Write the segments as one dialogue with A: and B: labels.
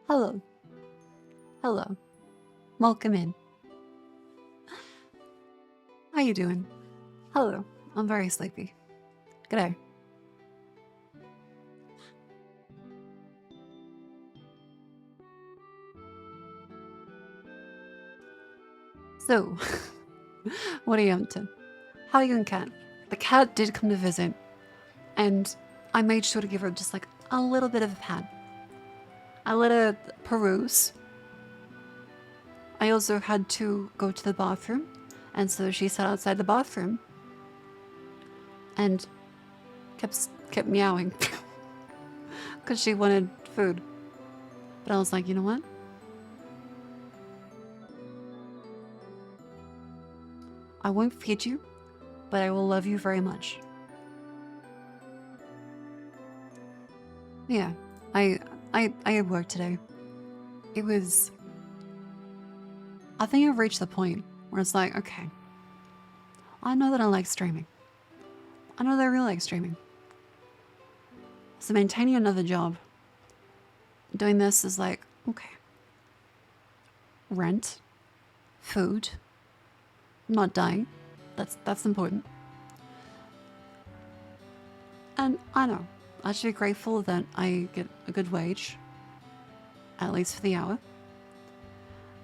A: Hello. Hello. Welcome in. How you doing? Hello. I'm very sleepy. G'day. So, what are you up to? How are you and Cat? The cat did come to visit, and I made sure to give her just like a little bit of a pat. I let her peruse. I also had to go to the bathroom, and so she sat outside the bathroom and kept meowing because she wanted food. But I was like, you know what? I won't feed you, but I will love you very much. Yeah, I had work today. It was... I think I've reached the point where it's like, okay, I know that I like streaming. I know that I really like streaming. So maintaining another job, doing this is like, okay. Rent, food, I'm not dying. That's important. And I know, I should be grateful that I get a good wage, at least for the hour.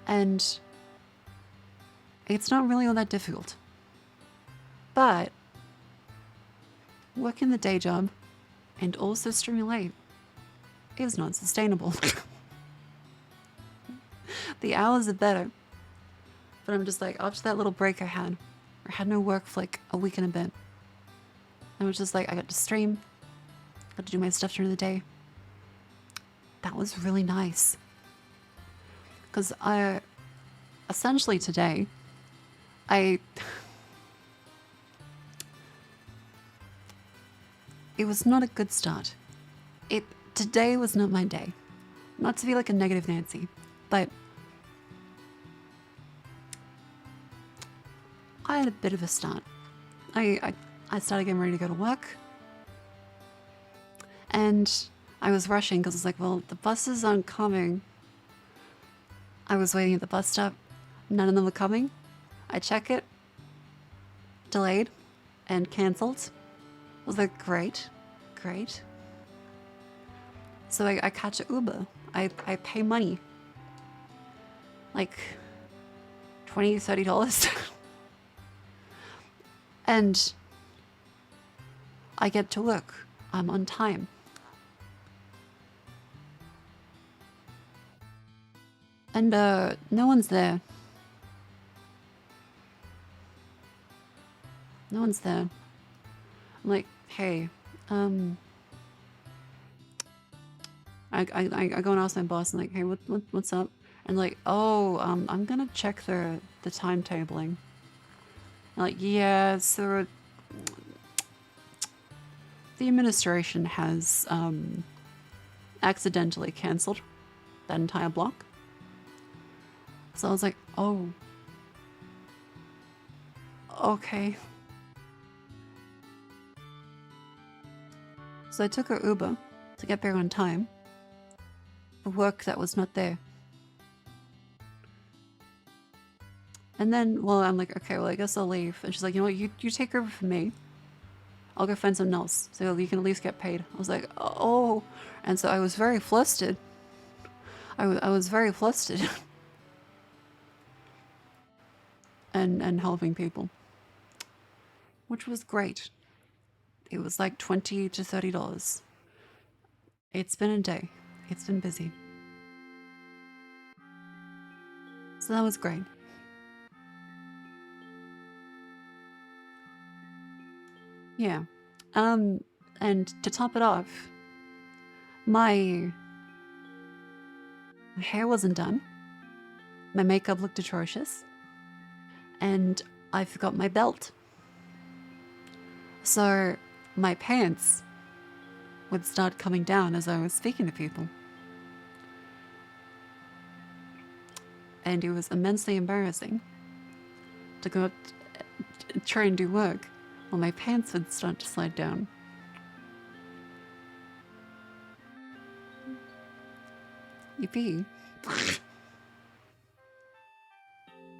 A: And it's not really all that difficult. But working the day job and also streaming late is not sustainable. The hours are better. But I'm just like, after that little break I had no work for like a week and a bit. I was just like, I got to stream, got to do my stuff during the day. That was really nice. Because essentially today, it was not a good start. Today was not my day. Not to be like a negative Nancy, but I had a bit of a start. I started getting ready to go to work, and I was rushing because it's like, well, the buses aren't coming. I was waiting at the bus stop. None of them were coming. I check it. Delayed and cancelled. I was like, great. So I catch an Uber. I pay money. Like $20, $30. And I get to work. I'm on time. And no one's there. No one's there. I'm like, hey, I go and ask my boss, and like, hey, what's up? And like, oh, I'm gonna check the timetabling. Like, yeah, so the administration has accidentally cancelled that entire block. So I was like, oh. Okay. So I took her Uber to get there on time for work that was not there. And then, well, I'm like, okay, well, I guess I'll leave. And she's like, you know what, you take her over from me. I'll go find something else so you can at least get paid. I was like, oh. And so I was very flustered. I was very flustered. and helping people. Which was great. It was like $20 to $30. It's been a day. It's been busy. So that was great. Yeah. And to top it off, my hair wasn't done. My makeup looked atrocious. And I forgot my belt. So my pants would start coming down as I was speaking to people. And it was immensely embarrassing to go try and do work while my pants would start to slide down. Yippee.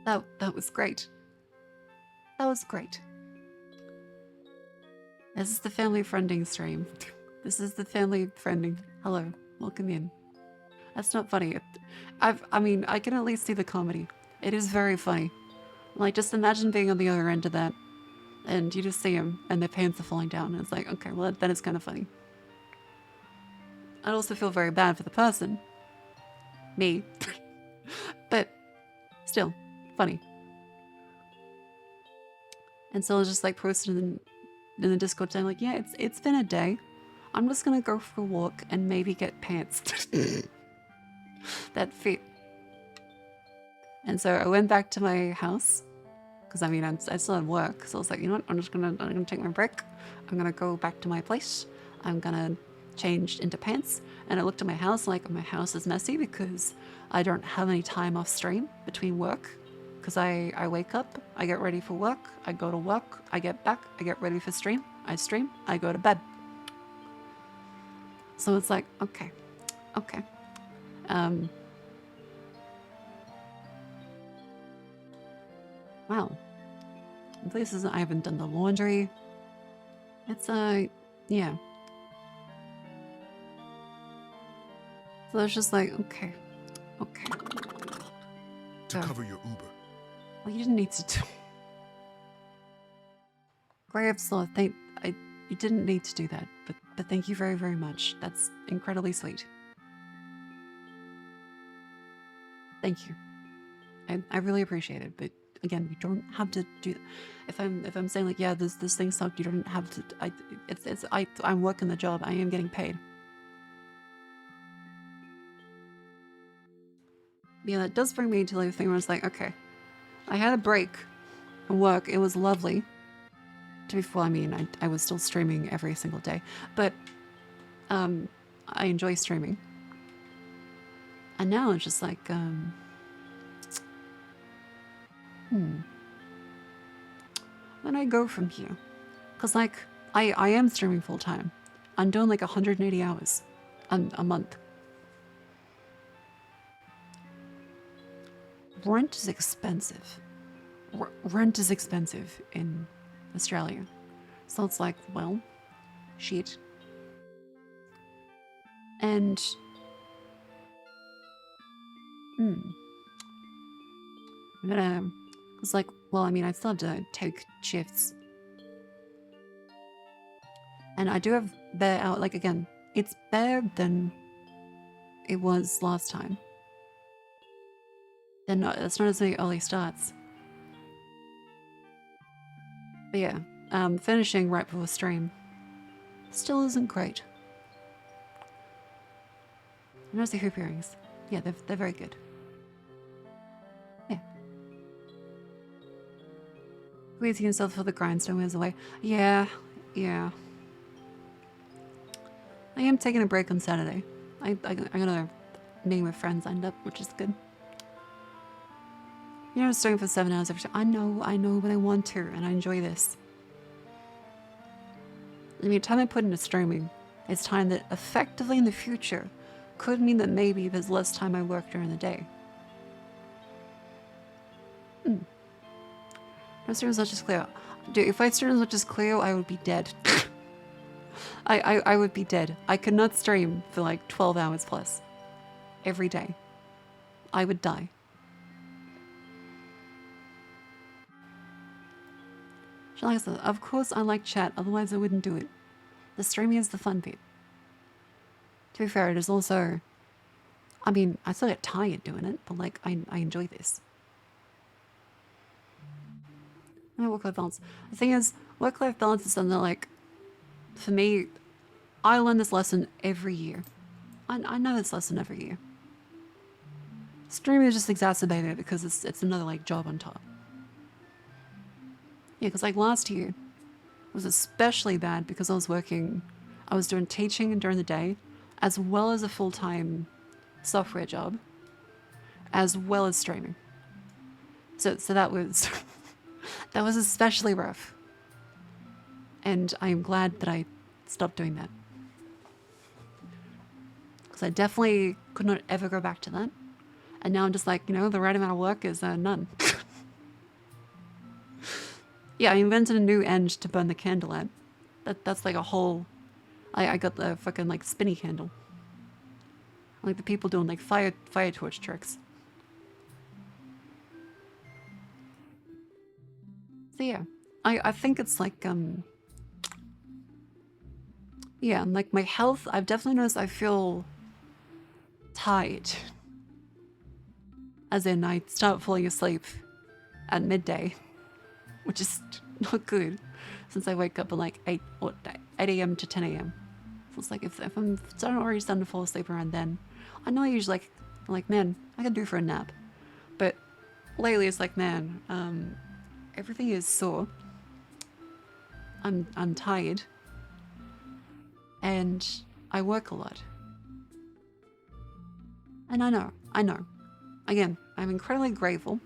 A: That was great. That was great. This is the family friending stream. This is the family friending. Hello, welcome in. That's not funny. I mean, I can at least see the comedy. It is very funny. Like, just imagine being on the other end of that, and you just see them, and their pants are falling down, and it's like, okay, well, then it's kind of funny. I'd also feel very bad for the person. Me. But still, funny. And so I was just like posted in the Discord saying like, yeah, it's been a day. I'm just gonna go for a walk and maybe get pants that fit. And so I went back to my house because I mean I still had work, so I was like, you know what, I'm gonna take my break. I'm gonna go back to my place. I'm gonna change into pants. And I looked at my house like my house is messy because I don't have any time off stream between work. Because I wake up, I get ready for work, I go to work, I get back, I get ready for stream, I go to bed. So it's like, okay. Wow. In places I haven't done the laundry. It's yeah. So it's just like, okay.
B: To cover your Uber.
A: Well, you didn't need to do. Graveslaw, you didn't need to do that, but thank you very, very much. That's incredibly sweet. Thank you. I really appreciate it, but again, you don't have to do that. If I'm saying like, yeah, this thing sucked, you don't have to. I'm working the job. I am getting paid. Yeah, that does bring me to like the thing where it's like, okay, I had a break from work. It was lovely. To be fair, I mean, I was still streaming every single day, but I enjoy streaming. And now it's just like, when I go from here, because like I am streaming full time. I'm doing like 180 hours a month. Rent is expensive. Rent is expensive in Australia. So it's like, well, shit. And it's like, well, I mean, I still have to take shifts. And I do have better out, like, again, it's better than it was last time. It's not as many early starts. But yeah, finishing right before stream still isn't great. And there's the hoop earrings. Yeah, they're very good. Yeah. Squeezing himself for the grindstone wears away. Yeah. I am taking a break on Saturday. I got a meeting with friends lined up, which is good. You know, I'm streaming for 7 hours every time. I know, but I want to, and I enjoy this. I mean, time I put into streaming is time that effectively in the future could mean that maybe there's less time I work during the day. No stream as much as Cleo. Dude, if I stream as much as Cleo, I would be dead. I would be dead. I could not stream for like 12 hours plus every day. I would die. Like I said, of course I like chat, otherwise I wouldn't do it. The streaming is the fun bit. To be fair, it is also... I mean, I still get tired doing it, but like, I enjoy this. Work-life balance. The thing is, work-life balance is something that, like, for me, I learn this lesson every year. I know this lesson every year. Streaming is just exacerbated because it's another, like, job on top. Yeah, because like last year was especially bad because I was doing teaching during the day, as well as a full-time software job, as well as streaming. So that was, that was especially rough. And I am glad that I stopped doing that. Because I definitely could not ever go back to that. And now I'm just like, you know, the right amount of work is none. Yeah, I invented a new end to burn the candle at. That's like a whole... I got the fucking like spinny candle. Like the people doing like fire torch tricks. So yeah, I think it's like yeah, like my health, I've definitely noticed I feel tired. As in I start falling asleep at midday, which is not good since I wake up at like 8 a.m. to 10 a.m. So it's like if I'm already starting to fall asleep around then, I know I usually like man, I can do for a nap. But lately it's like, man, everything is sore. I'm tired. And I work a lot. And I know. Again, I'm incredibly grateful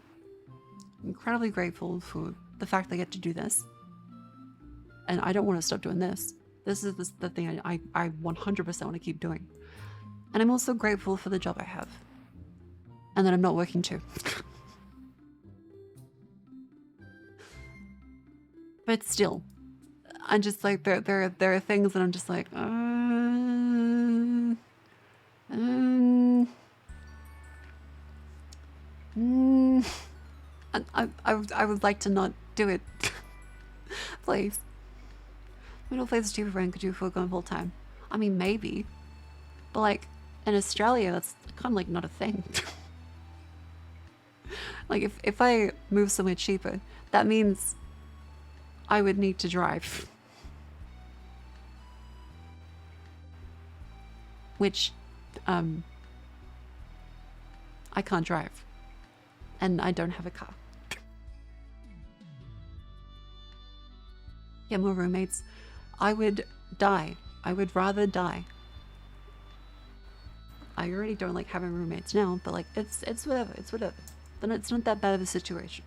A: for the fact that I get to do this. And I don't want to stop doing this. This is the thing I 100% want to keep doing. And I'm also grateful for the job I have. And that I'm not working too. But still, I'm just like, there are things that I'm just like, I would like to not do it. Please. Middle place stupid friend could do for going full time. I mean, maybe. But like, in Australia, that's kind of like not a thing. Like, if I move somewhere cheaper, that means I would need to drive. Which, I can't drive. And I don't have a car. Yeah, more roommates. I would die. I would rather die. I already don't like having roommates now, but like, it's whatever, it's whatever. Then it's not that bad of a situation.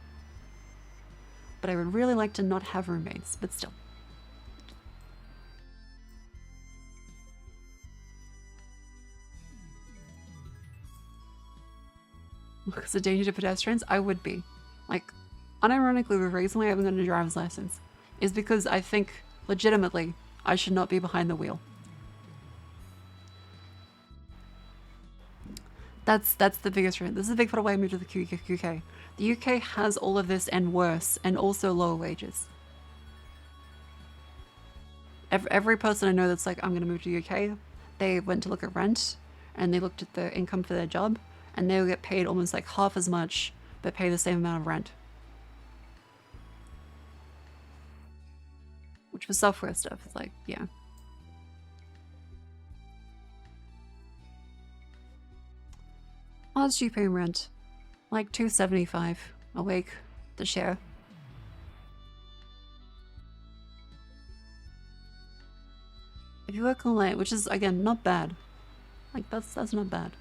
A: But I would really like to not have roommates, but still. Because of danger to pedestrians, I would be. Like, unironically, the reason why I haven't gotten a driver's license is because I think, legitimately, I should not be behind the wheel. That's the biggest reason. This is a big part of why I moved to the UK. The UK has all of this and worse, and also lower wages. Every person I know that's like, I'm going to move to the UK, they went to look at rent, and they looked at the income for their job, and they'll get paid almost like half as much, but pay the same amount of rent. Which for software stuff is like, yeah. How much do you pay in rent? Like $275 a week to share. If you work all night, which is again not bad. Like that's not bad.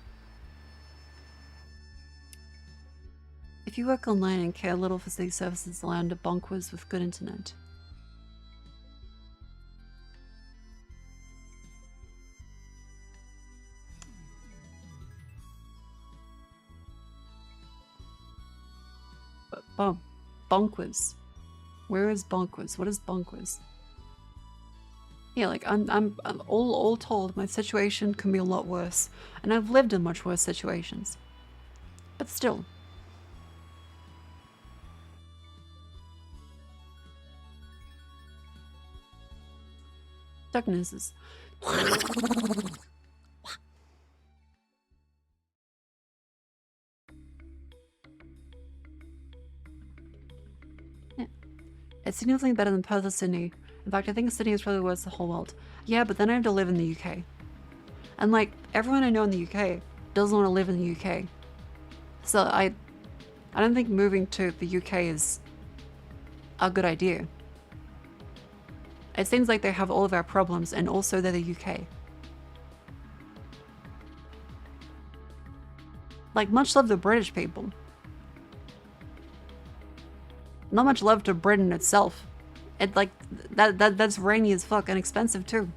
A: If you work online and care little for city services, land a bonkers with good internet. Bonkers. Where is bonkers? What is bonkers? Yeah, like I'm all told, my situation can be a lot worse, and I've lived in much worse situations. But still. Darknesses. Yeah. It's significantly better than Perth or Sydney. In fact, I think Sydney is probably worse the whole world. Yeah, but then I have to live in the UK. And like, everyone I know in the UK doesn't want to live in the UK. So I don't think moving to the UK is a good idea. It seems like they have all of our problems, and also they're the UK. Like, much love to British people. Not much love to Britain itself. It like that's rainy as fuck and expensive too.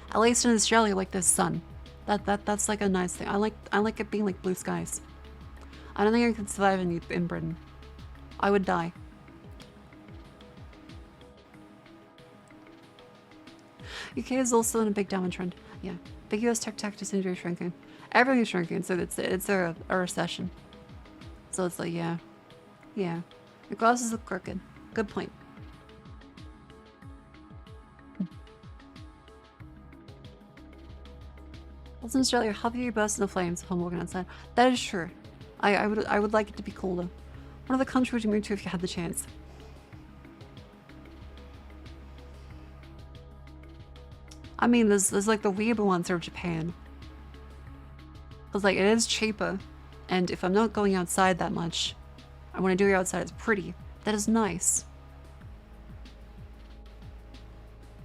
A: At least in Australia, like there's sun. That's like a nice thing. I like it being like blue skies. I don't think I could survive in Britain. I would die. UK is also in a big downward trend. Yeah, big US tech industry is shrinking. Everything's shrinking, so it's a recession. So it's like yeah. Your glasses look crooked. Good point. Also in Australia, how do you burst into flames if I'm walking outside? That is true. I would like it to be cooler. What other country would you move to if you had the chance? I mean, there's like the weird ones are Japan. Cause like it is cheaper, and if I'm not going outside that much, and when I do go outside, it's pretty. That is nice.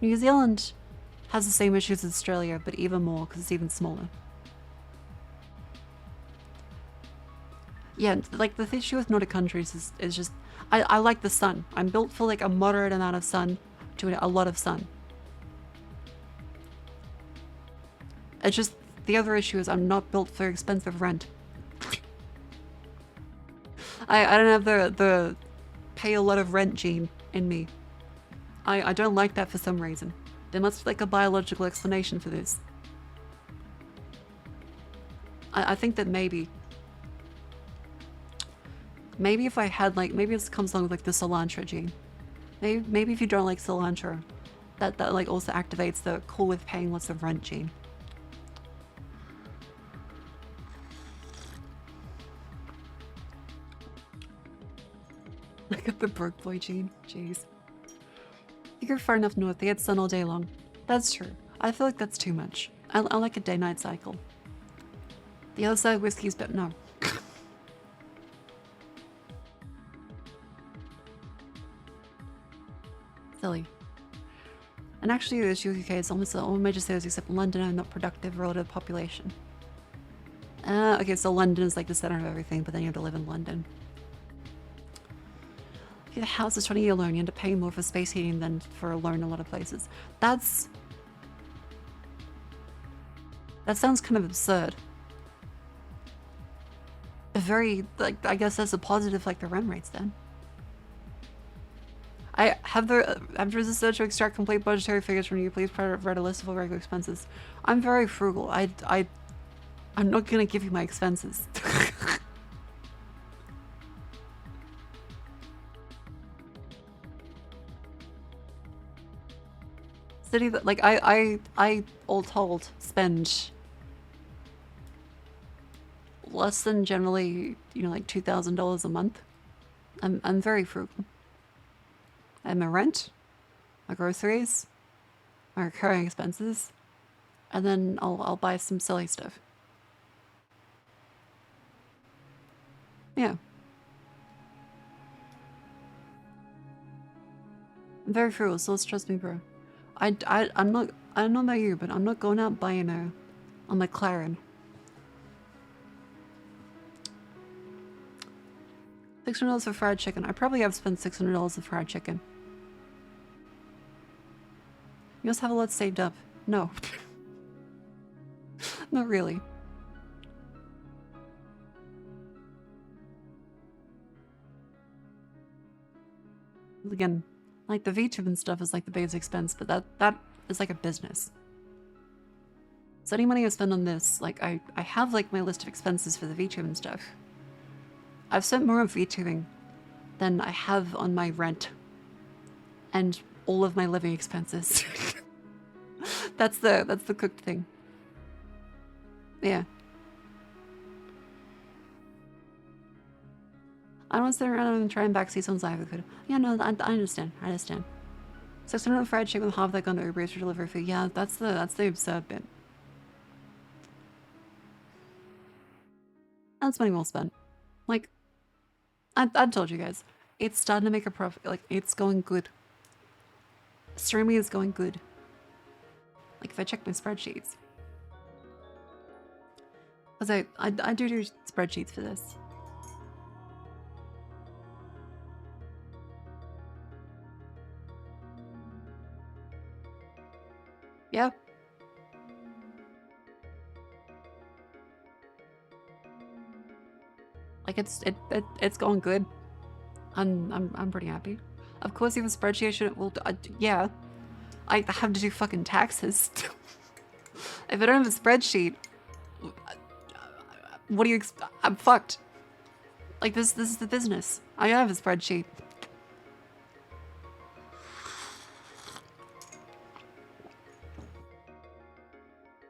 A: New Zealand has the same issues as Australia, but even more because it's even smaller. Yeah, like the issue with Nordic countries is just I like the sun. I'm built for like a moderate amount of sun to a lot of sun. It's just the other issue is I'm not built for expensive rent. I don't have the pay a lot of rent gene in me. I don't like that for some reason. There must be like a biological explanation for this. I think that maybe if I had like, maybe this comes along with like the cilantro gene. Maybe if you don't like cilantro, that like also activates the cool with paying lots of rent gene. Look at the broke boy gene. Jeez. If you're far enough north, they get sun all day long. That's true. I feel like that's too much. I like a day-night cycle. The other side of whiskey's but no. Silly. And actually, the issue with UK is almost all major cities except London are not productive relative to population. Okay, so London is like the center of everything, but then you have to live in London. If the house is 20-year loan, you end up paying more for space heating than for a loan in a lot of places. That sounds kind of absurd. Very, like, I guess that's a positive, like the rent rates then. I have the, after research to extract complete budgetary figures from you, please provide a list of all regular expenses. I'm very frugal. I'm not gonna give you my expenses. City that like I all told spend less than generally, you know, like $2,000 a month. I'm very frugal. I have my rent, my groceries, my recurring expenses, and then I'll buy some silly stuff. Yeah. I'm very frugal, so let's trust me, bro. I'm not, I don't know about you, but I'm not going out buying a McLaren. $600 for fried chicken. I probably have spent $600 for fried chicken. You must have a lot saved up. No. Not really. Again, like the VTuber and stuff is like the biggest expense, but that is like a business. So any money I spend on this, like I have like my list of expenses for the VTuber and stuff. I've spent more on VTubing than I have on my rent and all of my living expenses. That's the cooked thing. Yeah. I don't want to sit around and try and backseat someone's livelihood. Yeah, no, I understand. I understand. 600 fried chicken with half that gone to Uber Eats for delivery fee. Yeah, that's the absurd bit. That's money well spent. Like, I told you guys, it's starting to make a profit. Like, it's going good. Streaming is going good. Like, if I check my spreadsheets. Because I do spreadsheets for this. Yeah. Like it's going good. I'm pretty happy. Of course, you have a spreadsheet. I shouldn't. Well, yeah. I have to do fucking taxes. If I don't have a spreadsheet, what do you expect? I'm fucked. Like this is the business. I have a spreadsheet.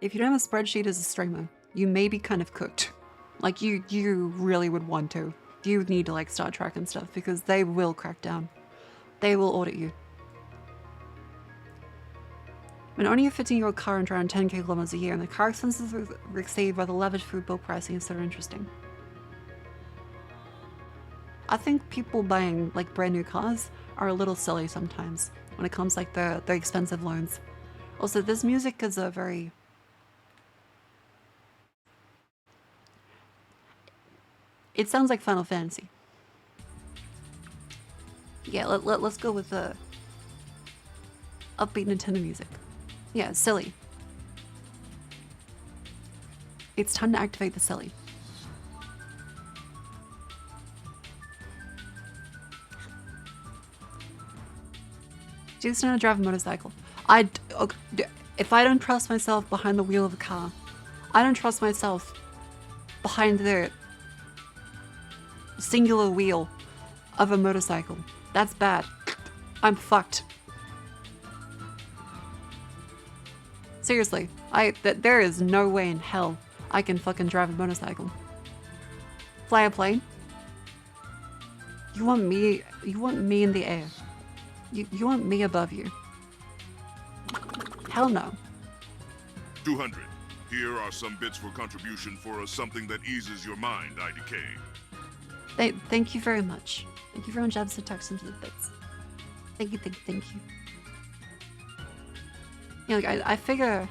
A: If you don't have a spreadsheet as a streamer, you may be kind of cooked. Like you really would want to. You would need to like start tracking stuff because they will crack down. They will audit you. When owning a 15-year-old car and around 10k kilometers a year, and the car expenses are exceeded by the lavish food bill pricing is sort of interesting. I think people buying like brand new cars are a little silly sometimes when it comes like the expensive loans. Also, this music is a very... It sounds like Final Fantasy. Yeah, let's go with the upbeat Nintendo music. Yeah, silly. It's time to activate the silly. Do you know how to drive a motorcycle? If I don't trust myself behind the wheel of a car, I don't trust myself behind the singular wheel of a motorcycle. That's bad. I'm fucked. Seriously, there is no way in hell I can fucking drive a motorcycle. Fly a plane? You want me in the air. You want me above you. Hell no.
B: 200. Here are some bits for contribution for something that eases your mind, IDK.
A: Thank you very much. Thank you very much, Absent Text into the bits. Thank you. Yeah, like I figure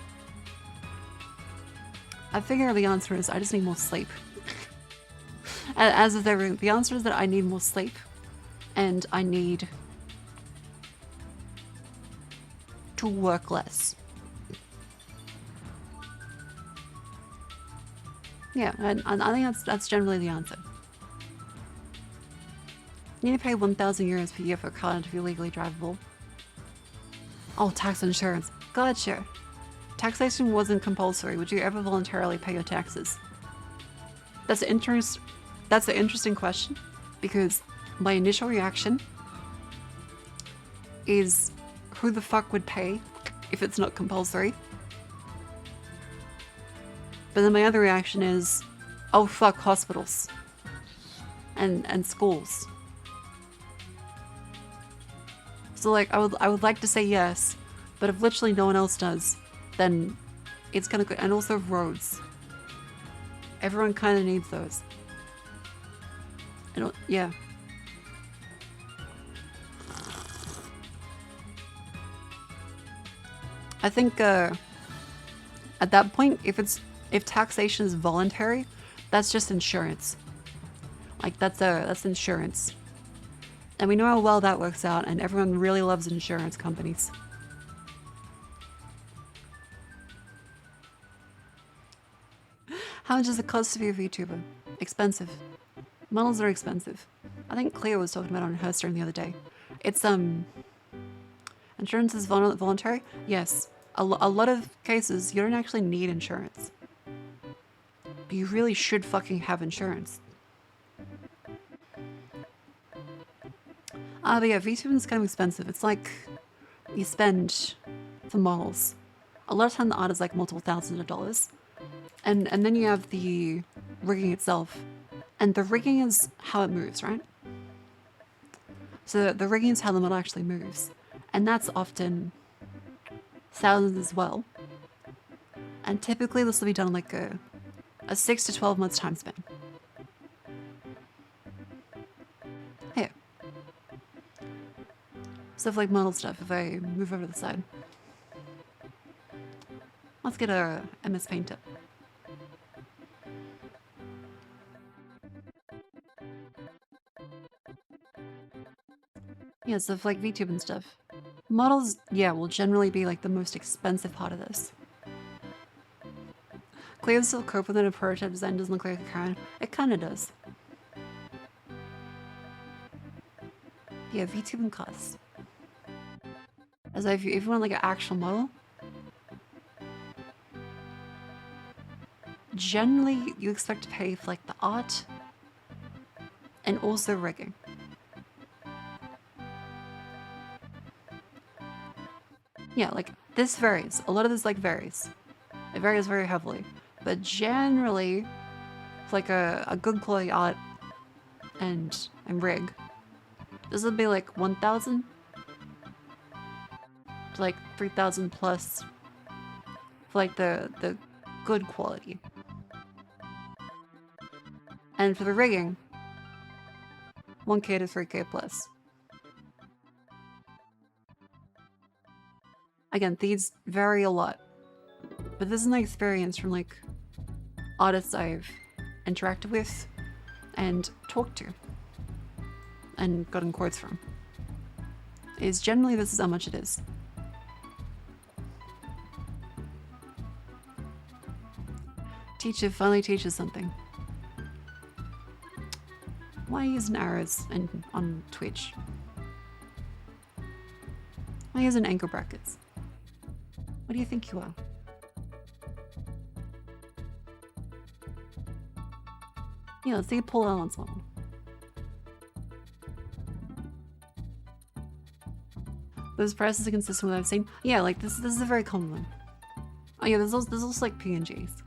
A: the answer is I just need more sleep. As of the answer is that I need more sleep, and I need to work less. Yeah, and I think that's generally the answer. You need to pay 1,000 euros per year for a car to be legally drivable. Oh, tax and insurance. Gotcha. Taxation wasn't compulsory. Would you ever voluntarily pay your taxes? That's an interesting question, because my initial reaction is, who the fuck would pay if it's not compulsory? But then my other reaction is, oh fuck, hospitals and schools. So like, I would like to say yes, but if literally no one else does, then it's gonna go. And also roads. Everyone kind of needs those. Yeah. I think at that point, if taxation is voluntary, that's just insurance. Like that's insurance. And we know how well that works out, and everyone really loves insurance companies. How much does it cost to be a VTuber? Expensive. Models are expensive. I think Cleo was talking about it on her stream the other day. It's insurance is voluntary. Yes, a lot of cases you don't actually need insurance, but you really should fucking have insurance. But yeah, VTubing is kind of expensive. It's like you spend for models. A lot of time the art is like multiple thousands of dollars. And then you have the rigging itself. And the rigging is how it moves, right? So the rigging is how the model actually moves. And that's often thousands as well. And typically this will be done in like a 6 to 12 months time span. Here. So for like model stuff, if I move over to the side. Let's get a MS Paint up. Yeah, so for like VTube and stuff. Models, yeah, will generally be like the most expensive part of this. Cleo's still cope with it, a prototype design doesn't look like a Karen. It kinda does. Yeah, VTube and costs. As if you want like an actual model, generally you expect to pay for like the art and also rigging. Yeah, like this varies. A lot of this like varies. It varies very heavily. But generally, it's like a good quality art and rig. This would be like 1,000 to like 3,000 plus for like the good quality. And for the rigging, 1K to 3K plus. Again, these vary a lot, but this is my experience from like artists I've interacted with and talked to and gotten quotes from. Is generally this is how much it is. Teacher finally teaches something. Why are you using arrows on Twitch? Why are you using anchor brackets? What do you think you are? Yeah, let's see a pull out on someone. Those prices are consistent with what I've seen. Yeah, like this is a very common one. Oh yeah, there's also like PNGs.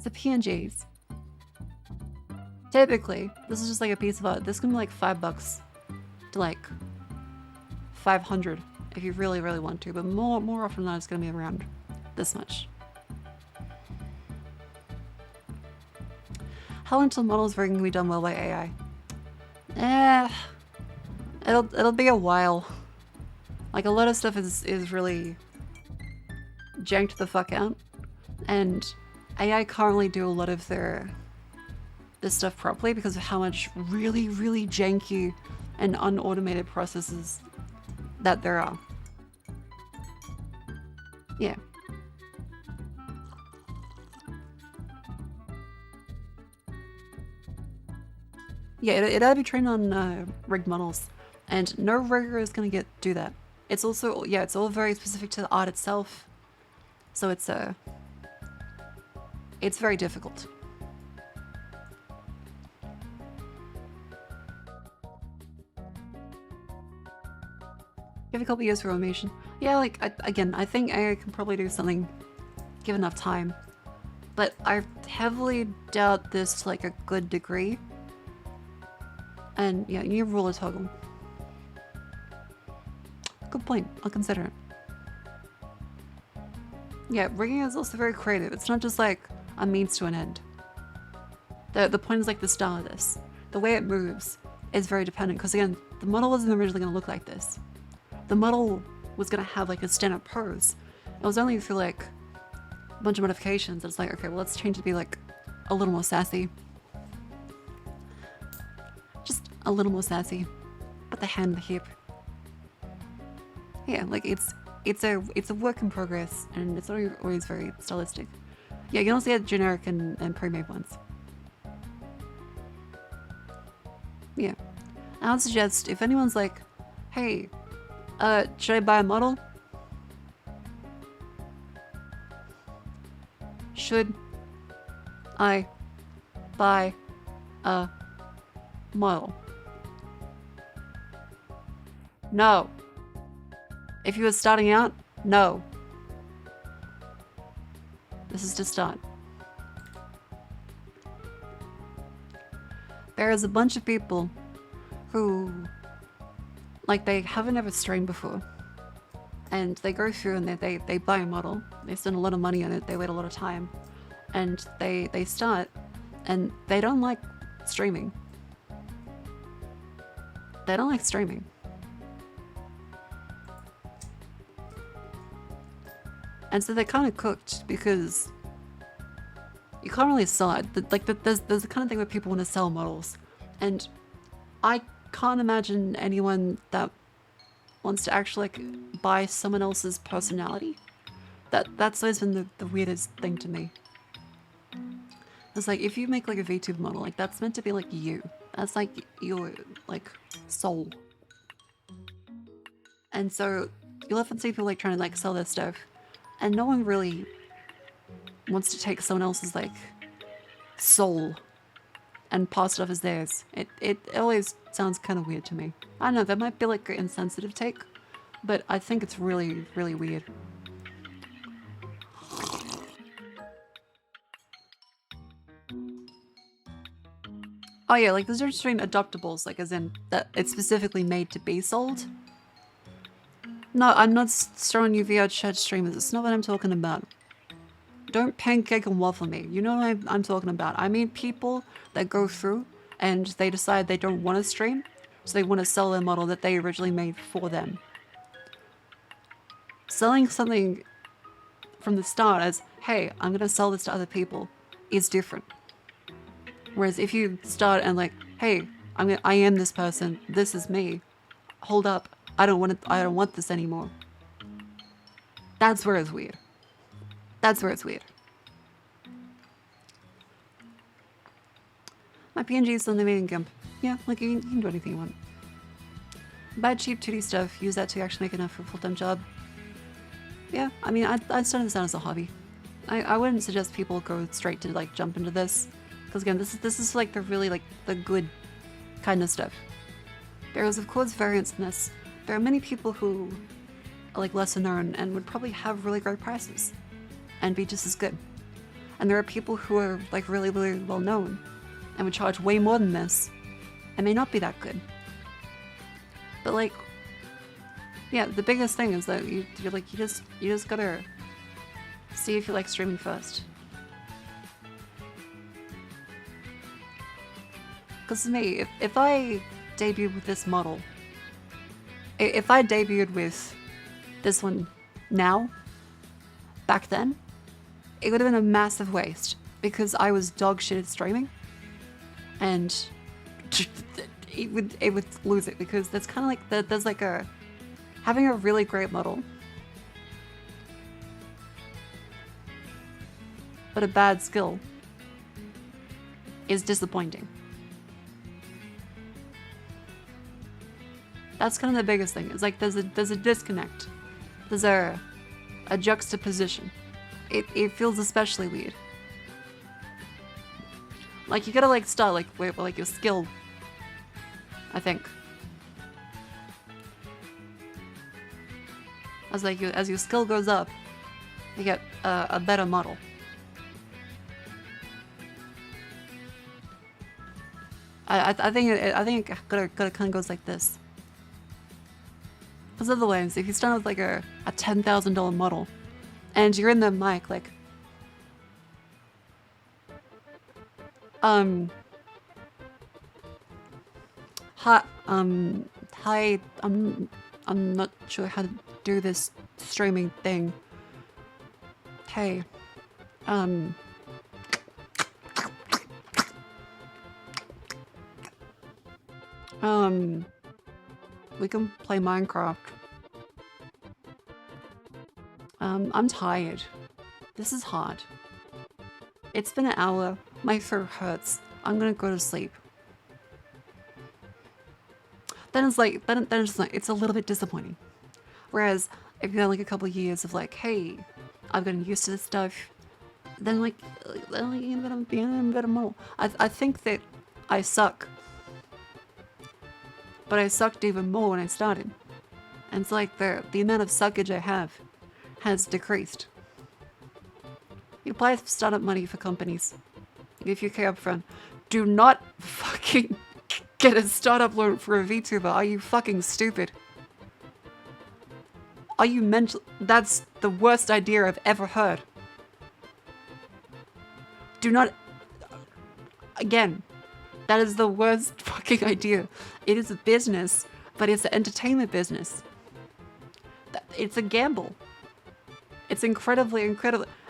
A: So PNGs. Typically, this is just like a piece of art. This can be like $5 to like 500 if you really, really want to, but more often than not, it's gonna be around this much. How until models rigging can be done well by AI? It'll be a while. Like a lot of stuff is really janked the fuck out, and AI can't really do a lot of this stuff properly because of how much really, really janky and unautomated processes that there are. Yeah. Yeah, it ought to be trained on rigged models, and no rigger is gonna do that. It's also, yeah, it's all very specific to the art itself, so it's very difficult. Give a couple years for automation. Yeah, like, again, I think AI can probably do something, give enough time. But I heavily doubt this to like a good degree. And yeah, you need a ruler toggle. Good point, I'll consider it. Yeah, rigging is also very creative. It's not just like a means to an end. The point is like the style of this. The way it moves is very dependent, because again, the model wasn't originally going to look like this. The model was going to have like a stand-up pose. It was only through like a bunch of modifications that it's like, okay, well let's change it to be like a little more sassy. Just a little more sassy. Put the hand on the hip. Yeah, like it's a work in progress, and it's always very stylistic. Yeah, you can also get generic and pre-made ones. Yeah. I would suggest if anyone's like, hey, should I buy a model? Should I buy a model? No. If you were starting out, no. This is to start. There is a bunch of people who, like, they haven't ever streamed before. And they go through and they buy a model. They spend a lot of money on it. They wait a lot of time. And they start and they don't like streaming. They don't like streaming. And so they're kind of cooked because you can't really sell it. There's the kind of thing where people want to sell models. And I can't imagine anyone that wants to actually like buy someone else's personality. That's always been the weirdest thing to me. It's like if you make like a VTuber model, like that's meant to be like you. That's like your like soul. And so you'll often see people like trying to like sell their stuff, and no one really wants to take someone else's like soul and pass it off as theirs. It always sounds kind of weird to me. I don't know, that might be like an insensitive take, but I think it's really, really weird. Oh yeah, like there's a difference between adoptables, like as in that it's specifically made to be sold. No, I'm not throwing you VR chat streamers. It's not what I'm talking about. Don't pancake and waffle me. You know what I'm talking about. I mean people that go through and they decide they don't want to stream, so they want to sell their model that they originally made for them. Selling something from the start as, hey, I'm going to sell this to other people is different. Whereas if you start and like, hey, I am this person, this is me. Hold up, I don't want this anymore. That's where it's weird. That's where it's weird. My PNG is on the main GIMP. Yeah, like you can do anything you want. Buy cheap 2D stuff, use that to actually make enough for a full-time job. Yeah, I mean, I'd started this out as a hobby. I wouldn't suggest people go straight to like jump into this. Because again, this is like the really like the good kind of stuff. There is of course variance in this. There are many people who are like lesser known and would probably have really great prices and be just as good. And there are people who are like really, really well known and would charge way more than this and may not be that good. But like, yeah, the biggest thing is that you just gotta see if you like streaming first. Because to me, if I debuted with this model, if I debuted with this one now, back then, it would have been a massive waste because I was dog shit at streaming, and it would lose it because that's kind of like there's like having a really great model, but a bad skill is disappointing. That's kind of the biggest thing. It's like there's a disconnect. There's a juxtaposition. It feels especially weird. Like you gotta like start like wait, like your skill. I think. As your skill goes up, you get a better model. I think it kind of goes like this. Because otherwise, if you start with like a $10,000 model, and you're in the mic like, hi, I'm not sure how to do this streaming thing. Hey, We can play Minecraft. I'm tired. This is hard. It's been an hour. My throat hurts. I'm gonna go to sleep. Then it's like, then it's like, it's a little bit disappointing. Whereas if you had like a couple of years of like, hey, I've gotten used to this stuff, then like you're a better model. I think that I suck. But I sucked even more when I started. And it's like the amount of suckage I have has decreased. You apply startup money for companies. If you pay up front, do not fucking get a startup loan for a VTuber. Are you fucking stupid? Are you mental? That's the worst idea I've ever heard. Do not... Again, that is the worst fucking idea. It is a business, but it's an entertainment business. It's a gamble. It's incredibly...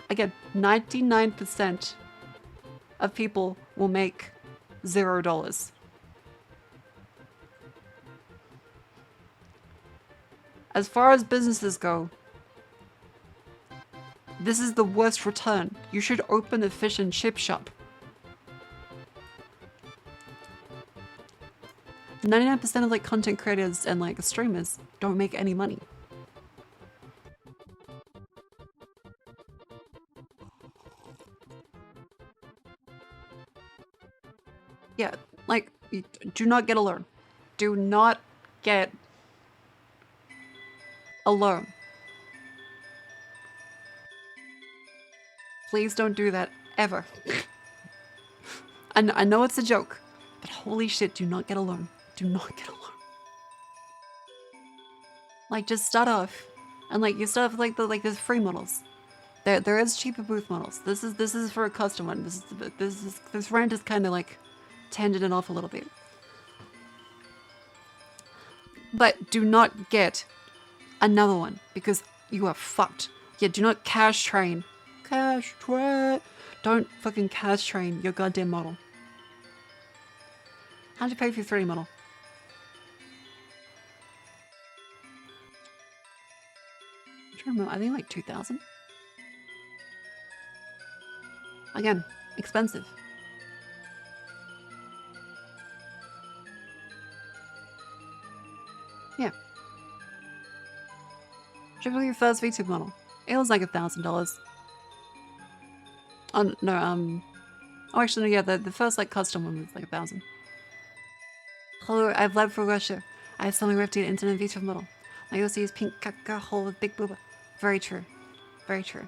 A: Again, 99% of people will make $0. As far as businesses go, this is the worst return. You should open a fish and chip shop. 99% of like content creators and like streamers don't make any money. Yeah, like, do not get a loan. Do not get a loan. Please don't do that, ever. I know it's a joke, but holy shit, do not get a loan. Do not get a loan. Like, just start off, and like, you start off with like there's free models. There is cheaper booth models. This is for a custom one. This rant is kind of like tangent it off a little bit. But do not get another one because you are fucked. Yeah, do not cash train. Cash train. Don't fucking cash train your goddamn model. How'd you pay for your 3D model? I'm trying to remember. I think like 2,000. Again, expensive. Yeah. Triple your first VTube model. It was like $1,000. Oh no, oh actually no, yeah, the first like custom one was like 1,000. Hello, I've led for Russia. I have suddenly ripped the internet VTube model. My OC is pink caca hole with big booba. Very true. Very true.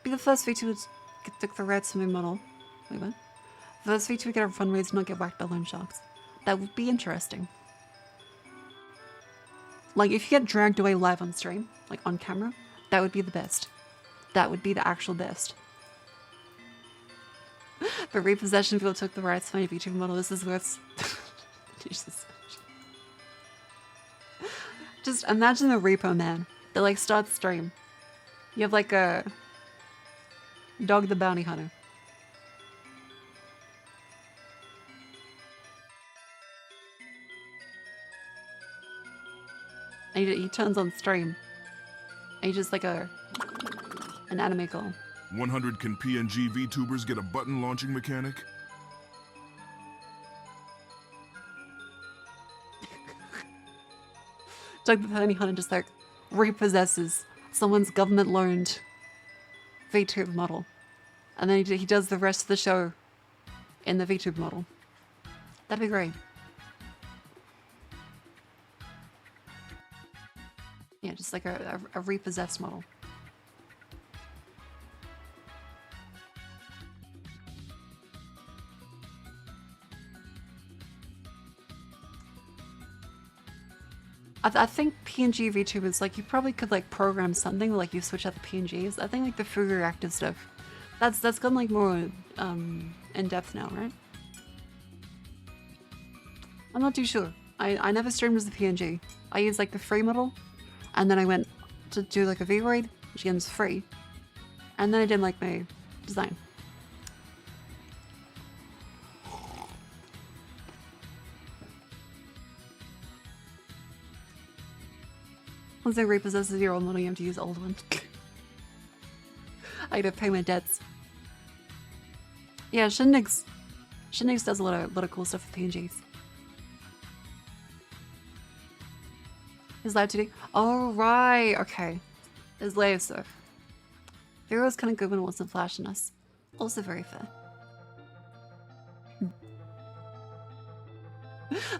A: Be the first VTuber to get the red swimming model. Wait, what? First VTuber to get a fundraise and not get whacked by loan sharks. That would be interesting. Like, if you get dragged away live on stream, like on camera, that would be the best. That would be the actual best. But repossession people took the rights to my VTuber model. This is worth... Jesus. Just imagine the repo man that like starts stream. You have like a... Dog the Bounty Hunter. And he turns on stream. And he's just like an anime girl.
B: 100 can PNG VTubers get a button launching mechanic?
A: Doug the Bounty Hunter just like repossesses someone's government loaned VTube model. And then he does the rest of the show in the VTube model. That'd be great. Yeah, just like a repossessed model. I think PNG VTubers, like, you probably could, like, program something, like, you switch out the PNGs. I think, like, the Fugu Reactive stuff, that's gotten, like, more, in-depth now, right? I'm not too sure. I never streamed as a PNG. I used, like, the free model, and then I went to do, like, a VRoid, which again is free, and then I did, like, my design. Once it repossesses your old model, you have to use old one. I gotta pay my debts. Yeah, Shindig's does a lot of cool stuff with PNGs. His live 2D. Oh right, okay. His live stuff. Vero was kind of good when it wasn't flashing us. Also very fair.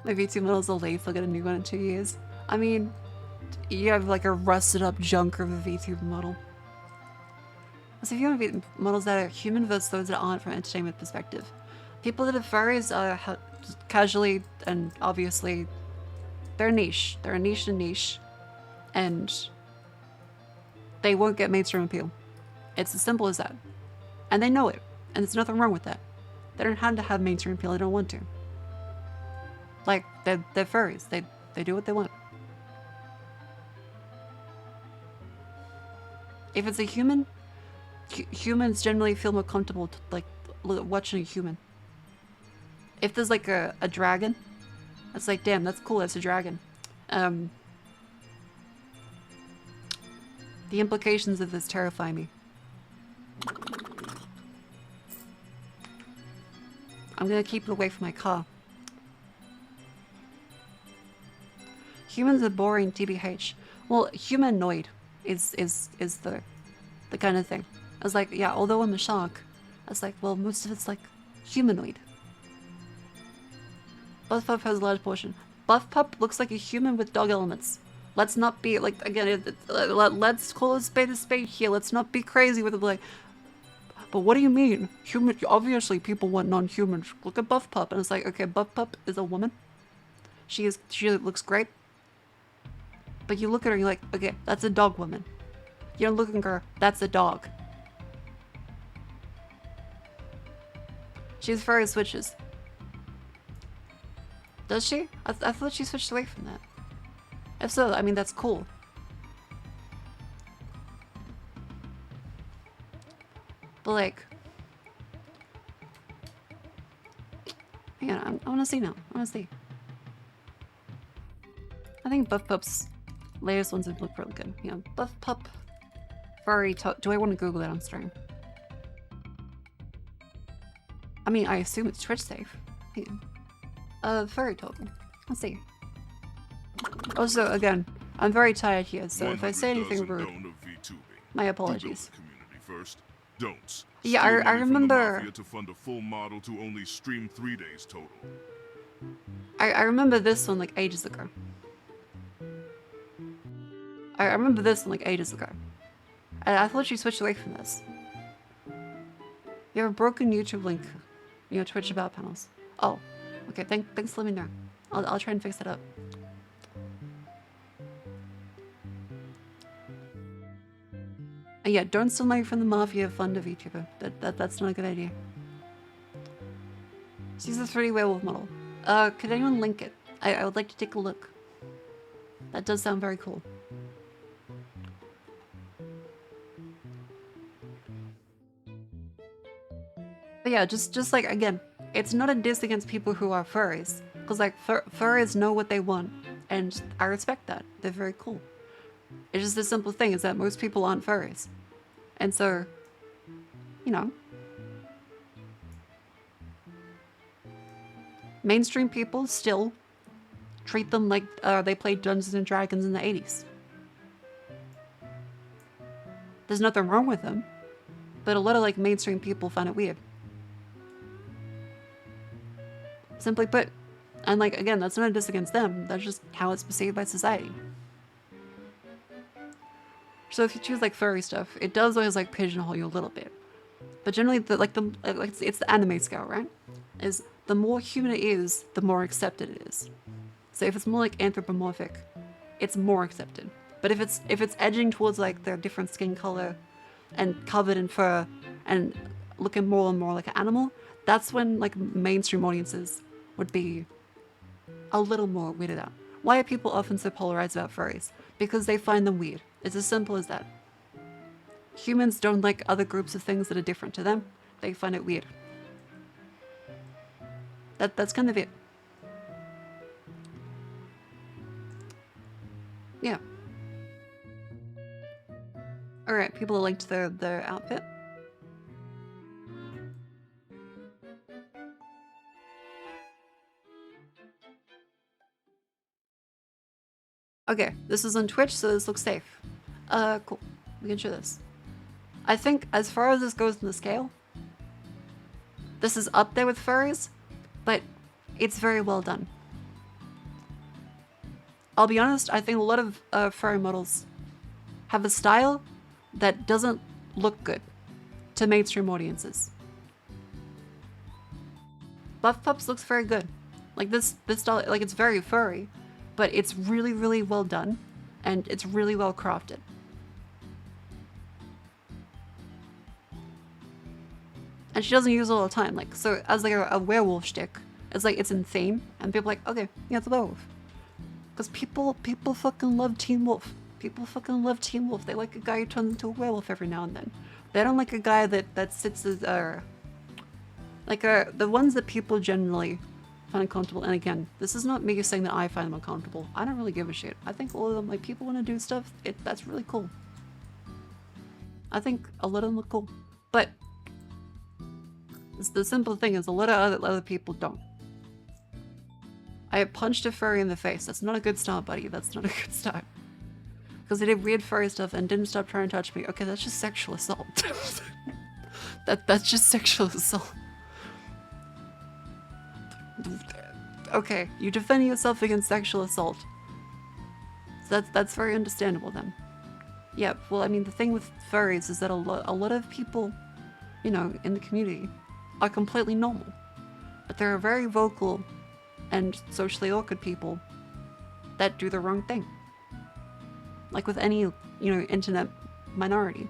A: My V2 model's will late, they'll get a new one in 2 years. I mean, you have like a rusted up junk of a V2 model. So if you want to be models that are human versus those that aren't from an entertainment perspective. People that are furries are casually and obviously, they're niche. They're a niche and niche. And they won't get mainstream appeal. It's as simple as that. And they know it. And there's nothing wrong with that. They don't have to have mainstream appeal, they don't want to. Like, they're furries. They do what they want. If it's a human, humans generally feel more comfortable like watching a human. If there's like a dragon, it's like, damn, that's cool, that's a dragon. The implications of this terrify me. I'm gonna keep it away from my car. Humans are boring, TBH. Well, humanoid is the kind of thing. I was like, yeah, although I'm a shark, I was like, well, most of it's like humanoid. Buff Pup has a large portion. Buff Pup looks like a human with dog elements. Let's not be like, again, let's call a spade here. Let's not be crazy with it. Like, but what do you mean? Human? Obviously, people want non-humans. Look at Buff Pup, and it's like, okay, Buff Pup is a woman. She looks great. But you look at her, and you're like, okay, that's a dog woman. You don't look at her, that's a dog. She's furry switches. Does she? I thought she switched away from that. If so, I mean, that's cool. But like, hang on, I want to see now. I want to see. I think Buff Pup's latest ones would look really good. Yeah, Buff Pup, furry. Do I want to Google that on stream? I mean, I assume it's Twitch safe. Hang on. Furry token. Let's see. Also, again, I'm very tired here, so if I say anything rude, my apologies.
B: Don'ts.
A: Yeah, I remember.
B: To fund a full model to only stream 3 days total.
A: I remember this one like ages ago. I remember this one like ages ago. I thought you switched away from this. You have a broken YouTube link. You know, Twitch about panels. Oh, okay. Thanks for letting me know. I'll try and fix it up. Yeah, don't steal money from the mafia fund of VTuber. That's not a good idea. She's a 3D werewolf model. Could anyone link it? I would like to take a look. That does sound very cool. But yeah, just like, again, it's not a diss against people who are furries. Because like, furries know what they want. And I respect that. They're very cool. It's just a simple thing is that most people aren't furries. And so, you know, mainstream people still treat them like they played Dungeons and Dragons in the 80s. There's nothing wrong with them, but a lot of like mainstream people find it weird. Simply put. And like, again, that's not a diss against them, that's just how it's perceived by society. So if you choose like furry stuff, it does always like pigeonhole you a little bit. But generally, it's the anime scale, right? Is the more human it is, the more accepted it is. So if it's more like anthropomorphic, it's more accepted. But if it's edging towards like their different skin color, and covered in fur, and looking more and more like an animal, that's when like mainstream audiences would be a little more weirded out. Why are people often so polarized about furries? Because they find them weird. It's as simple as that. Humans don't like other groups of things that are different to them. They find it weird. That's kind of it. Yeah. Alright, people linked their outfit. Okay, this is on Twitch, so this looks safe. Cool. We can show this. I think as far as this goes in the scale, this is up there with furries, but it's very well done. I'll be honest, I think a lot of furry models have a style that doesn't look good to mainstream audiences. Buff Pups looks very good. Like this style, like it's very furry, but it's really, really well done, and it's really well crafted. And she doesn't use it all the time. Like, so as like a werewolf shtick, it's like it's in theme, and people are like, okay, yeah, it's a werewolf. Because people fucking love Teen Wolf. People fucking love Teen Wolf. They like a guy who turns into a werewolf every now and then. They don't like a guy that sits as the ones that people generally find uncomfortable. And again, this is not me saying that I find them uncomfortable. I don't really give a shit. I think all of them, like, people want to do stuff. That's really cool. I think a lot of them look cool, but the simple thing is a lot of other people don't. I punched a furry in the face. That's not a good start, buddy. That's not a good start. Because they did weird furry stuff and didn't stop trying to touch me. Okay, that's just sexual assault. That's just sexual assault. Okay, you defend yourself against sexual assault. So that's very understandable then. Yeah, well, I mean, the thing with furries is that a lot of people, you know, in the community are completely normal. But there are very vocal and socially awkward people that do the wrong thing. Like with any, you know, internet minority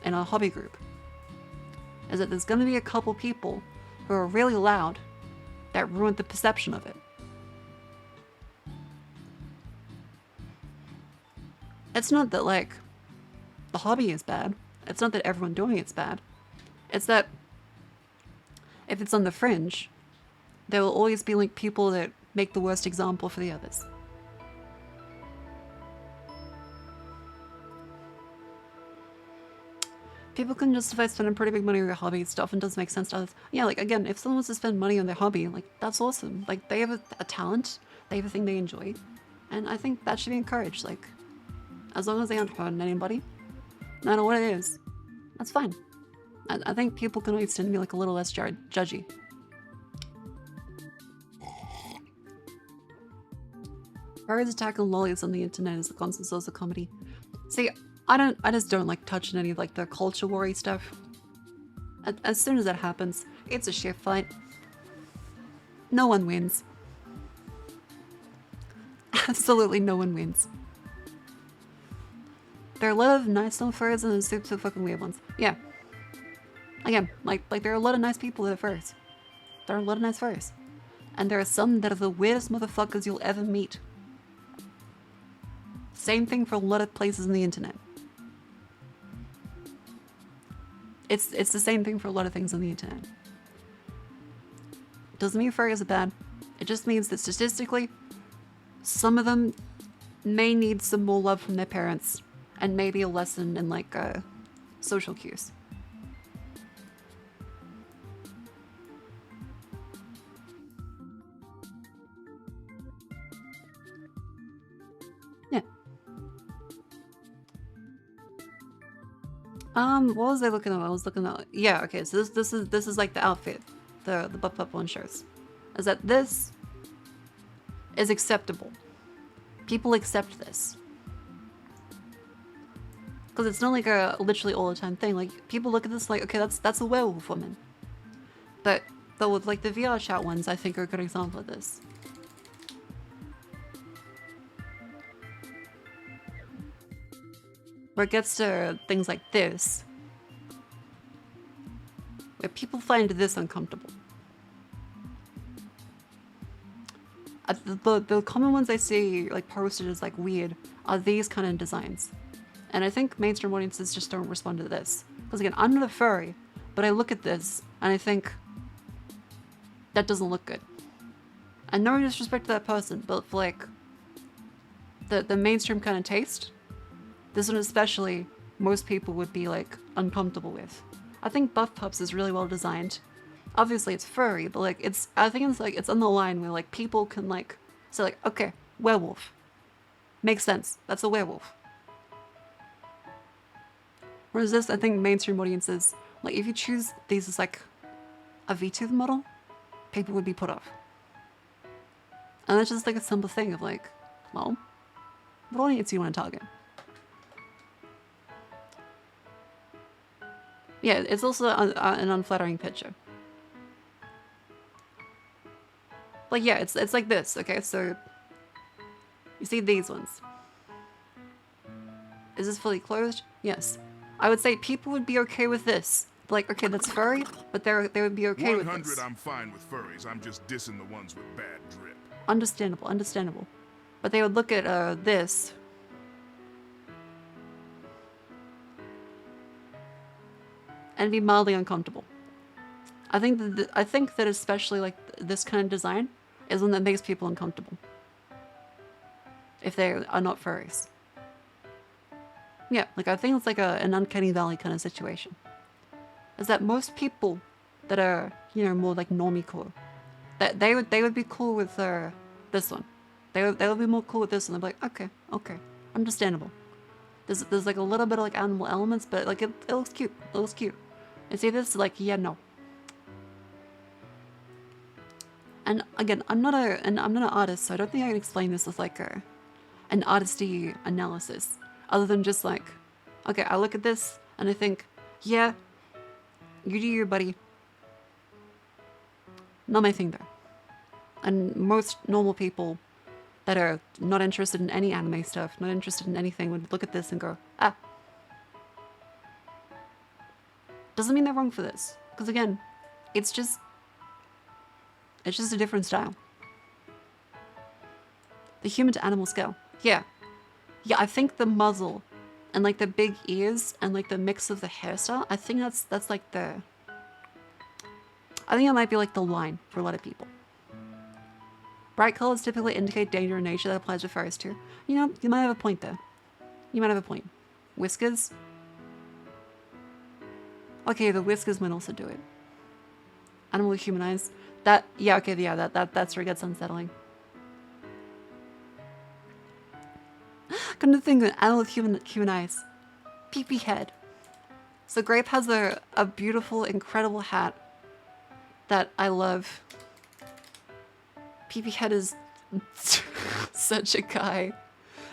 A: in a hobby group. Is that there's gonna be a couple people who are really loud that ruin the perception of it. It's not that, like, the hobby is bad. It's not that everyone doing it's bad. It's that if it's on the fringe, there will always be, like, people that make the worst example for the others. People can justify spending pretty big money on their hobby. Stuff and doesn't make sense to others. Yeah, like, again, if someone wants to spend money on their hobby, like, that's awesome. Like, they have a talent, they have a thing they enjoy, and I think that should be encouraged. Like, as long as they aren't hurting anybody, no matter what it is, that's fine. I think people can always tend to be, like, a little less judgy. Furries attacking lollies on the internet is a constant source of comedy. See, I just don't like touching any of, like, the culture war stuff. As soon as that happens, it's a shit fight. No one wins. Absolutely no one wins. There are a lot of nice little furries and there's super fucking weird ones. Yeah. Again, like there are a lot of nice people that are furries. There are a lot of nice furries. And there are some that are the weirdest motherfuckers you'll ever meet. Same thing for a lot of places on the internet. It's the same thing for a lot of things on the internet. Doesn't mean furries are bad. It just means that statistically, some of them may need some more love from their parents and maybe a lesson in, like, social cues. Yeah. What was I looking at? I was looking at, yeah, okay, so this is like the outfit the buff up one shows. Is that this is acceptable. People accept this. Because it's not like a literally all the time thing. Like, people look at this like, okay, that's a werewolf woman. But with, like, the VR chat ones, I think are a good example of this. Where it gets to things like this, where people find this uncomfortable. The common ones I see, like, posted as, like, weird are these kind of designs. And I think mainstream audiences just don't respond to this. Because again, I'm not a furry, but I look at this and I think that doesn't look good. And no disrespect to that person, but for, like, the mainstream kind of taste, this one especially most people would be like uncomfortable with. I think Buff Pups is really well designed. Obviously it's furry, but like I think it's like it's on the line where like people can like say like, okay, werewolf. Makes sense. That's a werewolf. Whereas this, I think mainstream audiences, like if you choose these as like a VTuber model, people would be put off. And that's just like a simple thing of like, well, what audience do you want to target? Yeah, it's also an unflattering picture. Like, yeah, it's like this, okay? So, you see these ones. Is this fully closed? Yes. I would say people would be okay with this. Like, okay, that's furry, but they would be okay with this.
B: 100, I'm fine with furries. I'm just dissing the ones with bad drip.
A: Understandable, understandable. But they would look at this. And be mildly uncomfortable. I think that especially like this kind of design is one that makes people uncomfortable. If they are not furries. Yeah, like I think it's like an uncanny valley kind of situation. Is that most people that are, you know, more like normie core, that they would be cool with this one. They would be more cool with this one. They'd be like, okay, understandable. There's like a little bit of like animal elements, but like it looks cute. It looks cute. And see this, like, yeah, no. And again, I'm not an artist, so I don't think I can explain this with like an artisty analysis, other than just like, okay, I look at this and I think, yeah, you do you, buddy. Not my thing though. And most normal people that are not interested in any anime stuff, not interested in anything, would look at this and go, ah. Doesn't mean they're wrong for this, because again, it's just a different style. The human to animal scale. Yeah, I think the muzzle and like the big ears and like the mix of the hairstyle, I think that's like I think it might be like the line for a lot of people. Bright colors typically indicate danger in nature. That applies to furries too. You know, you might have a point there. You might have a point. Whiskers. Okay, the whiskers might also do it. Animal with human eyes. That's where it gets unsettling. Come to think of it, animal with human eyes. Pee-pee head. So Grape has a beautiful, incredible hat that I love. Pee-pee head is such a guy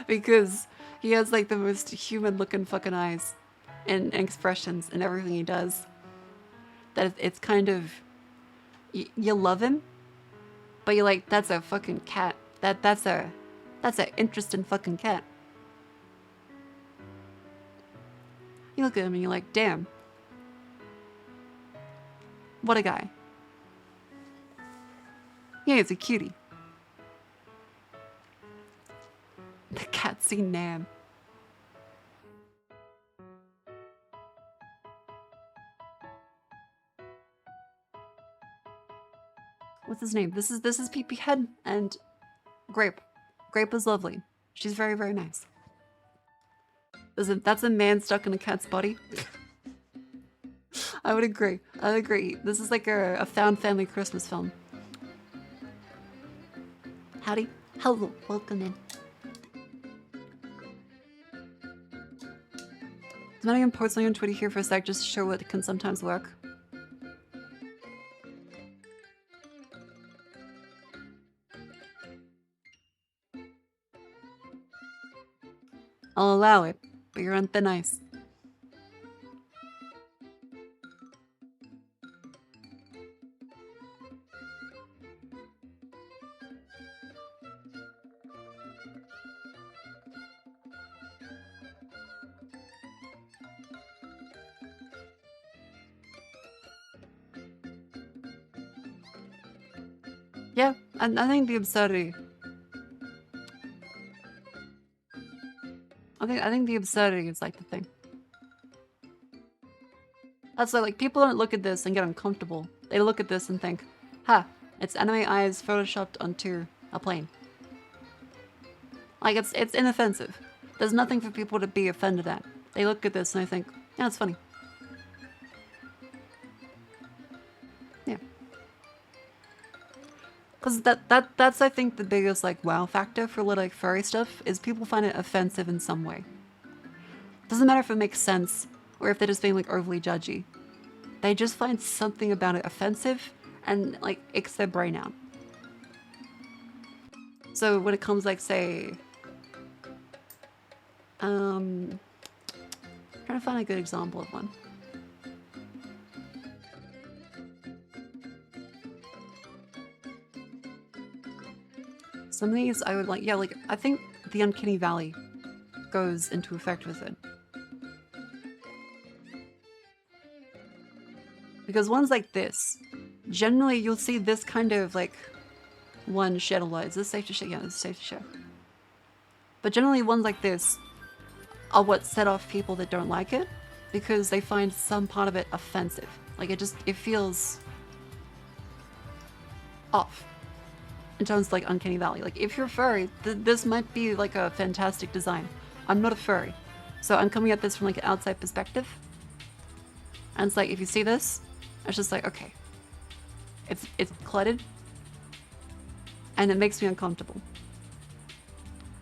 A: because he has like the most human looking fucking eyes and expressions and everything he does. That it's kind of, you love him, but you're like, that's a fucking cat. That's a interesting fucking cat. You look at him and you're like, damn. What a guy. Yeah, he's a cutie. The cat scene Nam. What's his name? This is Pee-pee Head and Grape. Grape is lovely. She's very, very nice. That's a man stuck in a cat's body. I would agree. I would agree. This is like a found family Christmas film. Howdy. Hello. Welcome in. I'm not even posting on Twitter here for a sec just to show what can sometimes work. I'll allow it, but you're on thin ice. Yeah, I think the absurdity. I think the absurdity is like the thing. That's like people don't look at this and get uncomfortable. They look at this and think, ha, it's anime eyes photoshopped onto a plane. Like it's inoffensive. There's nothing for people to be offended at. They look at this and I think, yeah, it's funny. Yeah. Because that's I think the biggest like wow factor for like furry stuff is people find it offensive in some way. Doesn't matter if it makes sense or if they're just being like overly judgy. They just find something about it offensive and like icks their brain out. So when it comes like say, trying to find a good example of one. Some of these I would like, yeah, like I think the uncanny valley goes into effect with it. Because ones like this, generally you'll see this kind of like one shed a lot. Is this safe to share? Yeah, this is safe to share. But generally ones like this are what set off people that don't like it because they find some part of it offensive. Like it feels off in terms of like uncanny valley. Like if you're furry, this might be like a fantastic design. I'm not a furry, so I'm coming at this from like an outside perspective. And it's like if you see this, it's just like okay, it's cluttered, and it makes me uncomfortable.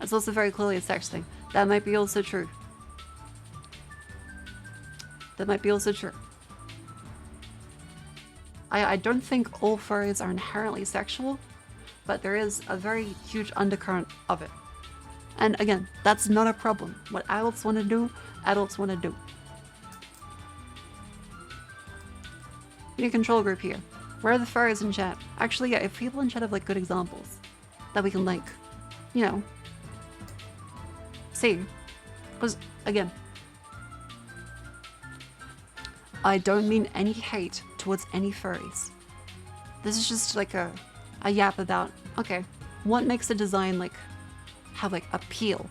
A: It's also very clearly a sex thing. That might be also true. That might be also true. I don't think all furries are inherently sexual, but there is a very huge undercurrent of it. And again, that's not a problem. What adults want to do, adults want to do. We need a control group here. Where are the furries in chat? Actually, yeah, if people in chat have like good examples that we can like, you know, see. Because again, I don't mean any hate towards any furries. This is just like a yap about, okay, what makes a design like have like appeal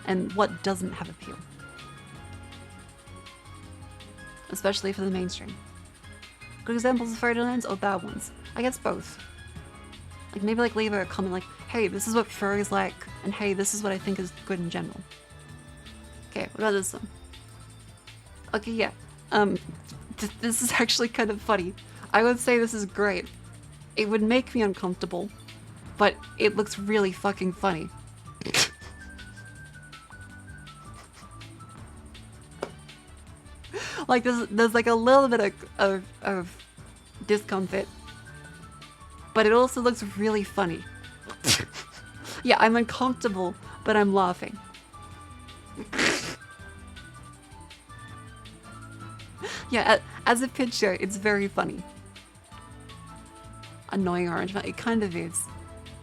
A: and what doesn't have appeal. Especially for the mainstream. Good examples of furry designs or bad ones? I guess both. Like maybe like leave a comment like, hey, this is what furries like, and hey, this is what I think is good in general. Okay, what about this one? Okay, yeah. This is actually kind of funny. I would say this is great. It would make me uncomfortable, but it looks really fucking funny. Like there's like a little bit of discomfort, but it also looks really funny. Yeah, I'm uncomfortable, but I'm laughing. Yeah, as a picture, it's very funny. Annoying orange, it kind of is.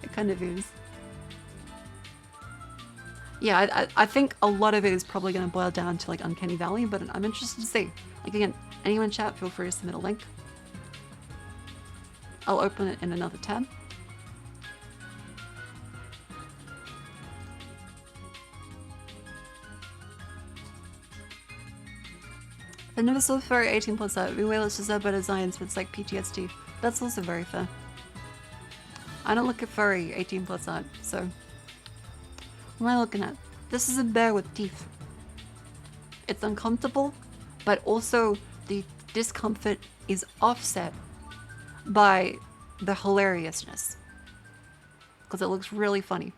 A: It kind of is. Yeah, I think a lot of it is probably going to boil down to like Uncanny Valley, but I'm interested to see. Like again, anyone in chat, feel free to submit a link. I'll open it in another tab. I never saw furry 18 plus out. We let's just about designs, but it's like PTSD. That's also very fair. I don't look at furry 18 plus out, so what am I looking at? This is a bear with teeth. It's uncomfortable, but also the discomfort is offset by the hilariousness. Because it looks really funny.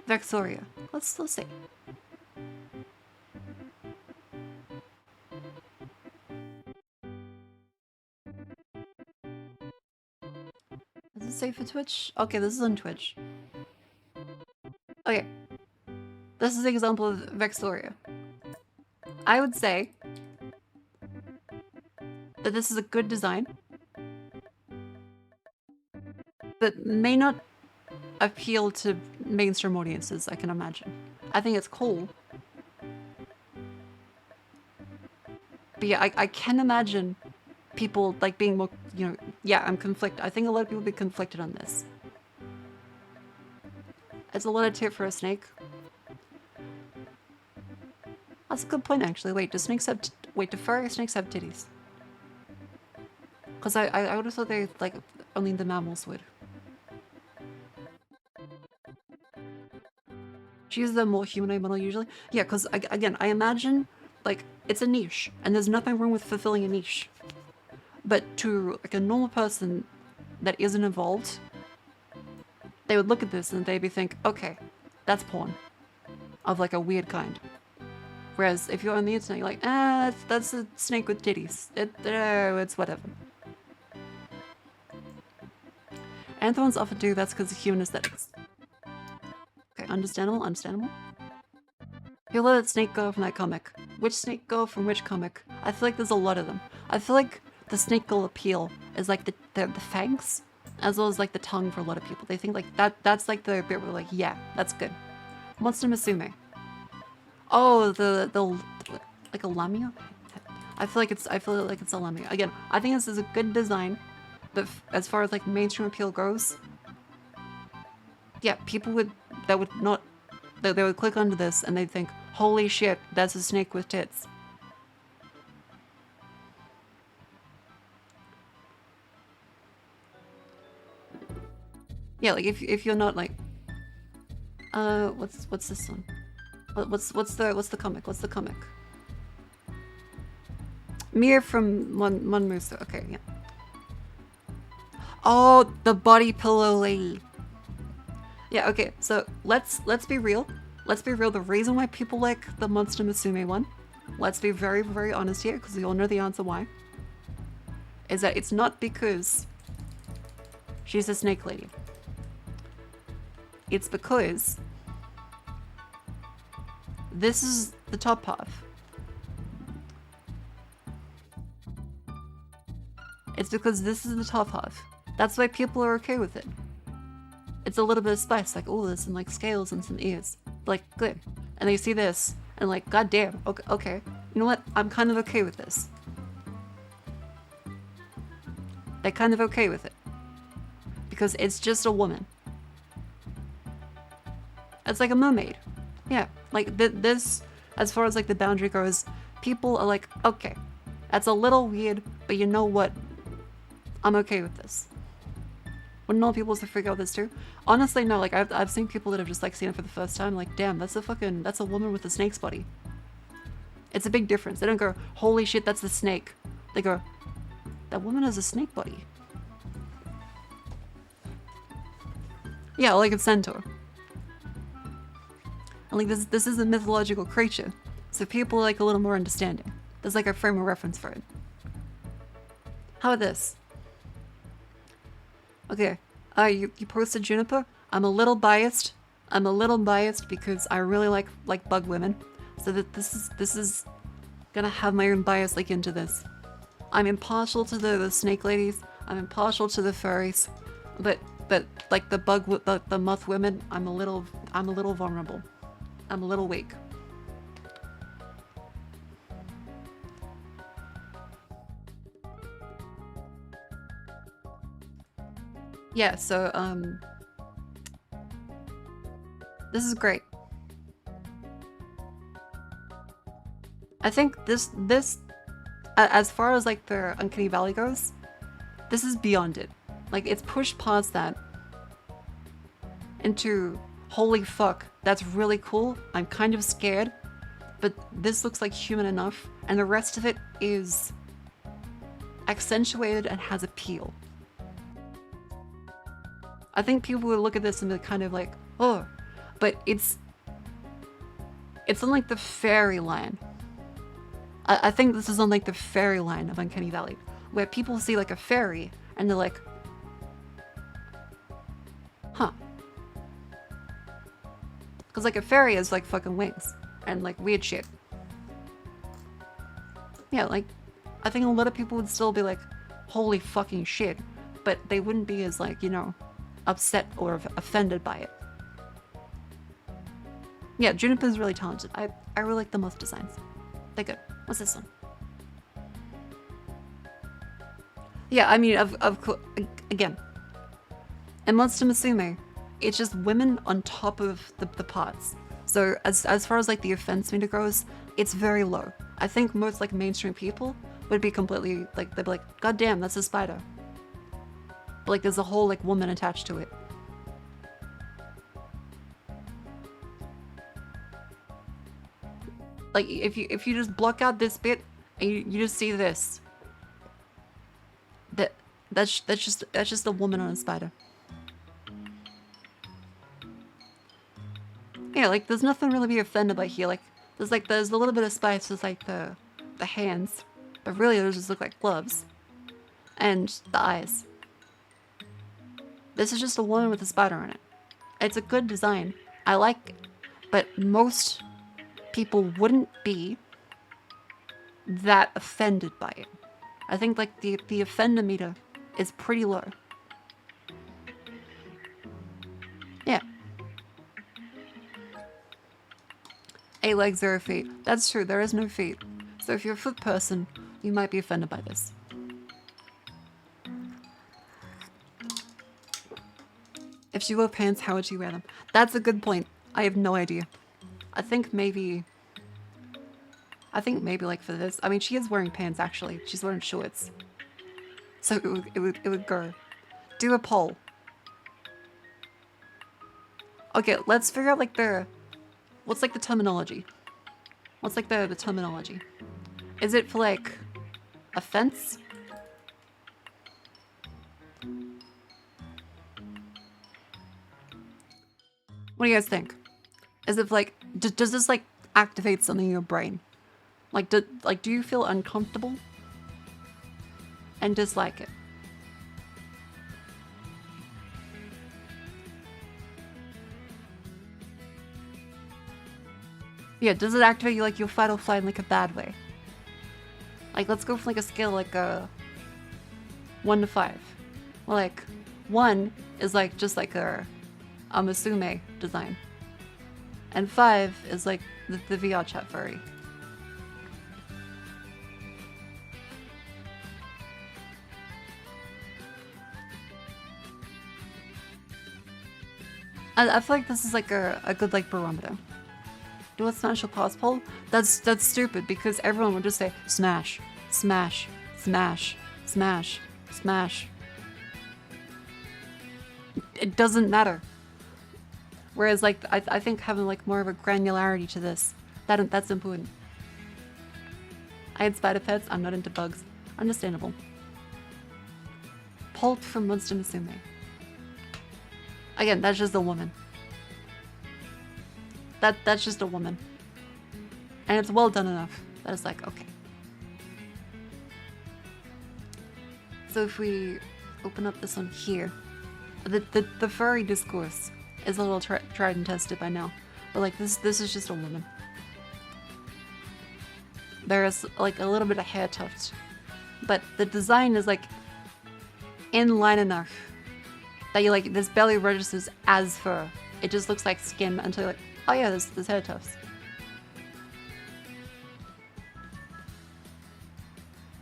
A: Vexoria. Let's see. Does it say for Twitch? Okay, this is on Twitch. Okay. This is an example of Vexoria. I would say that this is a good design that may not appeal to mainstream audiences, I can imagine. I think it's cool. But yeah, I can imagine people like being more, you know, yeah, I'm conflicted. I think a lot of people be conflicted on this. It's a lot of tit for a snake. That's a good point, actually. Wait, do snakes have... Wait, do furry snakes have titties? Because I would have thought they, like, only the mammals would. She's the more humanoid model usually. Yeah, because again, I imagine like it's a niche, and there's nothing wrong with fulfilling a niche. But to like a normal person that isn't evolved, they would look at this and they'd be think, okay, that's porn of like a weird kind. Whereas if you're on the internet, you're like, that's a snake with titties. It's whatever. Anthorns often do that's because of human aesthetics. Okay, understandable, understandable. He'll let that snake go from that comic. Which snake go from which comic? I feel like there's a lot of them. I feel like the snake girl appeal is like the fangs, as well as like the tongue for a lot of people. They think like that's like the bit where like, yeah, that's good. Monster Musume. Oh, the like a lamia? I feel like it's a lamia. Again, I think this is a good design, but as far as like mainstream appeal goes, yeah, people would they would click onto this and they'd think, holy shit, that's a snake with tits. Yeah, like if you're not like, what's this one? What's the comic? What's the comic? Mir from Monmuso. Okay, yeah. Oh, the body pillow lady. Yeah, okay, so let's be real. Let's be real. The reason why people like the Monster Musume one, let's be very, very honest here, because we all know the answer why, is that it's not because she's a snake lady. It's because this is the top half. It's because this is the top half. That's why people are okay with it. It's a little bit of spice, like, oh, there's some like scales and some ears. Like, good. And they see this, and like, god damn, okay. You know what? I'm kind of okay with this. They're kind of okay with it. Because it's just a woman. It's like a mermaid. Yeah, like this, as far as like the boundary goes, people are like, okay, that's a little weird, but you know what? I'm okay with this. Wouldn't all people figure out this too? Honestly, no, like I've seen people that have just like seen it for the first time, like, damn, that's a woman with a snake's body. It's a big difference. They don't go, holy shit, that's the snake. They go, that woman has a snake body. Yeah, like a centaur. And like this is a mythological creature, so people are like a little more understanding. There's like a frame of reference for it. How about this? Okay, you posted Juniper. I'm a little biased. Because I really like bug women, so that this is gonna have my own bias like into this. I'm impartial to the snake ladies. I'm impartial to the furries, but like the moth women, I'm a little vulnerable. I'm a little weak. Yeah, so this is great. I think this as far as like the Uncanny Valley goes, this is beyond it. Like it's pushed past that into holy fuck, that's really cool. I'm kind of scared, but this looks like human enough, and the rest of it is accentuated and has appeal. I think people would look at this and be kind of like, oh, but it's on like the fairy line. I think this is on like the fairy line of Uncanny Valley, where people see like a fairy and they're like, huh. Because like a fairy has like fucking wings and like weird shit. Yeah, like I think a lot of people would still be like, holy fucking shit, but they wouldn't be as like, you know, upset or offended by it. Yeah, Juniper's really talented. I really like the moth designs. They're good. What's this one? Yeah, I mean, of course, again, in Monster Musume, it's just women on top of the parts. So as far as like the offense meter goes, it's very low. I think most like mainstream people would be completely like, they'd be like, god damn, that's a spider. But like there's a whole like woman attached to it. Like if you just block out this bit and you just see this. That's just a woman on a spider. Yeah, like there's nothing really to be offended by here. Like there's a little bit of spice with like the hands, but really those just look like gloves, and the eyes. This is just a woman with a spider on it. It's a good design. I like it, but most people wouldn't be that offended by it. I think like the offender meter is pretty low. Yeah. 8 legs, 0 feet. That's true, there is no feet. So if you're a foot person, you might be offended by this. If she wore pants, how would she wear them? That's a good point. I have no idea. I think maybe like for this, I mean, she is wearing pants actually. She's wearing shorts. So it would go. Do a poll. Okay, let's figure out like what's like the terminology? What's like the terminology? Is it for like offense? What do you guys think? Is it like, does this like activate something in your brain? Like, do you feel uncomfortable and dislike it? Yeah, does it activate you like your fight or flight in like a bad way? Like, let's go from like a scale like 1 to 5. Well, like 1 is like just like a Musume design, and 5 is like the VR chat furry. I feel like this is like a good like barometer. Do a smash or pass poll? That's stupid because everyone would just say smash, smash, smash, smash, smash. It doesn't matter. Whereas like I think having like more of a granularity to this, that's important. I had spider pets, I'm not into bugs. Understandable. Pulp from Monster Musume. Again, that's just a woman. That's just a woman. And it's well done enough. That it's like, okay. So if we open up this one here, the furry discourse is a little tried and tested by now. But like this is just a woman. There's like a little bit of hair tuft. But the design is like in line enough that you like this belly registers as fur. It just looks like skin until you're like, oh yeah, there's hair tufts.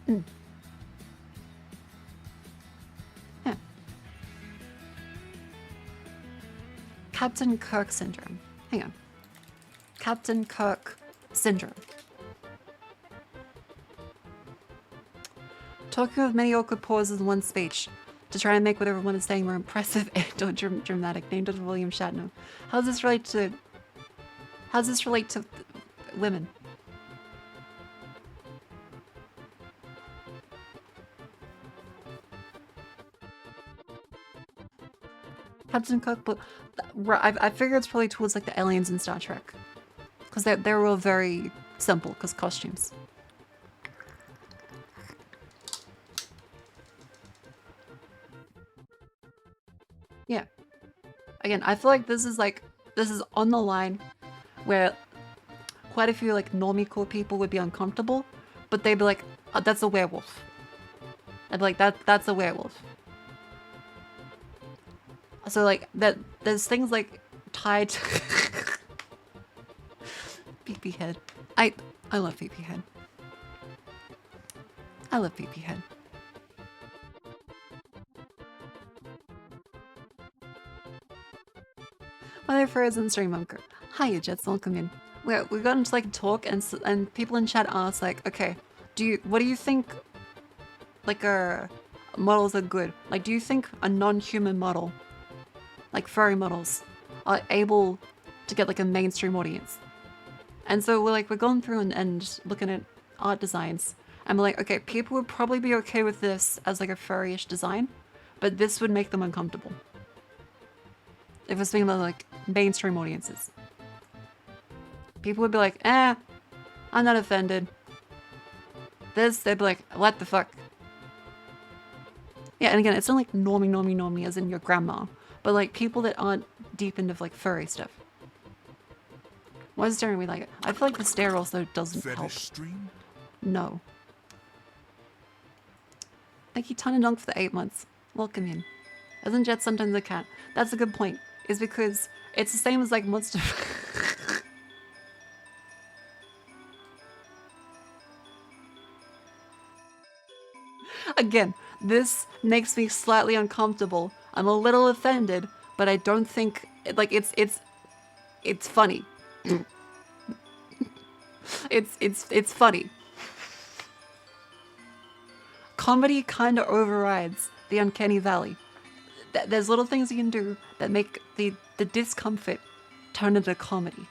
A: Yeah. Captain Kirk syndrome. Hang on. Captain Kirk syndrome. Talking with many awkward pauses in one speech to try and make what everyone is saying more impressive and dramatic. Named after William Shatner. How does this relate to women? Captain Cook, but I figure it's probably towards like the aliens in Star Trek, because they're all very simple, because costumes. Yeah. Again, I feel like this is on the line where quite a few like normie cool people would be uncomfortable, but they'd be like, oh, that's a werewolf. I'd be like, that's a werewolf. So like there's things like tied to PP head. I love PP head. I love PP head. Mother Frozen Stream Bunker. Hiya Jets, welcome in. We've gotten to like talk and people in chat ask like, okay, what do you think like models are good? Like, do you think a non-human model, like furry models, are able to get like a mainstream audience? And so we're going through and looking at art designs. I'm like, okay, people would probably be okay with this as like a furry-ish design, but this would make them uncomfortable. If it's being about like mainstream audiences. People would be like, I'm not offended. This, they'd be like, what the fuck? Yeah, and again, it's not like normie as in your grandma, but like people that aren't deep into like furry stuff. Why is staring at me like it? I feel like the stare also doesn't help.
B: Stream?
A: No. Thank you, Ton and Dunk, for the 8 months. Welcome in. Isn't Jet sometimes a cat? That's a good point. Is because it's the same as like monster. Again, this makes me slightly uncomfortable. I'm a little offended, but I don't think like it's funny. it's funny. Comedy kind of overrides the uncanny valley. There's little things you can do that make the discomfort turn into comedy.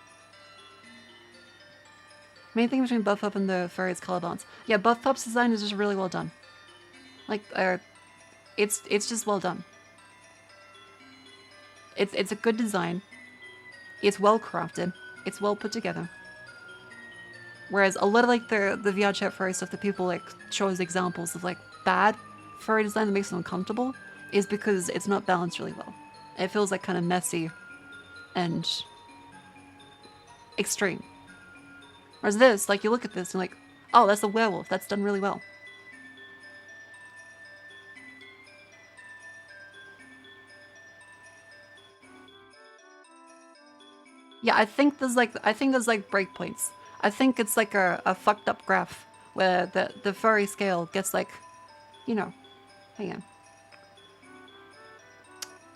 A: Main thing between Buff Up and the furries color balance. Yeah, Buff Up's design is just really well done. Like, it's just well done. It's a good design. It's well crafted. It's well put together. Whereas a lot of like the VR chat furry stuff that people like show as examples of like bad furry design that makes them uncomfortable is because it's not balanced really well. It feels like kind of messy and extreme. Whereas this, like you look at this and you're like, oh, that's a werewolf. That's done really well. Yeah, I think there's like breakpoints. I think it's like a fucked up graph where the furry scale gets like, you know, hang on.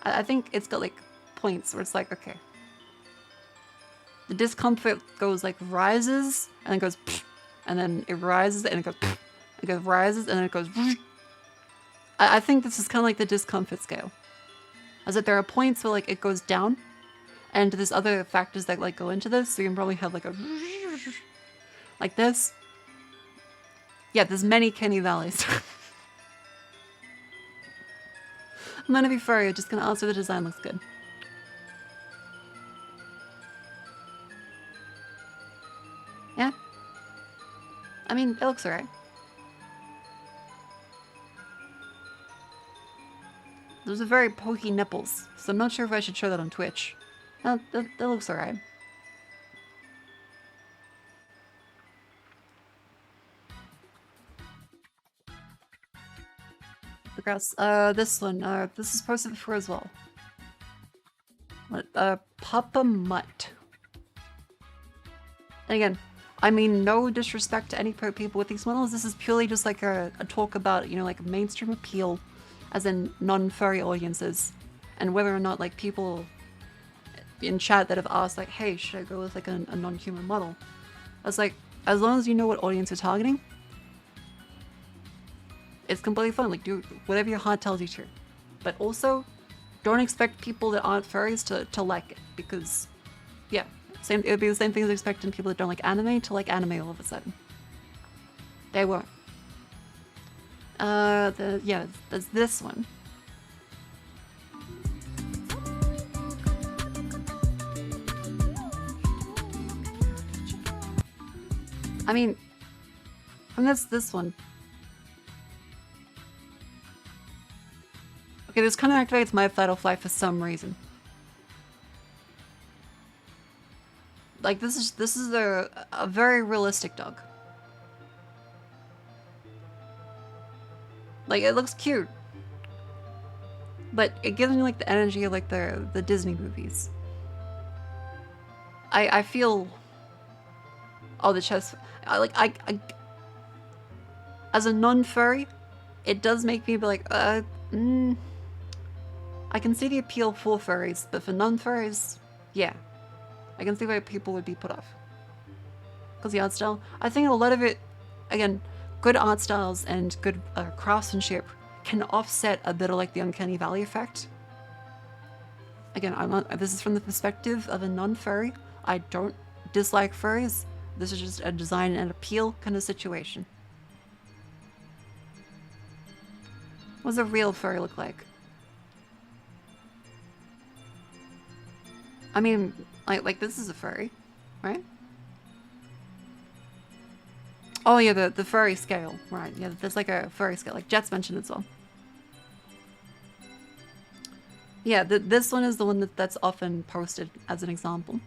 A: I think it's got like points where it's like, okay. The discomfort goes like rises and then goes and then it rises and it goes it goes rises and then it goes. I think this is kind of like the discomfort scale. As that there are points where like it goes down and there's other factors that like go into this, so you can probably have like a like this. Yeah, there's many Kenny Valleys. I'm gonna be furry, I'm just gonna answer the design looks good. Yeah? I mean, it looks alright. Those are very pokey nipples, so I'm not sure if I should show that on Twitch. That looks alright. Progress. This one. This is posted before as well. What? Papa Mutt. And again, I mean no disrespect to any people with these models. This is purely just like a talk about, you know, like mainstream appeal, as in non-furry audiences, and whether or not like people in chat that have asked like, hey, should I go with like a non-human model? I was like, as long as you know what audience you're targeting, it's completely fine. Like, do whatever your heart tells you to. But also, don't expect people that aren't furries to like it, because, yeah, it would be the same thing as expecting people that don't like anime to like anime all of a sudden. They won't. Yeah, there's this one. I mean, and that's this one. Okay, this kind of activates my fight or flight for some reason. Like this is a very realistic dog. Like it looks cute, but it gives me like the energy of like the Disney movies. I feel. Oh, the chest. I as a non-furry, it does make me be like, I can see the appeal for furries, but for non-furries, yeah. I can see why people would be put off. Because the art style, I think a lot of it, again, good art styles and good craftsmanship can offset a bit of like the uncanny valley effect. Again, this is from the perspective of a non-furry. I don't dislike furries. This is just a design and appeal kind of situation. What does a real furry look like? I mean, like this is a furry, right? Oh yeah, the furry scale, right? Yeah, there's like a furry scale, like Jet's mentioned as well. Yeah, this one is the one that's often posted as an example.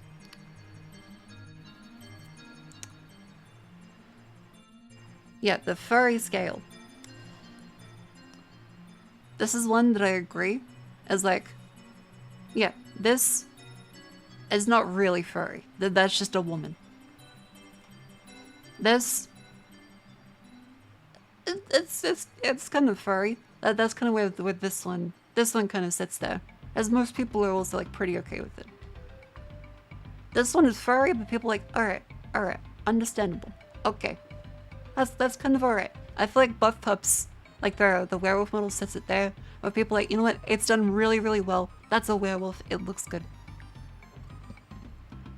A: Yeah, the furry scale. This is one that I agree is like, yeah, this is not really furry. That's just a woman. This, it's kind of furry. That's kind of where with this one kind of sits there, as most people are also like pretty okay with it. This one is furry, but people are like, all right, understandable. Okay, that's kind of all right. I feel like buff pups, like the werewolf model sits it there, where people are like, you know what, it's done really, really well. That's a werewolf. It looks good.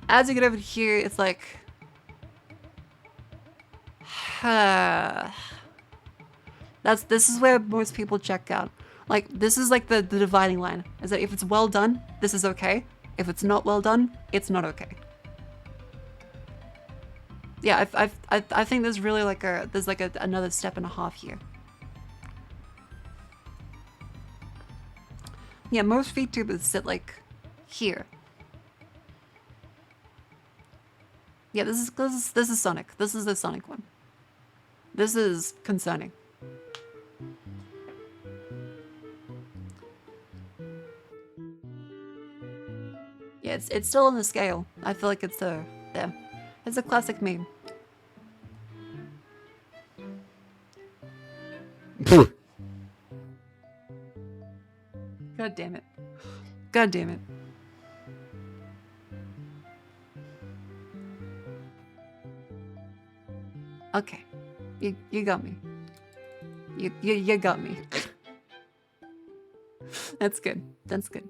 A: As you get over here, it's like, this is where most people check out. Like, this is like the dividing line, is that if it's well done, this is okay. If it's not well done, it's not okay. Yeah, I think there's really like another step and a half here. Yeah, most VTubers sit like here. Yeah, this is Sonic. This is the Sonic one. This is concerning. Yeah, it's still on the scale. I feel like it's there. It's a classic meme. God damn it. God damn it. Okay. You got me. You got me. That's good. That's good.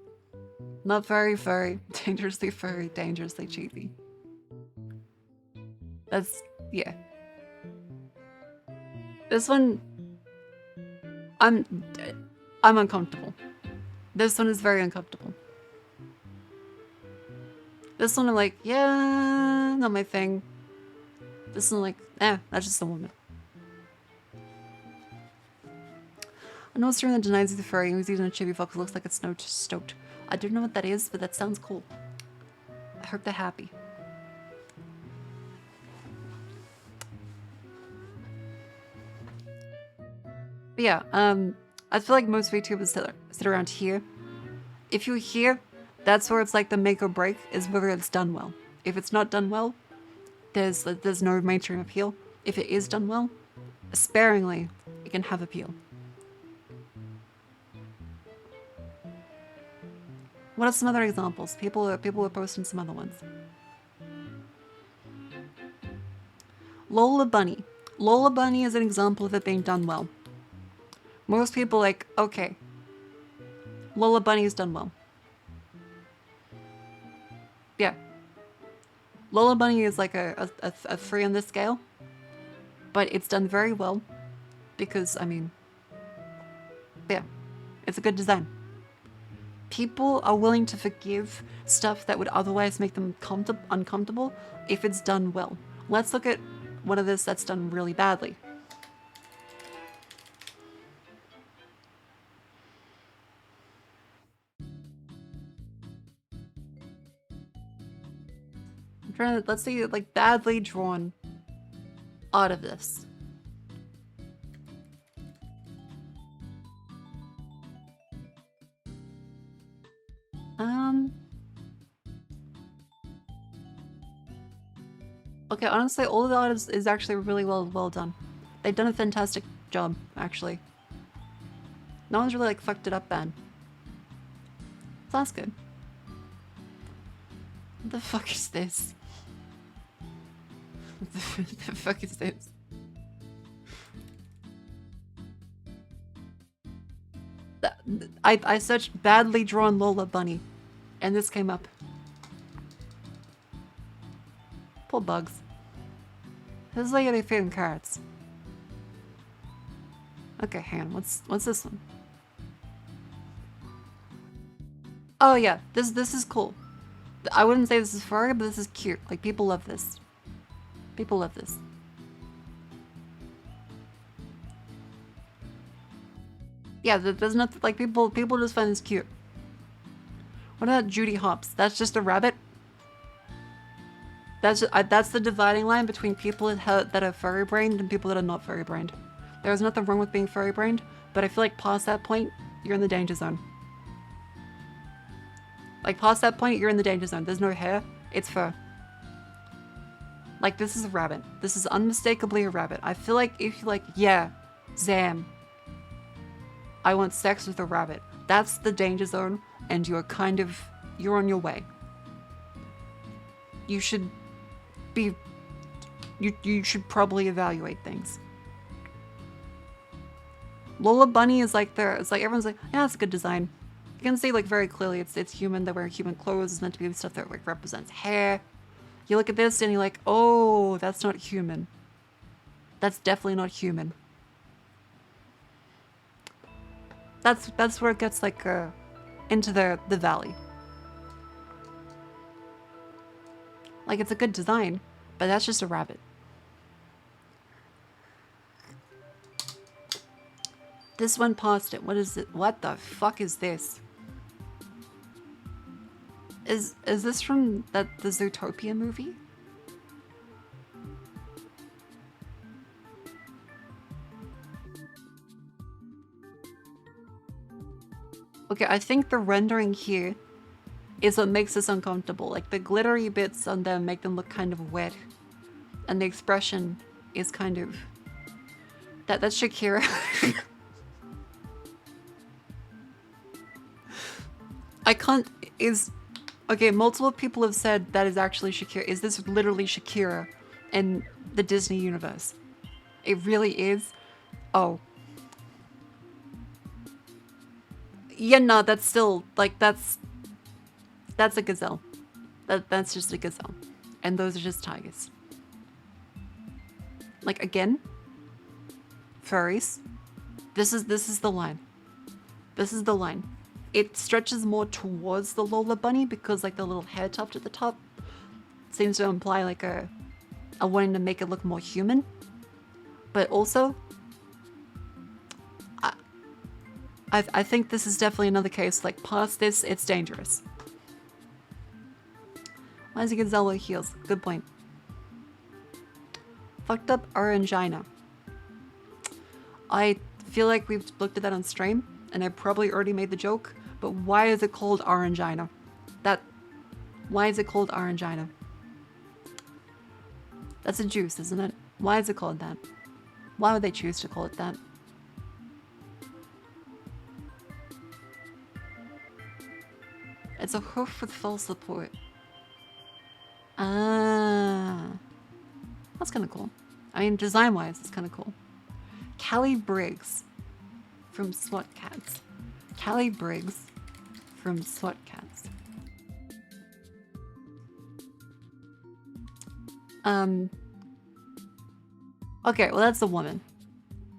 A: Not very furry. Dangerously furry. Dangerously cheapy. That's... yeah. This one... I'm uncomfortable. This one is very uncomfortable. This one I'm like, yeah, not my thing. This one like, that's just a woman. I know it's during the denies the furry who's eating a chibi fox looks like it's stoked. I don't know what that is, but that sounds cool. I hope they're happy. But yeah, I feel like most VTubers sit around here. If you're here, that's where it's like the make or break is whether it's done well. If it's not done well, there's no mainstream appeal. If it is done well, sparingly, it can have appeal. What are some other examples? People are posting some other ones. Lola Bunny. Lola Bunny is an example of it being done well. Most people like, okay, Lola Bunny is done well. Yeah. Lola Bunny is like a 3 on this scale, but it's done very well because, I mean, yeah, it's a good design. People are willing to forgive stuff that would otherwise make them uncomfortable if it's done well. Let's look at one of this that's done really badly. I'm trying to, let's see, like, badly drawn out of this. Okay, honestly, all of the art is actually really well done. They've done a fantastic job, actually. No one's really, like, fucked it up bad. So that's good. What the fuck is this? What the fuck is this? I searched badly drawn Lola Bunny, and this came up. Poor bugs. This is like they feeding carrots. Okay, hang on. What's this one? Oh yeah, this is cool. I wouldn't say this is furry, but this is cute. Like, people love this. People love this. Yeah, there's nothing like people just find this cute. What about Judy Hopps? That's just a rabbit. That's the dividing line between people that are furry brained and people that are not furry brained. There's nothing wrong with being furry brained, but I feel like past that point, you're in the danger zone. Like, past that point, you're in the danger zone. There's no hair, it's fur. Like, this is a rabbit. This is unmistakably a rabbit. I feel like if you're like, yeah, Zam, I want sex with a rabbit, that's the danger zone, and you're on your way. You should be, you should probably evaluate things. Lola Bunny is like it's like everyone's like, yeah, it's a good design. You can see like very clearly it's human. They wear human clothes. It's meant to be stuff that like represents hair. You look at this and you're like, oh, that's not human. That's definitely not human. That's where it gets like into the valley. Like, it's a good design, but that's just a rabbit. This one passed it. What is it? What the fuck is this? Is this from the Zootopia movie? Okay, I think the rendering here is what makes this uncomfortable. Like, the glittery bits on them make them look kind of wet. And the expression is kind of... That's Shakira. I can't... Okay, multiple people have said that is actually Shakira. Is this literally Shakira in the Disney universe? It really is? Oh. Yeah, no, that's still... Like, that's a gazelle. That's just a gazelle. And those are just tigers. Like, again, furries. This is the line. This is the line. It stretches more towards the Lola Bunny because like the little hair tuft at the top seems to imply like a wanting to make it look more human. But also, I think this is definitely another case. Like, past this, it's dangerous. Why does a gazelle wear heels? Good point. Fucked up orangina. I feel like we've looked at that on stream, and I probably already made the joke, but why is it called orangina? Why is it called orangina? That's a juice, isn't it? Why is it called that? Why would they choose to call it that? It's a hoof with full support. Ah. That's kind of cool. I mean, design-wise, it's kind of cool. Callie Briggs from SWAT Cats. Callie Briggs from SWAT Cats. Okay, well, that's a woman.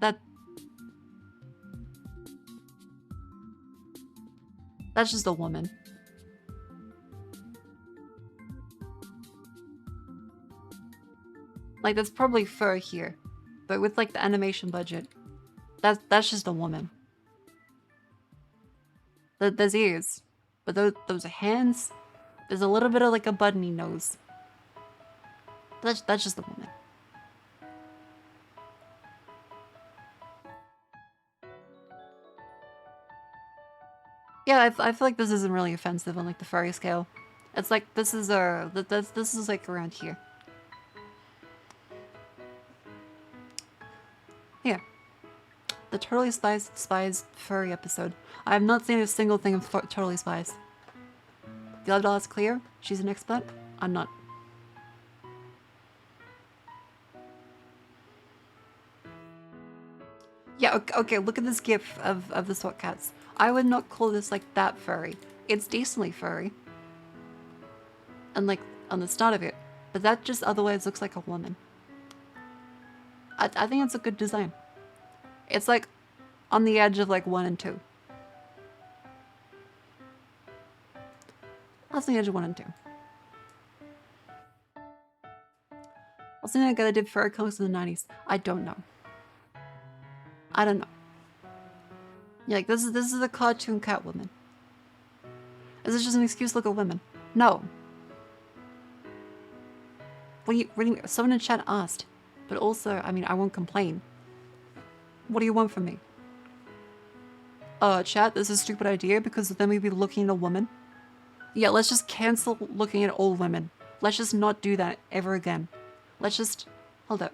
A: That's just a woman. Like, that's probably fur here, but with like the animation budget, that's just a woman. There's ears, but those are hands. There's a little bit of like a bunny nose. That's just a woman. Yeah, I feel like this isn't really offensive on like the furry scale. It's like this is like around here. Yeah. The Totally Spies furry episode. I have not seen a single thing of Totally Spies. The other is clear. She's an expert. I'm not. Yeah, okay, look at this gif of the SWAT Cats. I would not call this like that furry. It's decently furry. And like on the start of it, But that just otherwise looks like a woman. I think it's a good design. It's like on the edge of like 1 and 2. That's the edge of 1 and 2. I think that guy that did furry comics in the 90s. I don't know. I don't know. Yeah, like this is a cartoon Catwoman. Is this just an excuse to look at women? No. What do you, someone in chat asked, but also, I mean, I won't complain. What do you want from me? Chat, this is a stupid idea because then we'd be looking at a woman. Yeah, let's just cancel looking at all women. Let's just not do that ever again. Let's just, hold up.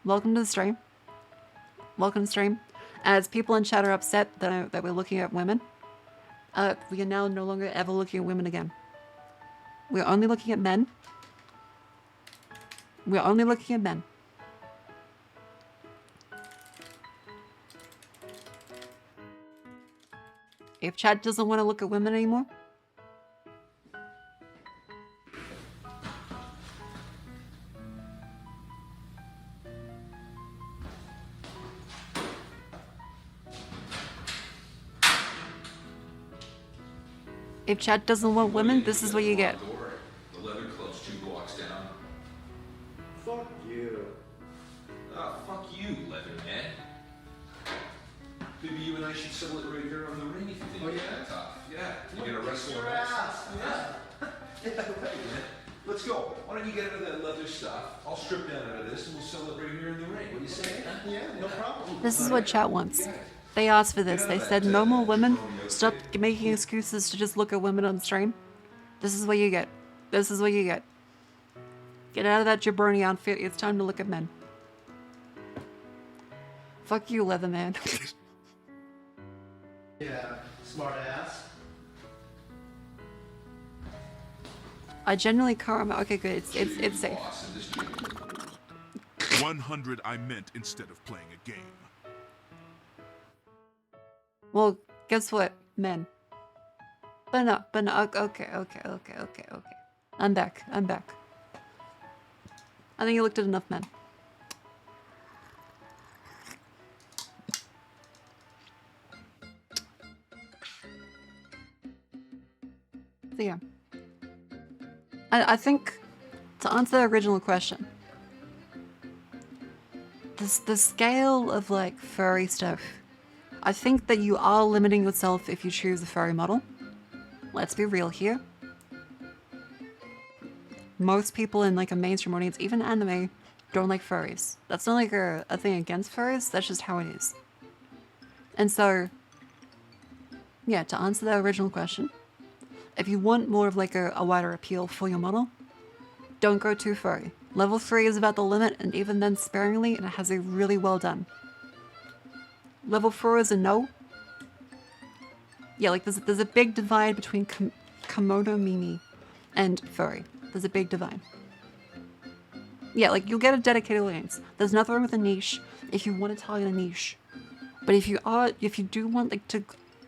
A: Welcome to the stream. Welcome to the stream. As people in chat are upset that we're looking at women, we are now no longer ever looking at women again. We're only looking at men. We're only looking at men. If chat doesn't want to look at women anymore, if chat doesn't want women, this is what you get.
C: The leather club's 2 blocks down.
D: Fuck you.
C: Fuck you, Leatherman. Maybe you and I should settle it right here on the ring if you think you're that tough. Yeah, you gonna wrestle
D: Your
C: our
D: ass.
C: Yeah. Yeah, right, man. Let's go. Why don't you get out of that leather stuff? I'll strip down out of this and we'll sell it right here in the ring. What do you say? Huh?
D: Yeah, no problem.
A: This is what chat wants. They asked for this. They said no more women. Stop making excuses to just look at women on stream. This is what you get. This is what you get. Get out of that jabroni outfit. It's time to look at men. Fuck you, Leatherman.
D: Yeah, smart ass.
A: I generally can't remember. Okay, good. It's safe.
B: 100 I meant instead of playing a game.
A: Well, guess what? Men. But no, okay. I'm back. I think you looked at enough men. So yeah. I think, to answer the original question, the scale of like furry stuff, I think that you are limiting yourself if you choose a furry model. Let's be real here. Most people in like a mainstream audience, even anime, don't like furries. That's not like a thing against furries, that's just how it is. And so, yeah, to answer the original question, if you want more of like a wider appeal for your model, don't go too furry. Level 3 is about the limit, and even then sparingly, and it has a really well done. Level 4 is a no. Yeah, like there's a big divide between Komodo Mimi and furry. There's a big divide. Yeah, like you'll get a dedicated audience. There's nothing wrong with a niche if you want to target a niche. But if you do want like to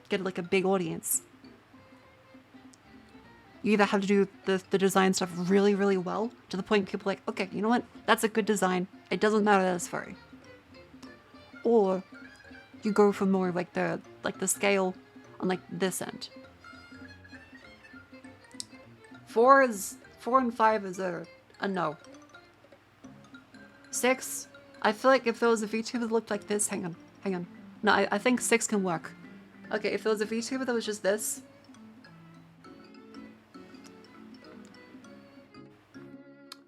A: get like a big audience, you either have to do the design stuff really, really well to the point people are like, okay, you know what? That's a good design. It doesn't matter that it's furry. Or you go for more like the scale on like this end. 4 and 5 is a no. 6, I feel like if there was a VTuber that looked like this, hang on. No, I think 6 can work. Okay, if there was a VTuber that was just this.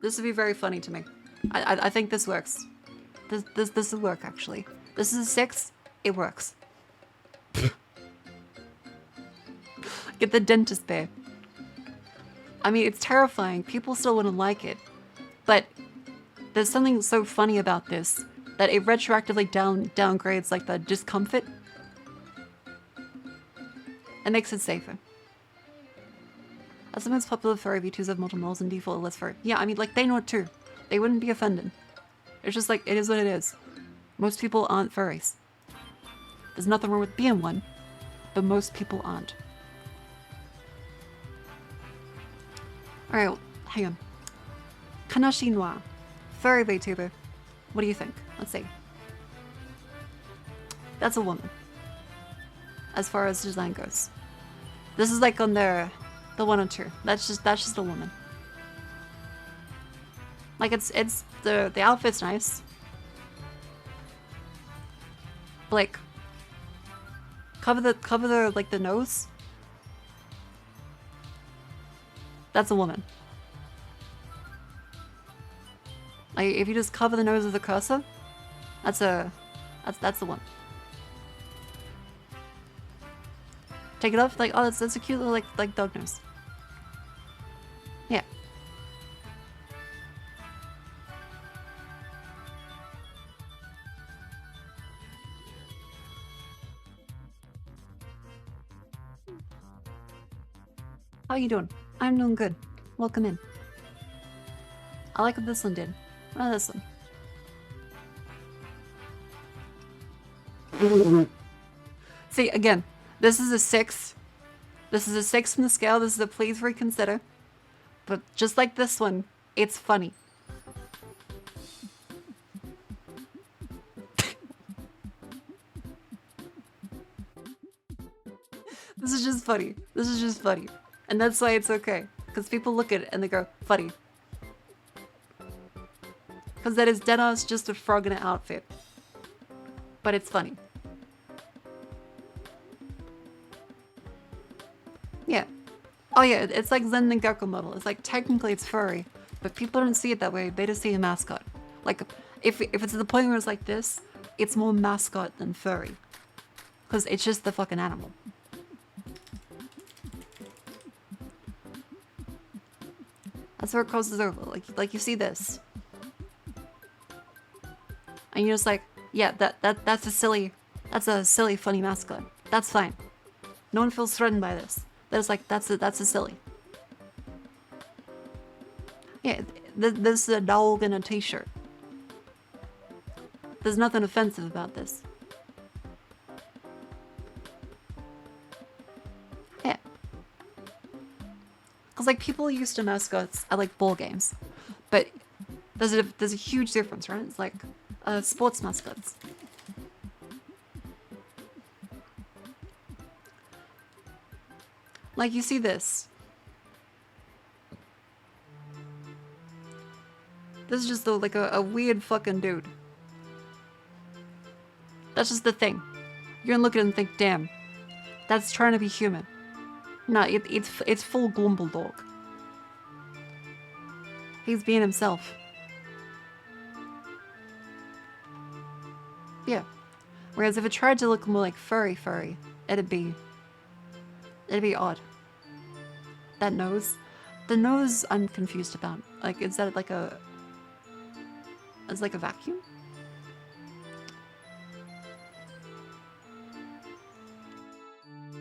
A: This would be very funny to me. I think this works. This would work actually. This is a 6, it works. Get the dentist bear. I mean, it's terrifying. People still wouldn't like it. But there's something so funny about this that it retroactively downgrades like the discomfort and makes it safer. As the most popular furry VTubers have multiple models and default less furry. Yeah, I mean, like, they know it too. They wouldn't be offended. It's just like, it is what it is. Most people aren't furries. There's nothing wrong with being one, but most people aren't. Alright, hang on. Kanashi Noir. Furry VTuber. What do you think? Let's see. That's a woman. As far as design goes. This is like on the 1 or 2. That's just a woman. Like it's the outfit's nice. Like cover the like the nose. That's a woman. Like if you just cover the nose with the cursor, that's the one. Take it off, like, oh, that's a cute little like dog nose. Yeah. How you doing? I'm doing good. Welcome in. I like what this one did. Oh, this one. See, again, this is a 6. This is a 6 from the scale. This is a please reconsider. But just like this one, it's funny. This is just funny. This is just funny. And that's why it's okay. Because people look at it and they go, funny. Because that is deadass just a frog in an outfit. But it's funny. Yeah. Oh yeah, it's like Zen the Gecko model. It's like technically it's furry, but people don't see it that way. They just see a mascot. Like if it's to the point where it's like this, it's more mascot than furry. Because it's just the fucking animal. That's where it crosses over. Like you see this. And you're just like, yeah, that's a silly funny mascot. That's fine. No one feels threatened by this. That's like that's a silly. Yeah, this is a dog in a t-shirt. There's nothing offensive about this. Yeah. Cause like people used to mascots at like ball games, but there's a huge difference, right? It's like sports mascots. Like you see this. This is just like a weird fucking dude. That's just the thing. You're gonna look at it and think, damn, that's trying to be human. No, it's full Glumble dog. He's being himself. Yeah. Whereas if it tried to look more like furry, it'd be odd. That nose. The nose I'm confused about. Like, is that like a... It's like a vacuum?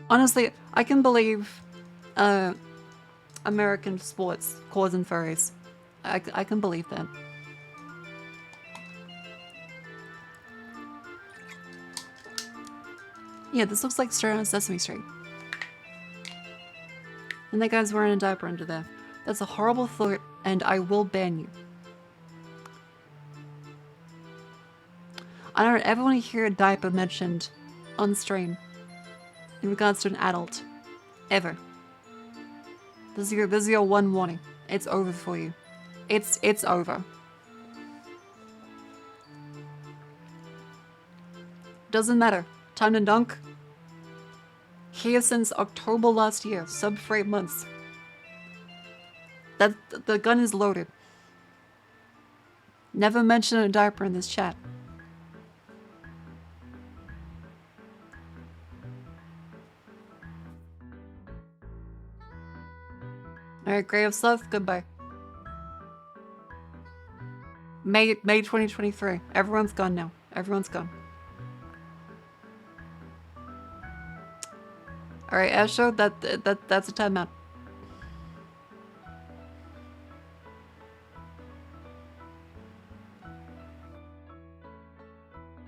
A: Honestly, I can believe American sports causing furries. I can believe that. Yeah, this looks like straight on Sesame Street. And that guy's wearing a diaper under there. That's a horrible thought, and I will ban you. I don't ever want to hear a diaper mentioned on stream in regards to an adult. Ever. This is your one warning. It's over for you. It's over. Doesn't matter. Time to dunk. Here since October last year, sub for 8 months. The gun is loaded. Never mention a diaper in this chat. Alright, Grave of Sloth, goodbye. May 2023. Everyone's gone now. Everyone's gone. Alright, Asho, that's a timeout.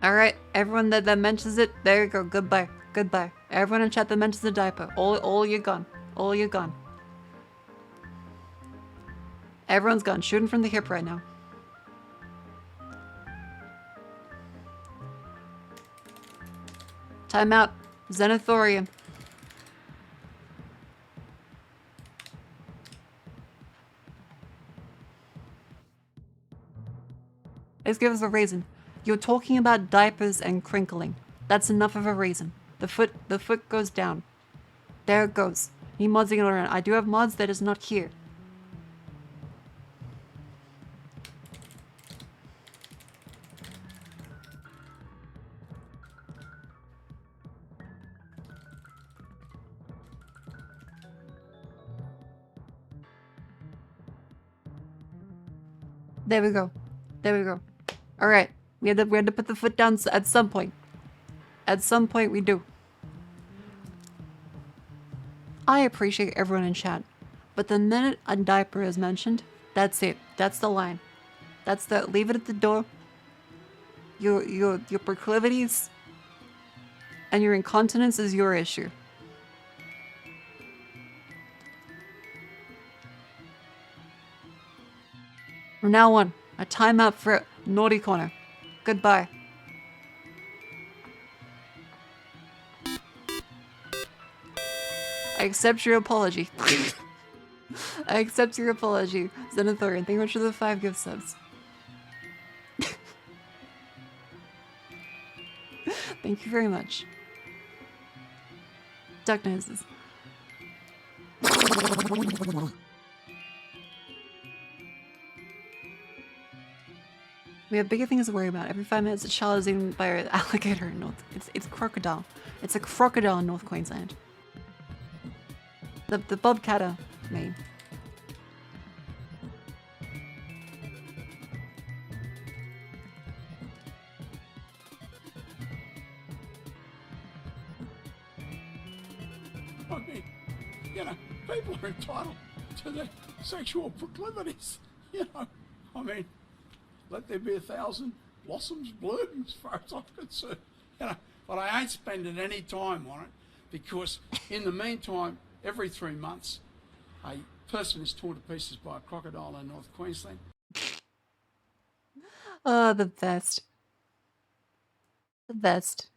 A: Alright, everyone that mentions it, there you go, goodbye. Goodbye. Everyone in chat that mentions the diaper. All you're gone. All you're gone. Everyone's gone shooting from the hip right now. Timeout. Xenothorium. Let's give us a reason. You're talking about diapers and crinkling. That's enough of a reason. The foot goes down. There it goes. He mods it around. I do have mods that is not here. There we go. There we go. All right. We had to put the foot down at some point. At some point we do. I appreciate everyone in chat, but the minute a diaper is mentioned, that's it. That's the line. That's the leave it at the door. Your proclivities and your incontinence is your issue. From now on, a timeout for Naughty Corner. Goodbye. I accept your apology. I accept your apology, Xenothorian. Thank you much for the 5 gift subs. Thank you very much. Duck noses. We have bigger things to worry about. Every 5 minutes, a child is eaten by an alligator in North. It's crocodile. It's a crocodile in North Queensland. The bobcatter, Maine.
E: I mean, you know, people are entitled to their sexual proclivities. You know, I mean, let there be 1,000 blossoms bloom as far as I'm concerned. You know, but I ain't spending any time on it because in the meantime, every 3 months, a person is torn to pieces by a crocodile in North Queensland.
A: Oh, the best. The best.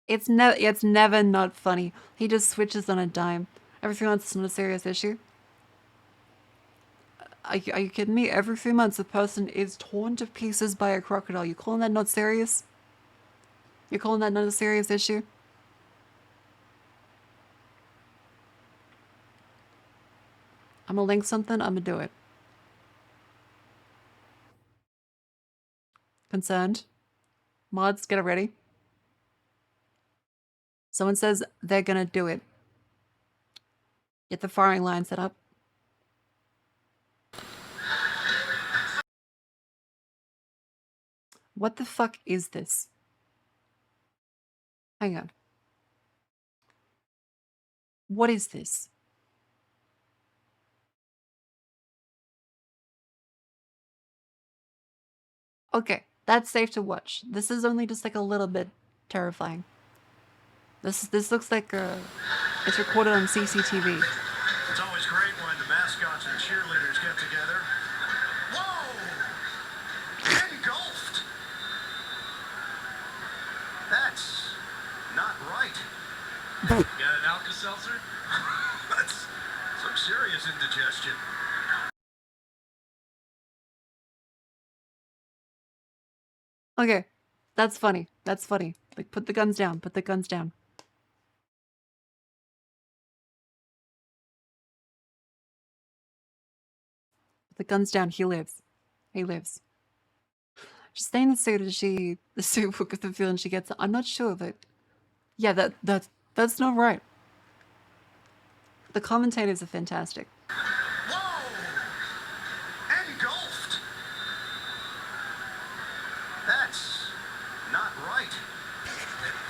A: It's never not funny. He just switches on a dime. Every 3 months, it's not a serious issue. Are you kidding me? Every 3 months, a person is torn to pieces by a crocodile. You calling that not serious? You're calling that not a serious issue? I'm gonna link something. I'm gonna do it. Concerned? Mods, get it ready. Someone says they're gonna do it. Get the firing line set up. What the fuck is this? Hang on. What is this? Okay, that's safe to watch. This is only just like a little bit terrifying. This looks like it's recorded on CCTV.
F: It's always great when the mascots and cheerleaders get together. Whoa! Engulfed! That's not right. Got an Alka-Seltzer? That's some serious indigestion.
A: Okay, that's funny. That's funny. Like, put the guns down. Put the guns down. Put the guns down. He lives. He lives. She's staying in the suit and the suit will get the feeling she gets. I'm not sure, but yeah, that's not right. The commentators are fantastic.
F: Whoa! Engulfed! That's not right.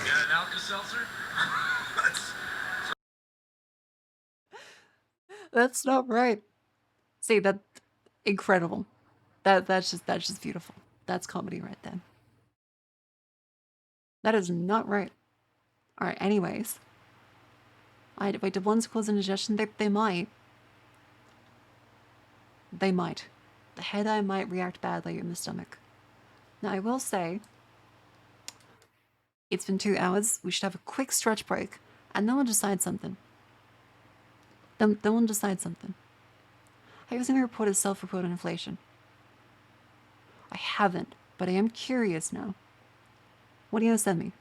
F: Got an Alka-Seltzer?
A: That's not right. See, that incredible. That's just beautiful. That's comedy right then. That is not right. All right, anyways. Wait, did ones cause indigestion? They might. They might. The head-eye might react badly in the stomach. Now, I will say, it's been 2 hours. We should have a quick stretch break, and then we'll decide something. Then we'll decide something. Have you seen the report of self-reported inflation? I haven't, but I am curious now. What are you gonna send me?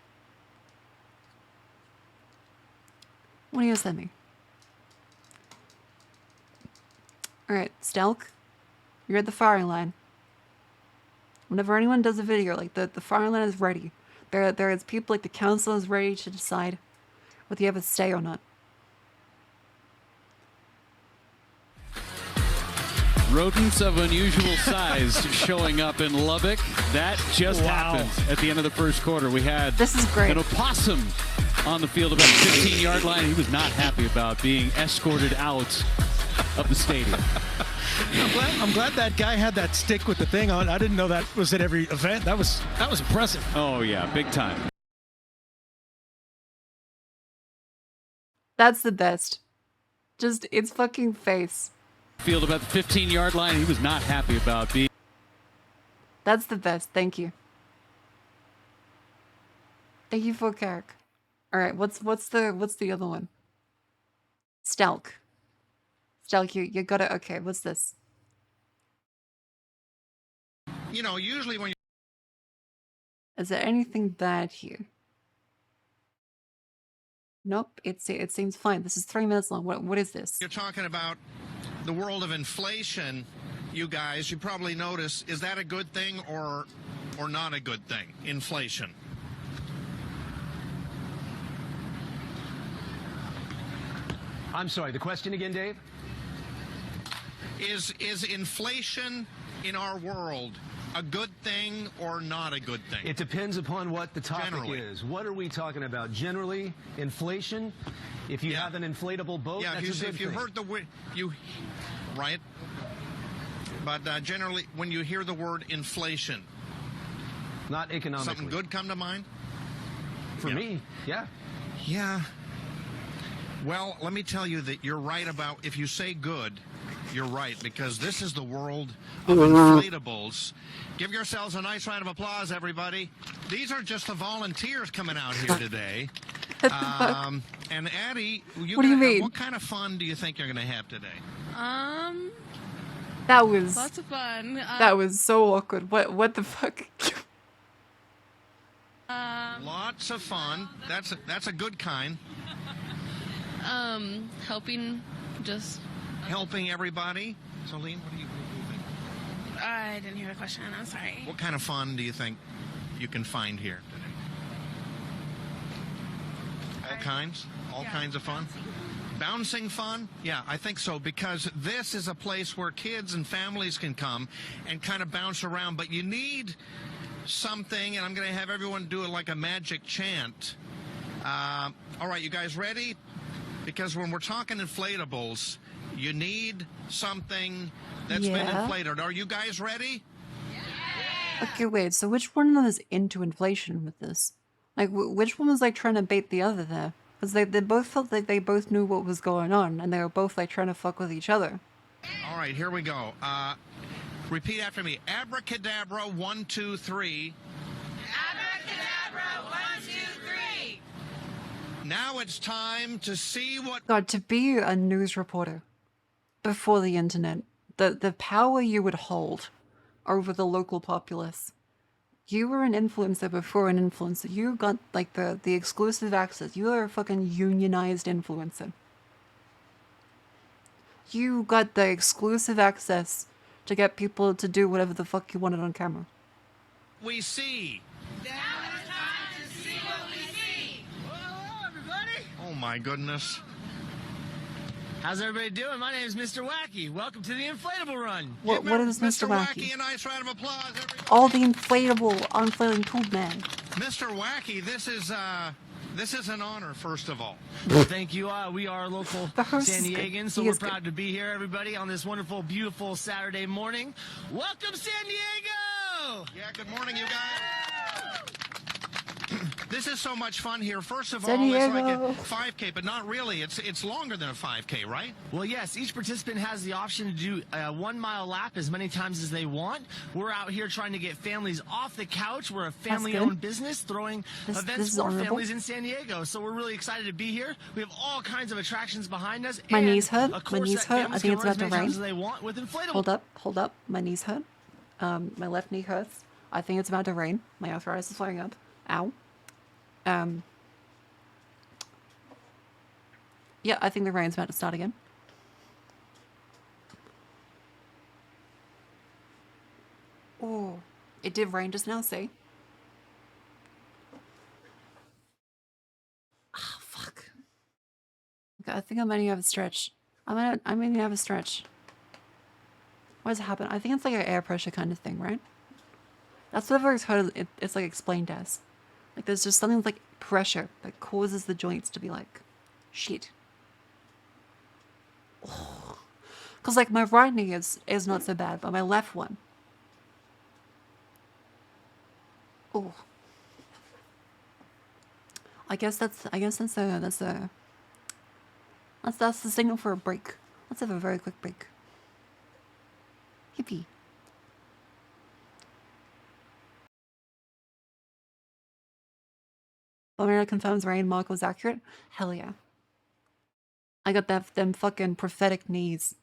A: What are you gonna send me? Alright, Stelk, you're at the firing line. Whenever anyone does a video, like the firing line is ready. There is people like the council is ready to decide whether you have a stay or not.
G: Rodents of unusual size showing up in Lubbock. That just happened at the end of the first quarter. We had
A: This is great.
G: an opossum on the field about the 15-yard line. He was not happy about being escorted out of the stadium.
H: I'm glad that guy had that stick with the thing on. I didn't know that was at every event. That was impressive.
G: Oh, yeah, big time.
A: That's the best. Just its fucking face.
G: Field about the 15-yard line. He was not happy about being...
A: That's the best. Thank you. Thank you for Carrick. All right, what's the other one? Stelk. Stelk, you got it. Okay, what's this?
F: You know, usually when
A: Is there anything bad here? Nope. It seems fine. This is 3 minutes long. What is this?
F: you're talking about the world of inflation, you guys, you probably notice, is that a good thing or not a good thing? Inflation.
C: I'm sorry, the question again, Dave?
F: Is inflation in our world a good thing or not a good thing?
C: It depends upon what the topic
F: Generally.
C: is. What are we talking about? Generally, inflation? If you
F: Yeah.
C: have an inflatable boat,
F: Yeah,
C: that's a good
F: if you
C: thing.
F: heard the word, right? But generally, when you hear the word inflation,
C: Not economically.
F: something good come to mind?
C: For me, yeah.
F: Yeah. Well, let me tell you that you're right about, if you say good, you're right, because this is the world of inflatables. Give yourselves a nice round of applause, everybody. These are just the volunteers coming out here today. And Addie,
A: What do you mean?
F: What kind of fun do you think you're going to have today?
A: That was
I: Lots of fun.
A: that was so awkward. What the fuck?
F: Lots of fun. That's a good kind.
I: Helping just...
F: Helping everybody. Celine, what do you think?
I: I didn't hear the question. I'm sorry.
F: What kind of fun do you think you can find here today? All kinds? All kinds of fun? Bouncing fun? Yeah, I think so, because this is a place where kids and families can come and kind of bounce around, but you need something, and I'm going to have everyone do it like a magic chant. All right, you guys ready? Because when we're talking inflatables, you need something that's been
A: Yeah.
F: inflated. Are you guys ready?
A: Okay, wait. So which one of them is into inflation with this? Like, which one was like trying to bait the other there? Because they both felt like they both knew what was going on, and they were both like trying to fuck with each other.
F: All right, here we go. Repeat after me. Abracadabra, 1, 2, 3.
I: Abracadabra, 1, 2, 3.
F: Now it's time to see what...
A: God, to be a news reporter before the internet, the power you would hold over the local populace. You were an influencer before an influencer. You got like the exclusive access. You are a fucking unionized influencer. You got the exclusive access to get people to do whatever the fuck you wanted on camera.
F: we see.
I: Now it's time to see what we see.
F: Hello, everybody. Oh, my goodness.
J: How's everybody doing? My name is Mr. Wacky. Welcome to the Inflatable Run.
A: What is Mr. Wacky?
F: A nice round of applause, everybody.
A: All the inflatable tube man.
F: Mr. Wacky, this is an honor, first of all.
J: Thank you. We are local
A: The host
J: San
A: is good.
J: Diegans, so
A: He
J: we're
A: is good.
J: proud to be here, everybody, on this wonderful, beautiful Saturday morning. Welcome, San Diego!
F: Yeah, good morning, you guys. This is so much fun here. First of
A: San
F: all, it's like
A: Diego.
F: a 5K, but not really. It's longer than a 5K, right?
J: Well, yes, each participant has the option to do a 1 mile lap as many times as they want. We're out here trying to get families off the couch. We're a family-owned business throwing
A: This
J: events
A: is
J: for
A: honorable.
J: families in San Diego. So we're really excited to be here. We have all kinds of attractions behind us.
A: My
J: and
A: knees hurt.
J: a
A: My
J: course
A: knees
J: that
A: hurt. I
J: families
A: think
J: can
A: it's
J: run as
A: about to
J: many times
A: rain.
J: as they want with inflatable.
A: Hold up. My knees hurt. My left knee hurts. I think it's about to rain. My arthritis is flaring up. Ow. Yeah, I think the rain's about to start again. Oh, it did rain just now, see? Ah, fuck. Okay, I think I might need to have a stretch. I might need to have a stretch. What does it happen? I think it's like an air pressure kind of thing, right? That's what I've always heard it's like explained as. Like there's just something like pressure that causes the joints to be like, shit. Because like my right knee is not so bad, but my left one. Oh. I guess that's the signal for a break. Let's have a very quick break. Yippee. Bomber confirms rain mark was accurate. Hell yeah. I got them fucking prophetic knees.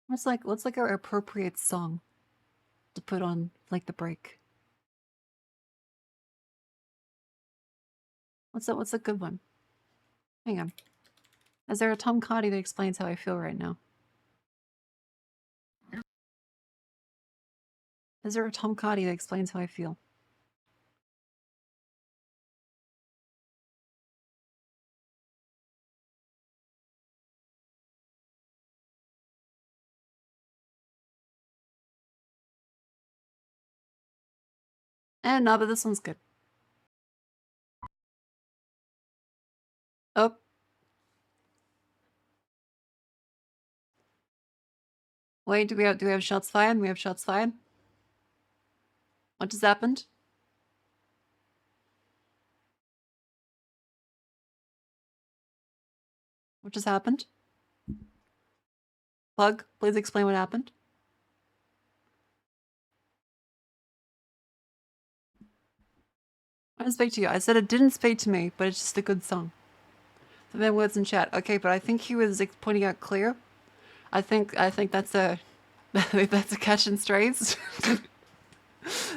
A: What's like our appropriate song to put on like the break? What's a good one? Hang on. Is there a Tom Cardy that explains how I feel right now? Is there a Tom Cardy that explains how I feel? No, but this one's good. Oh. Wait, do we have shots fired? We have shots fired? What just happened? What just happened? Pug, please explain what happened. I didn't speak to you. I said it didn't speak to me, but it's just a good song. So then words in chat. Okay, but I think he was pointing out clear. I think that's a that's a catch and strays.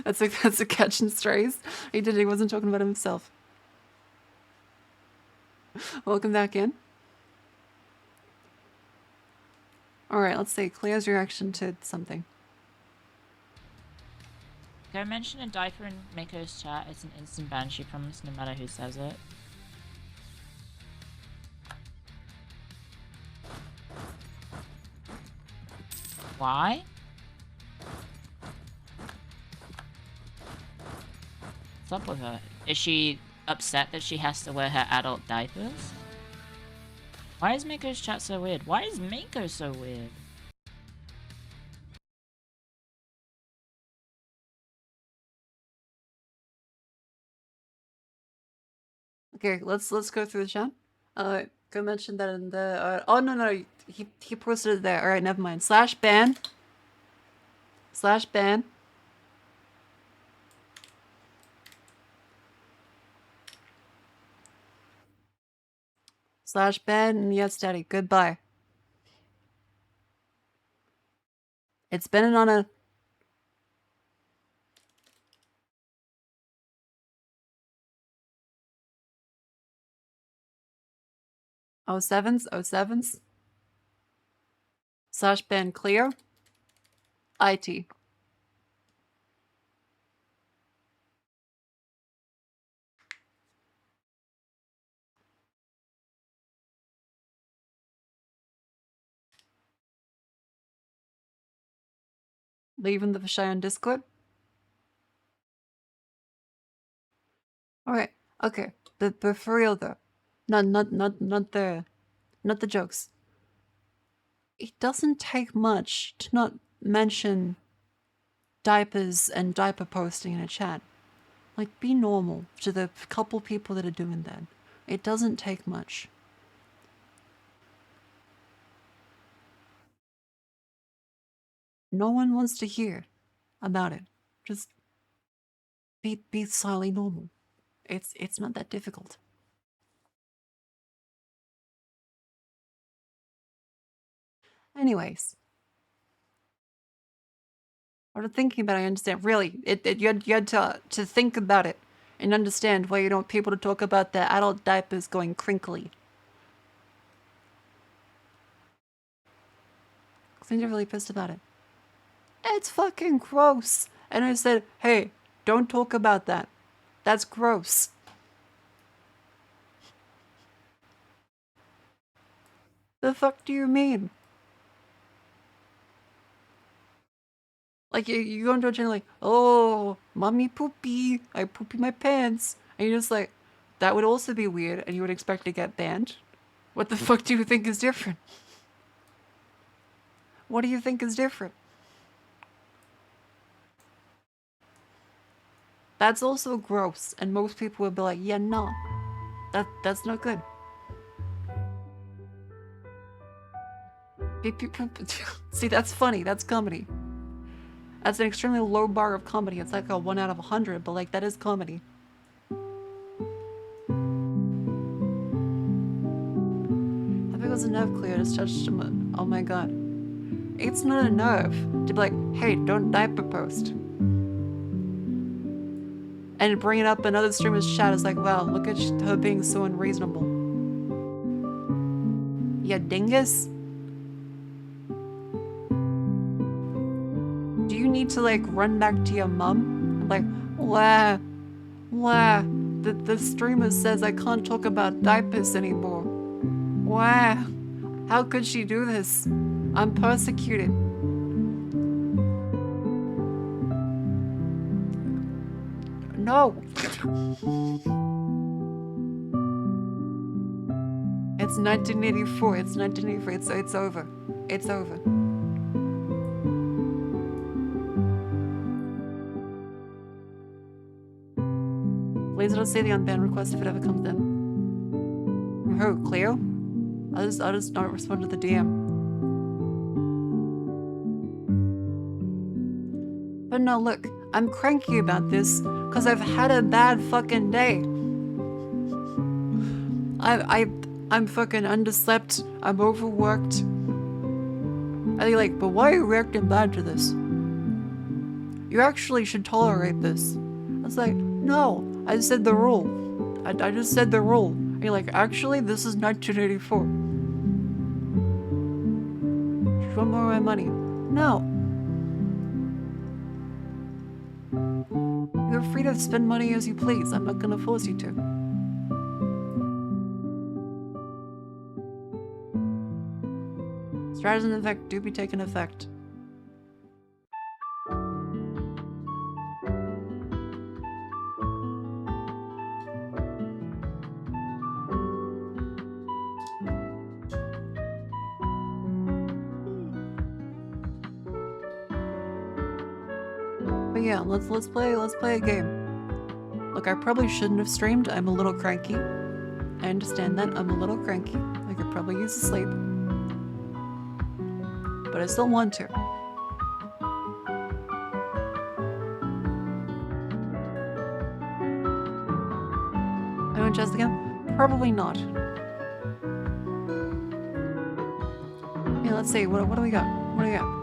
A: that's a catch and strays. He wasn't talking about himself. Welcome back in. Alright, let's see. Clear's reaction to something.
K: Go mention a diaper in Mako's chat. It's an instant ban. She promised no matter who says it. Why? What's up with her? Is she upset that she has to wear her adult diapers? Why is Mako's chat so weird? Why is Mako so weird?
A: Okay, let's go through the chat. Go mention that in the oh no, he posted it there. Alright, never mind. /ban. /ban. /ban, yes daddy, goodbye. It's been an honor. Oh sevens. /ban clear. IT. Leaving the vershion Discord. Alright, okay. But for real though. Not the jokes. it doesn't take much to not mention diapers and diaper posting in a chat. Like, be normal to the couple people that are doing that. It doesn't take much. No one wants to hear about it. Just be slightly normal. It's not that difficult. Anyways, what I'm thinking about, I understand. Really, you had to think about it and understand why you don't want people to talk about their adult diapers going crinkly. Because I'm really pissed about it. It's fucking gross. And I said, hey, don't talk about that. That's gross. The fuck do you mean? Like, you go into a channel like, oh, mommy poopy, I poopy my pants. And you're just like, that would also be weird, and you would expect to get banned? What the fuck do you think is different? What do you think is different? That's also gross, and most people would be like, yeah, no, that's not good. See, that's funny, that's comedy. That's an extremely low bar of comedy. It's like a 1 out of 100, but like, that is comedy. If it was a nerve clear, just touched him. Oh my god. It's not a nerve to be like, hey, don't diaper post. And bring it up in other streamers' chat is like, wow, look at her being so unreasonable. Yeah, dingus? Do you need to like run back to your mum? Like, wah, the streamer says I can't talk about diapers anymore. Wah, how could she do this? I'm persecuted. No. It's 1984. It's 1984. It's over. It's over. Please don't say the unbanned request if it ever comes in. From who? Cleo? I'll just not respond to the DM. But no, look, I'm cranky about this because I've had a bad fucking day. I'm fucking underslept. I'm overworked. And they're like, but why are you reacting bad to this? You actually should tolerate this. I was like, no, I said the rule. I just said the rule. And you're like, actually, this is 1984. You want more of my money? No. You're free to spend money as you please. I'm not gonna force you to. Strategies in effect do be taking effect. But yeah, let's play a game. Look, I probably shouldn't have streamed. I'm a little cranky. I understand that. I'm a little cranky. I could probably use a sleep. But I still want to. I want chest again? Probably not. Yeah, let's see. What do we got? What do we got?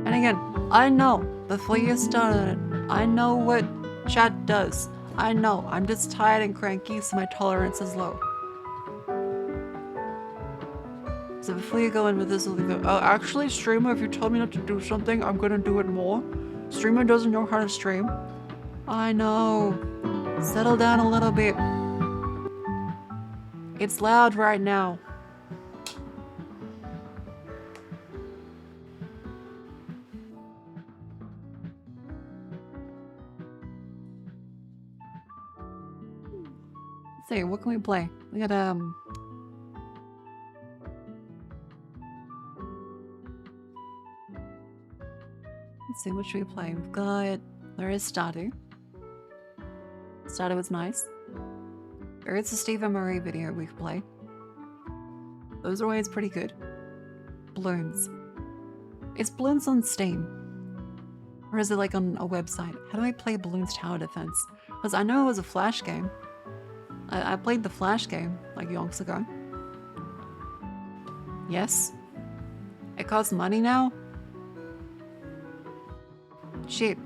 A: And again, I know, before you started it, I know what chat does. I know, I'm just tired and cranky, so my tolerance is low. So before you go in with this, we'll go, oh, actually, streamer, if you told me not to do something, I'm gonna do it more. Streamer doesn't know how to stream. I know. Settle down a little bit. It's loud right now. see, what can we play? We got let's see, what should we play? We've got there is Stardew. Stardew was nice. There is a Stephen Murray video we could play. Those are always pretty good. Balloons. Is Balloons on Steam? Or is it like on a website? How do I play Balloons Tower Defense? Because I know it was a Flash game. I played the Flash game like yonks ago. Yes. It costs money now? Shit.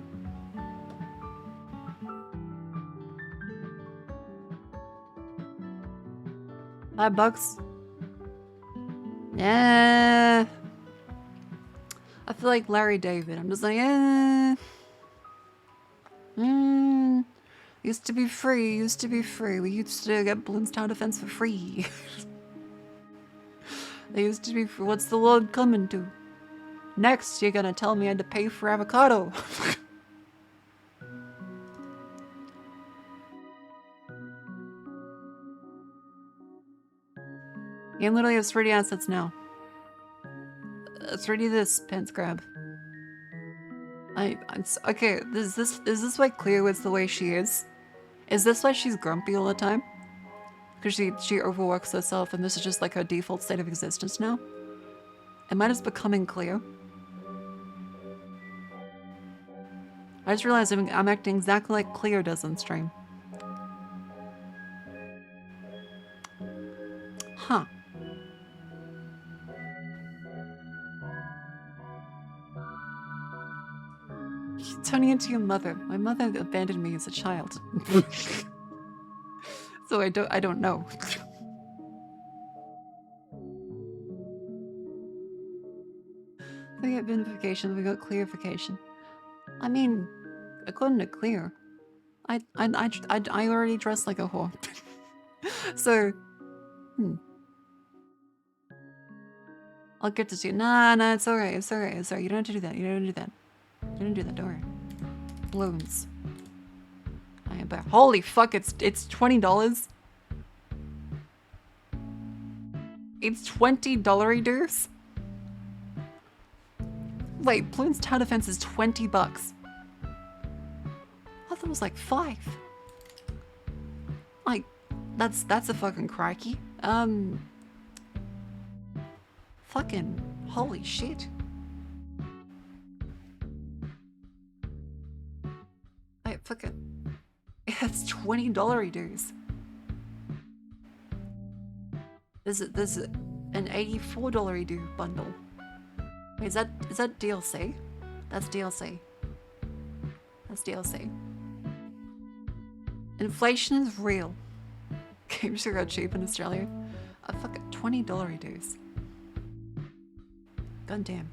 A: $5? Yeah. I feel like Larry David. I'm just like, used to be free, used to be free. We used to get Balloons Tower Defense for free. They used to be free. What's the Lord coming to? Next, you're gonna tell me I had to pay for avocado. Game literally has 3D assets now. 3D this pants grab. Okay, is this why Cleo is the way she is? Is this why she's grumpy all the time? Because she overworks herself and this is just like her default state of existence now? Am I just becoming Cleo? I just realized I'm acting exactly like Cleo does on stream. Huh. Turning into your mother. My mother abandoned me as a child. So I don't know. We got vinification, we got clearification. I mean, according to Clear, I already dress like a whore. So, I'll get to see. Nah, it's alright, it's alright, it's alright. You don't have to do that. You don't do that. You don't do that. Don't worry. Balloons. I am back. Holy fuck! It's $20. It's $20 dues. Wait, Balloons Tower Defense is $20. I thought it was like 5. Like, that's a fucking crikey. Fucking holy shit. I fucking, it's $20 dues. There's an $84 due bundle. Wait, is that DLC? That's DLC. That's DLC. Inflation is real. Games got cheap in Australia. A fucking $20 dues. God damn.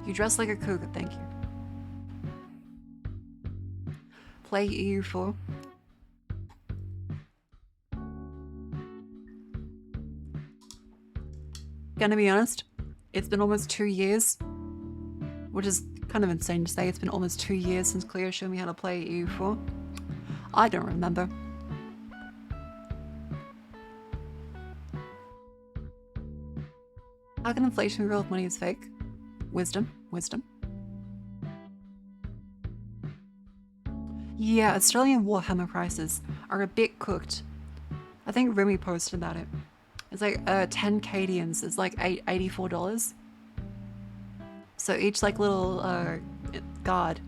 A: You dress like a cougar, thank you. Play EU4. Gonna be honest, it's been almost 2 years, which is kind of insane to say. It's been almost 2 years since Cleo showed me how to play EU4. I don't remember. How can inflation be real if money is fake? Wisdom. Yeah, Australian Warhammer prices are a bit cooked. I think Remy posted about it. It's like 10 Cadians is like $84. So each like little guard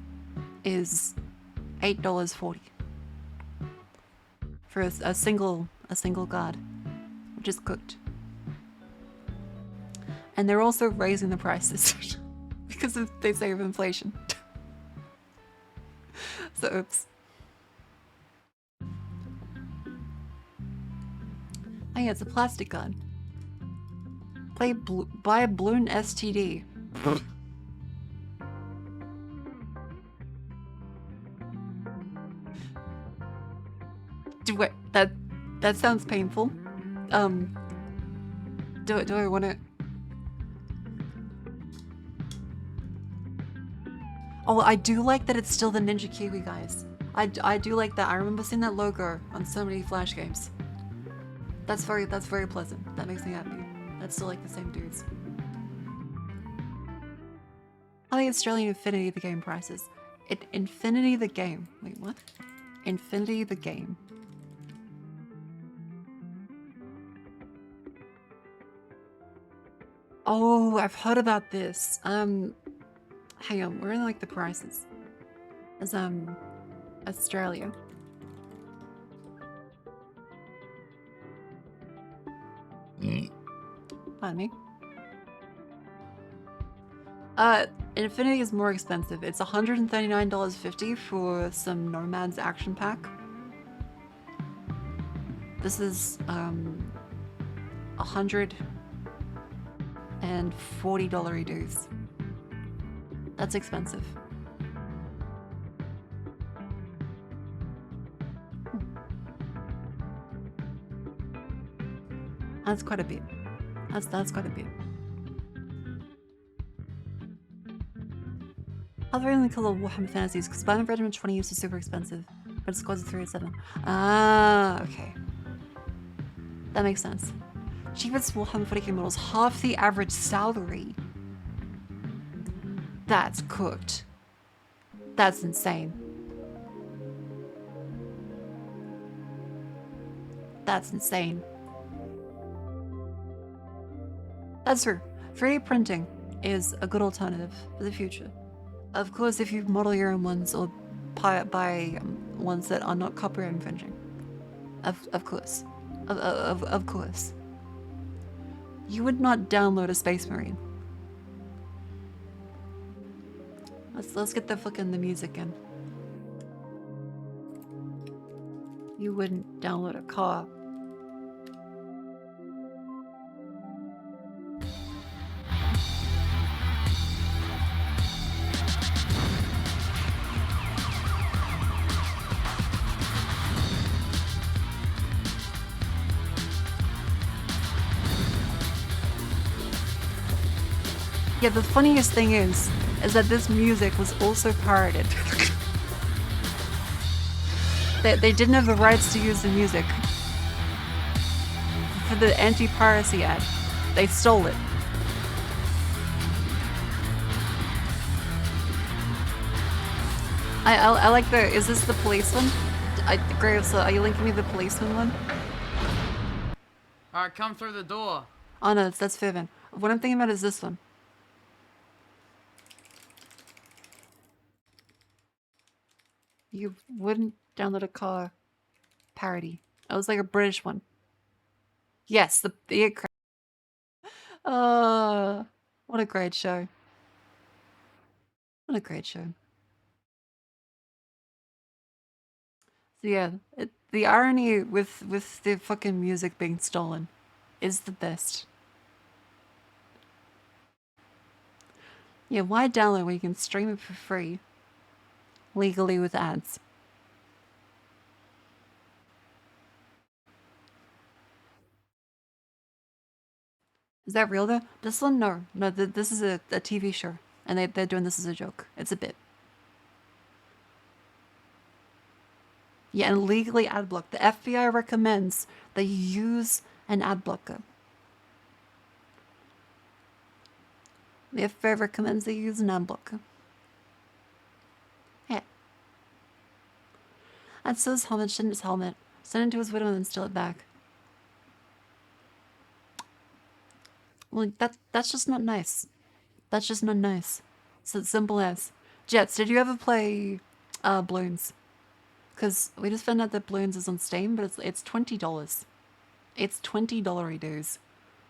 A: is $8.40 for a single guard, which is cooked. And they're also raising the prices because they say of inflation. So oops. Oh yeah, it's a plastic gun. Buy a balloon STD. Wait, that sounds painful. Do I want to? Oh, I do like that it's still the Ninja Kiwi guys. I do like that. I remember seeing that logo on so many Flash games. That's very pleasant. That makes me happy. That's still like the same dudes. I think Australian Infinity the game prices. Infinity the game. Wait, what? Infinity the game. Oh, I've heard about this. Hang on, where are like the prices? As Australia. Pardon me. Infinity is more expensive. It's $139.50 for some Nomads action pack. This is $140 dues. That's expensive. That's quite a bit. That's quite a bit. Other only color Warhammer Fantasies because Battle Regiment 20 use is super expensive, but it scores a 3 or 7. Ah, okay. That makes sense. Cheapest Warhammer 40k models, half the average salary. That's cooked. That's insane. That's insane. That's true. 3D printing is a good alternative for the future. Of course, if you model your own ones or buy ones that are not copyright infringing. Of course. Of course. You would not download a Space Marine. Let's get the music in. You wouldn't download a car. Yeah, the funniest thing is that this music was also pirated. They didn't have the rights to use the music for the anti-piracy ad. They stole it. I like the, is this the police one? Graves, are you linking me the policeman one?
L: Alright, come through the door.
A: Oh no, that's Fiven. What I'm thinking about is this one. You wouldn't download a car parody. It was like a British one. Yes, the what a great show. What a great show. So yeah, the irony with the fucking music being stolen is the best. Yeah, why download when you can stream it for free? Legally with ads. Is that real though? This one? No. No, this is a TV show. And they're doing this as a joke. It's a bit. Yeah, and legally ad block. The FBI recommends that you use an ad blocker. The FBI recommends that you use an ad blocker. Yeah. I'd steal his helmet, send his helmet, send it to his widow, and then steal it back. Well, that's just not nice. That's just not nice. So it's simple as. Jets, did you ever play Bloons? Because we just found out that Bloons is on Steam, but it's $20. It's $20 dues.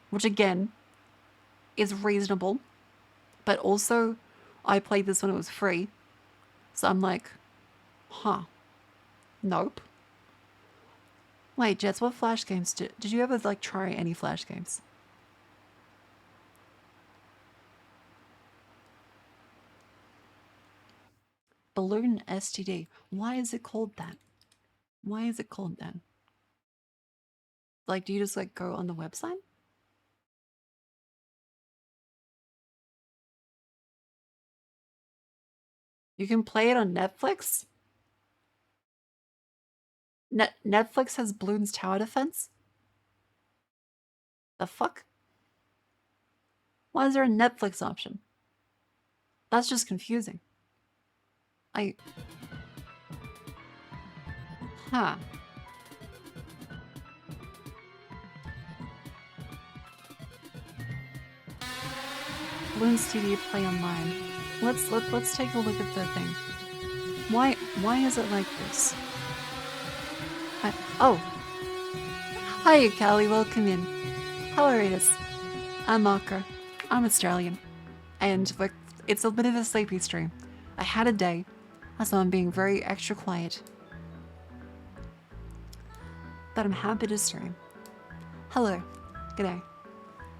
A: Which again, is reasonable. But also, I played this when it was free. So I'm like, huh. Nope. Wait, Jets, what Flash games did you ever like try any Flash games? Balloon STD. Why is it called that? Why is it called that? Like, do you just like go on the website? You can play it on Netflix? Netflix has Bloons tower defense? The fuck? Why is there a Netflix option? That's just confusing. Huh. Bloons TV play online. Let's take a look at the thing. Why is it like this? Oh. Hi, Callie. Welcome in. How are you? I'm Marker. I'm Australian. And it's a bit of a sleepy stream. I had a day, so I'm being very extra quiet. But I'm happy to stream. Hello. G'day.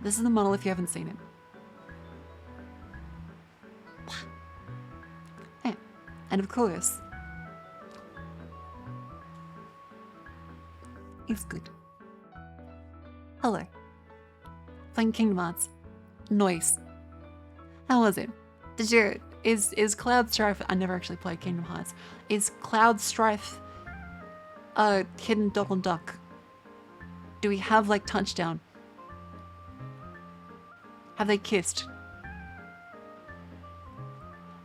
A: This is the model if you haven't seen it. Yeah. And of course, it's good. Hello. Playing Kingdom Hearts. Noise. How was it? Is Cloud Strife... I never actually played Kingdom Hearts. Is Cloud Strife hidden double duck? Do we have, like, touchdown? Have they kissed?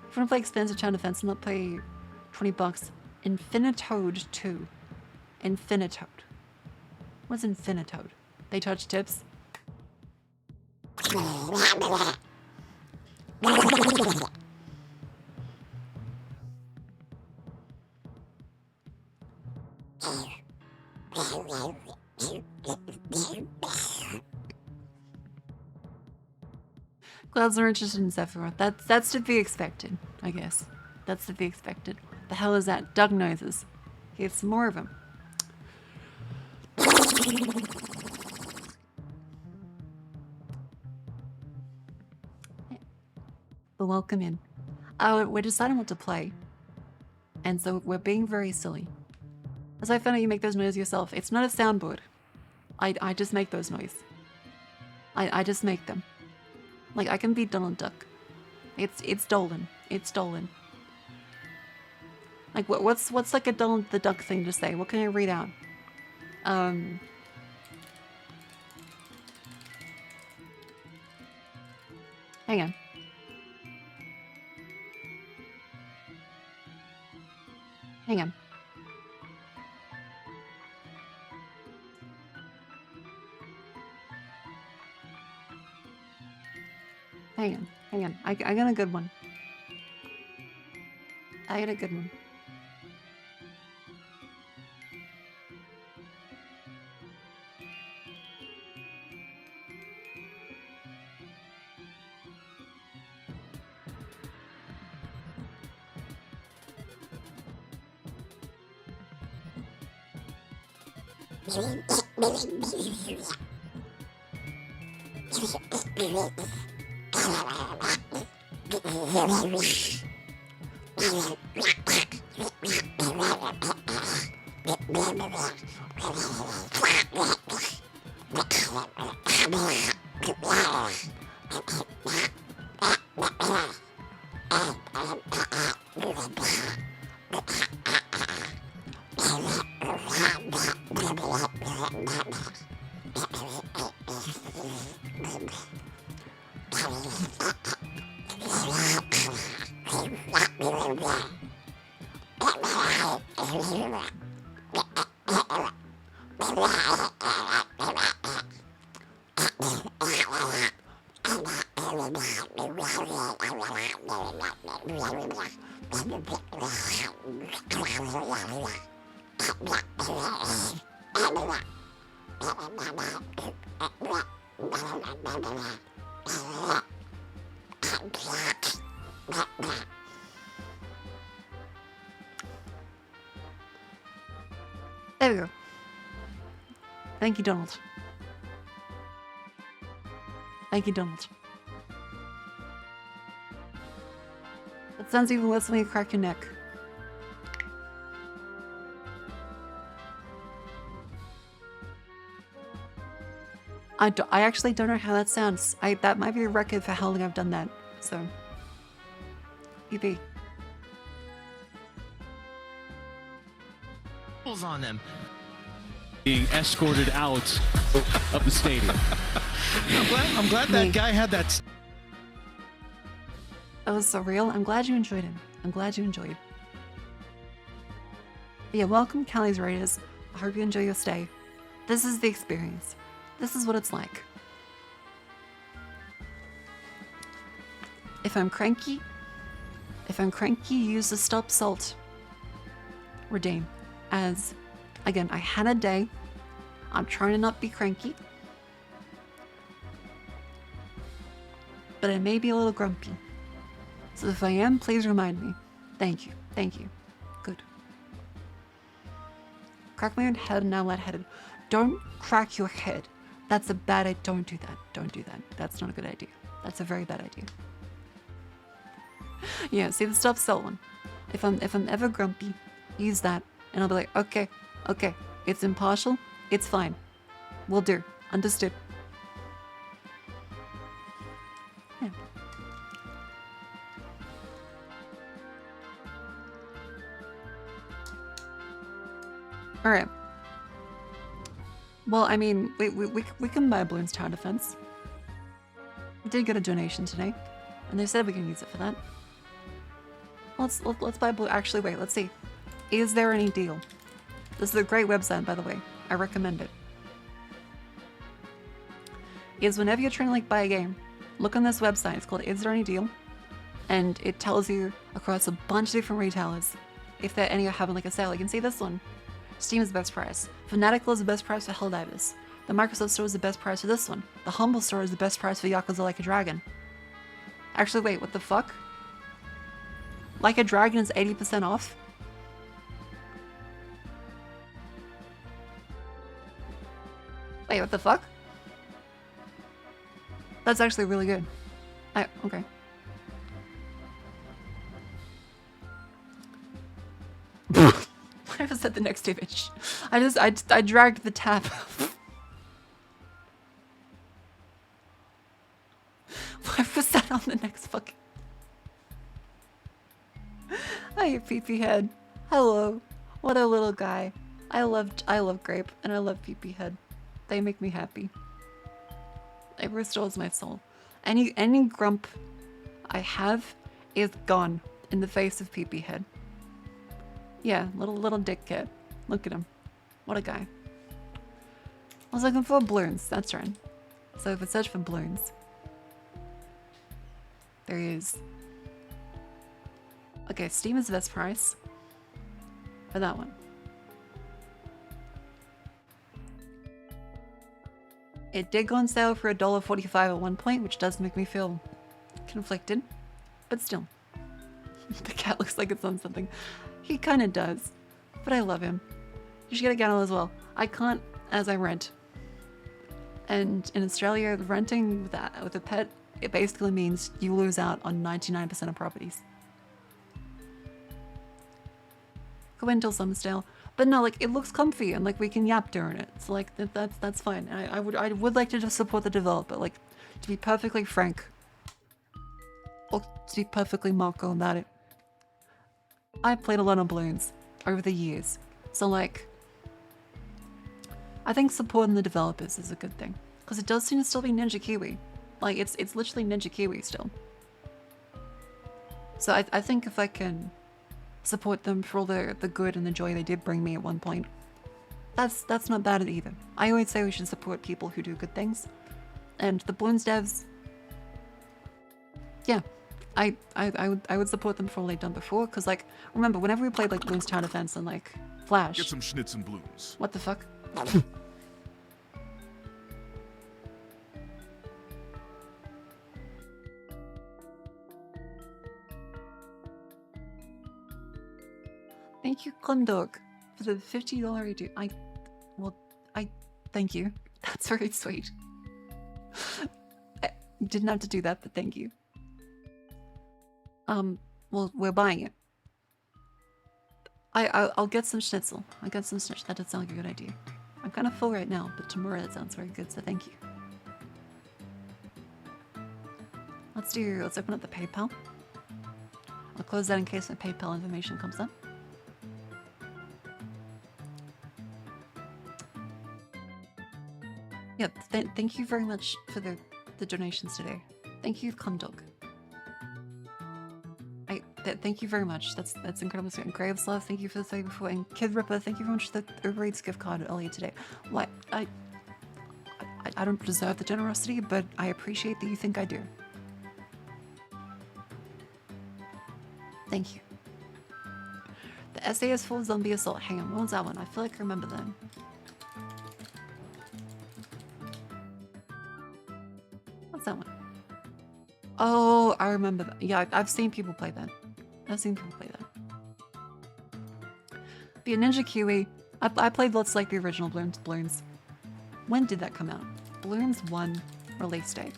A: If you want to play expensive town defense and not pay $20, Infinitoad 2. Infinitoad. What's Infinitoad? They touch tips? Clouds are interested in Sephiroth. That's to be expected, I guess. That's to be expected. The hell is that? Dug noises. Get some more of them. But welcome in. We're deciding what to play. And so we're being very silly. As I found out, you make those noises yourself. It's not a soundboard. I just make those noises. I just make them. Like, I can be Donald Duck. It's Dolan. It's Dolan. Like, what's like a Donald the Duck thing to say? What can I read out? Hang on. Hang on. Hang on. I got a good one. I got a good one. There we go. Thank you, Donald. Thank you, Donald. That sounds even worse when you crack your neck. I actually don't know how that sounds. That might be a record for how long I've done that. So, UB.
J: labels on them.
G: Being escorted out of the stadium.
H: I'm glad that guy had that.
A: That was surreal. I'm glad you enjoyed it. I'm glad you enjoyed. Yeah, welcome, Callie's Raiders. I hope you enjoy your stay. This is the experience. This is what it's like. If I'm cranky, use the stop salt. Redeem. As, again, I had a day. I'm trying to not be cranky. But I may be a little grumpy. So if I am, please remind me. Thank you. Thank you. Good. Crack my own head and now lightheaded. Don't crack your head. That's a bad idea. Don't do that. Don't do that. That's not a good idea. That's a very bad idea. Yeah, see the stop salt one. If I'm ever grumpy, use that. And I'll be like, okay, it's impartial, it's fine. Will do. Understood. Yeah. Alright. Well, I mean, we can buy Bloons Tower Defense. We did get a donation today, and they said we can use it for that. Let's buy blue. Actually, wait. Let's see. Is there any deal? This is a great website, by the way. I recommend it. Is whenever you're trying to like buy a game, look on this website. It's called Is There Any Deal, and it tells you across a bunch of different retailers if there any are having like a sale. You can see this one. Steam is the best price. Fanatical is the best price for Helldivers. The Microsoft Store is the best price for this one. The Humble Store is the best price for Yakuza Like a Dragon. Actually, wait. What the fuck? Like a Dragon is 80% off? Wait, what the fuck? That's actually really good. Okay. I was at the next image. I dragged the tab. Why was that on the next fucking... Hi, PP Head. Hello. What a little guy. I love Grape and I love PP Head. They make me happy. It restores my soul. Any grump I have is gone in the face of PP Head. Yeah, little dick kid. Look at him. What a guy. I was looking for balloons. That's right. So if I search for balloons, there he is. Okay, Steam is the best price for that one. It did go on sale for $1.45 at one point, which does make me feel conflicted, but still. The cat looks like it's on something. He kind of does, but I love him. You should get a Gannel as well. I can't as I rent. And in Australia, renting with a pet, it basically means you lose out on 99% of properties. Go in till Summersdale. But no, like, it looks comfy and like we can yap during it. So like that's fine. I would like to just support the developer. Like, to be perfectly frank, or to be perfectly Marco about it, I played a lot of balloons over the years. So like, I think supporting the developers is a good thing, because it does seem to still be Ninja Kiwi. Like, it's literally Ninja Kiwi still. So I think if I can support them for all the good and the joy they did bring me at one point, that's not bad either. I always say we should support people who do good things, and the Bloons devs, yeah, I would support them for all they've done before, because like, remember whenever we played like Bloons Tower Defense and like Flash,
B: Get some schnitz and balloons.
A: what the fuck? Thank you, Clemdog, for the $50 redo. I thank you. That's very sweet. I didn't have to do that, but thank you. Well, we're buying it. I'll get some schnitzel. I'll get some schnitzel. That does sound like a good idea. I'm kind of full right now, but tomorrow that sounds very good, so thank you. Let's open up the PayPal. I'll close that in case my PayPal information comes up. Yeah, thank you very much for the donations today. Thank you, Condog. Thank you very much. That's incredibly sweet. And Graveslove, thank you for the say before. And Kid Ripper, thank you very much for the Uber Eats gift card earlier today. What? I don't deserve the generosity, but I appreciate that you think I do. Thank you. The SAS full zombie assault. Hang on, what was that one? I feel like I remember that. What's that one? Oh, I remember that. Yeah, I've seen people play that. I've seen people play that. The Ninja Kiwi. I played Let's Like the original Bloons. When did that come out? Bloons 1 release date.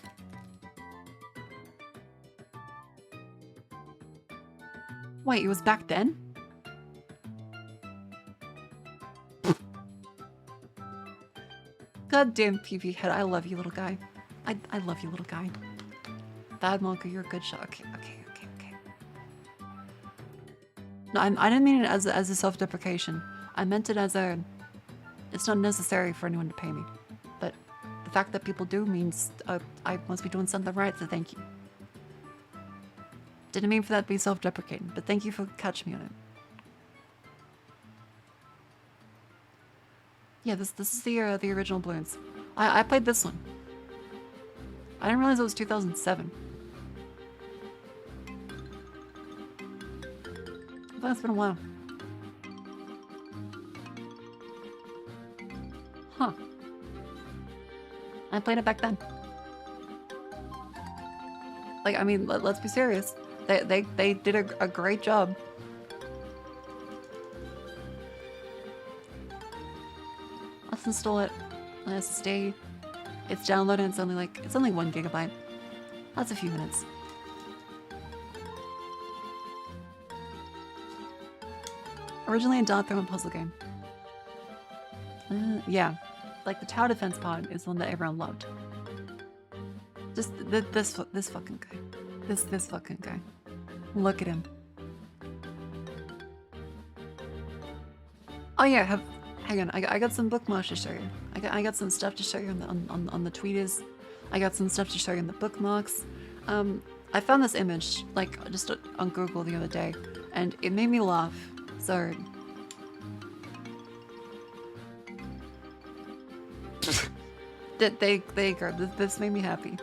A: Wait, it was back then? Goddamn PV head, I love you, little guy. I love you, little guy. Bad Monka, you're a good shot. Okay. No, I didn't mean it as a self-deprecation. I meant it as a... It's not necessary for anyone to pay me. But the fact that people do means I must be doing something right, so thank you. Didn't mean for that to be self-deprecating, but thank you for catching me on it. Yeah, this is the original Bloons. I played this one. I didn't realize it was 2007. But it's been a while. Huh. I played it back then. Like, I mean, let's be serious. They did a great job. Let's install it on SSD. It's downloaded. It's only 1 gigabyte. That's a few minutes. Originally a dot throw and puzzle game. Yeah, like the tower defense pod is one that everyone loved. Just this fucking guy. This fucking guy. Look at him. Oh yeah, hang on. I got some bookmarks to show you. I got some stuff to show you on the tweeters. I got some stuff to show you in the bookmarks. I found this image like just on Google the other day, and it made me laugh. So they go. This made me happy.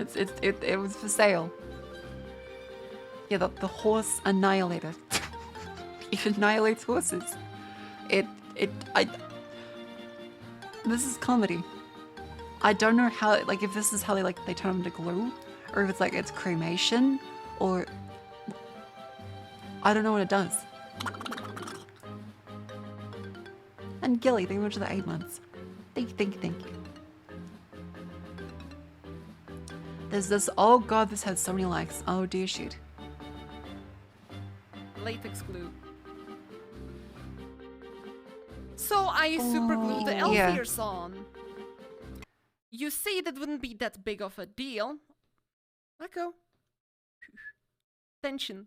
A: It was for sale. Yeah, the horse annihilator. It annihilates horses. This is comedy. I don't know how, like, if this is how they turn them to glue, or if it's like it's cremation, or I don't know what it does. And Gilly, thank you much for the 8 months. Thank you. There's this. Oh god, this has so many likes. Oh dear shit.
L: Latex glue. So I super glued the Elfears on. You see, that wouldn't be that big of a deal. Echo. Tension.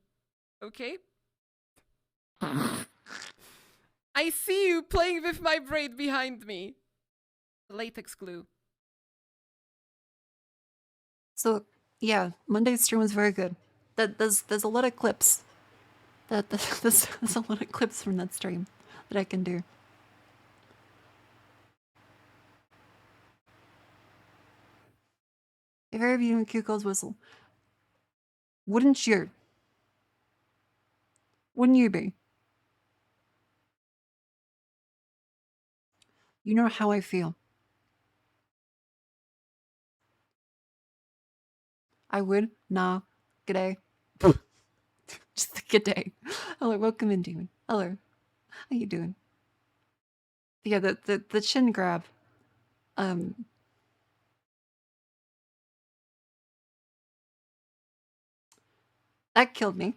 L: Okay? I see you playing with my braid behind me. Latex glue.
A: So yeah, Monday's stream was very good. There's a lot of clips. There's a lot of clips from that stream that I can do. If I ever you doing Kuko's whistle, wouldn't you? Wouldn't you be? You know how I feel. I would. Nah. G'day. Just a good day. Hello, welcome in, Demon. Hello. How you doing? Yeah, the chin grab. That killed me.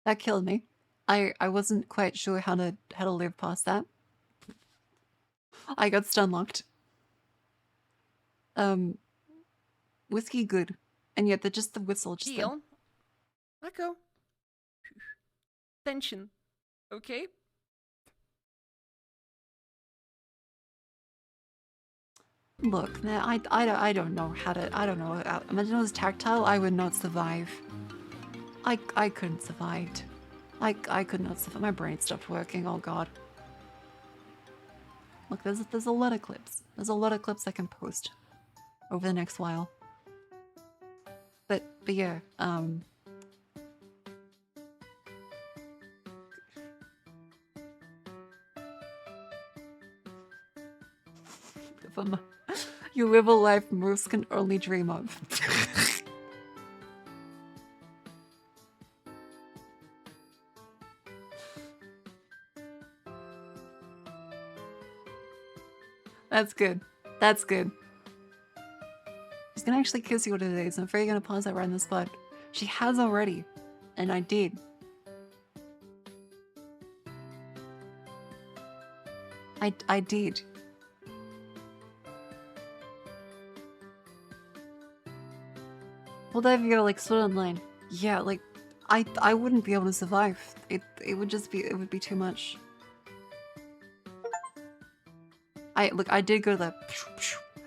A: That killed me. I wasn't quite sure how to live past that. I got stun locked. Whiskey good. And yet just the whistle just
L: Deal. Echo. tension. Okay?
A: Look, man, I don't know how to, I don't know. Imagine it was tactile, I would not survive. I couldn't survive. I could not survive. My brain stopped working, oh god. Look, there's a lot of clips. There's a lot of clips I can post over the next while. But yeah, you live a life most can only dream of. That's good. That's good. She's gonna actually kiss you today, so I'm afraid you're gonna pause that right on the spot. She has already, and I did. I did. Well, then you gotta like split online. Yeah, like I wouldn't be able to survive. It would just be, it would be too much. I did go to the,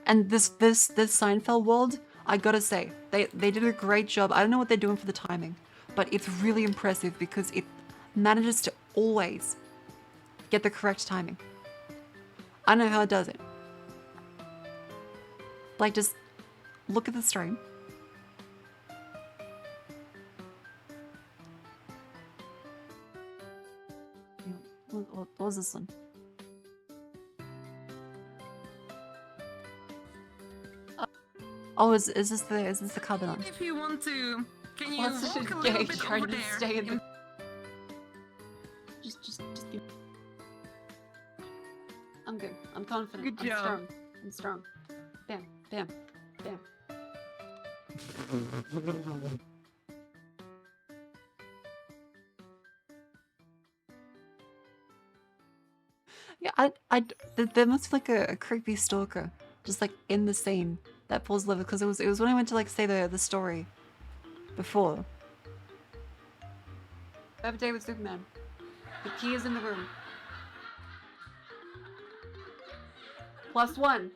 A: and this Seinfeld world, I gotta say, they did a great job. I don't know what they're doing for the timing, but it's really impressive because it manages to always get the correct timing. I don't know how it does it. Like, just look at the stream. What was this one? Oh, is this the Covenant?
L: If you want to, can you
A: Let's
L: walk
A: just-
L: a
A: yeah,
L: little bit
A: try
L: over
A: to
L: there?
A: stay in the- Just give... I'm good. I'm confident.
L: Good job.
A: I'm strong. Bam, bam, bam. Yeah, there must be like a creepy stalker just like in the scene that pulls the lever, because it was when I went to like say the story before. I have a day with Superman. The key is in the room. +1.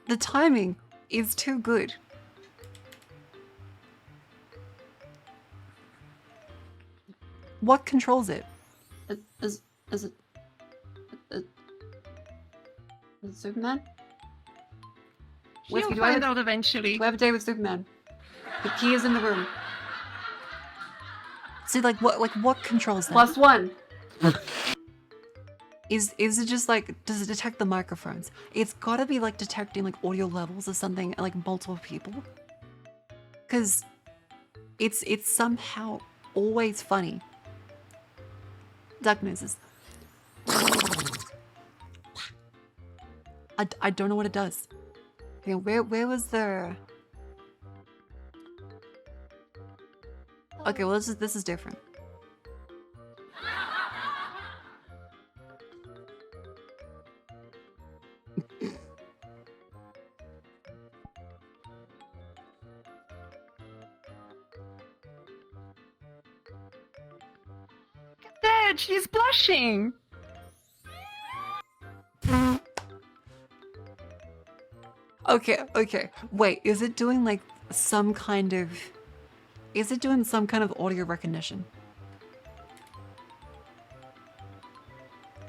A: The timing is too good. What controls it? Is it Superman?
L: You'll find out eventually.
A: Do I have a day with Superman? The key is in the room. See, like what controls that? +1. Is it just like, does it detect the microphones? It's gotta be like detecting like audio levels or something, like multiple people. Cause it's somehow always funny. Duck noises. I don't know what it does. Okay, where was the... Okay, well this is different.
L: Dad, she's blushing.
A: Okay. Wait, is it doing like some kind of... Is it doing some kind of audio recognition?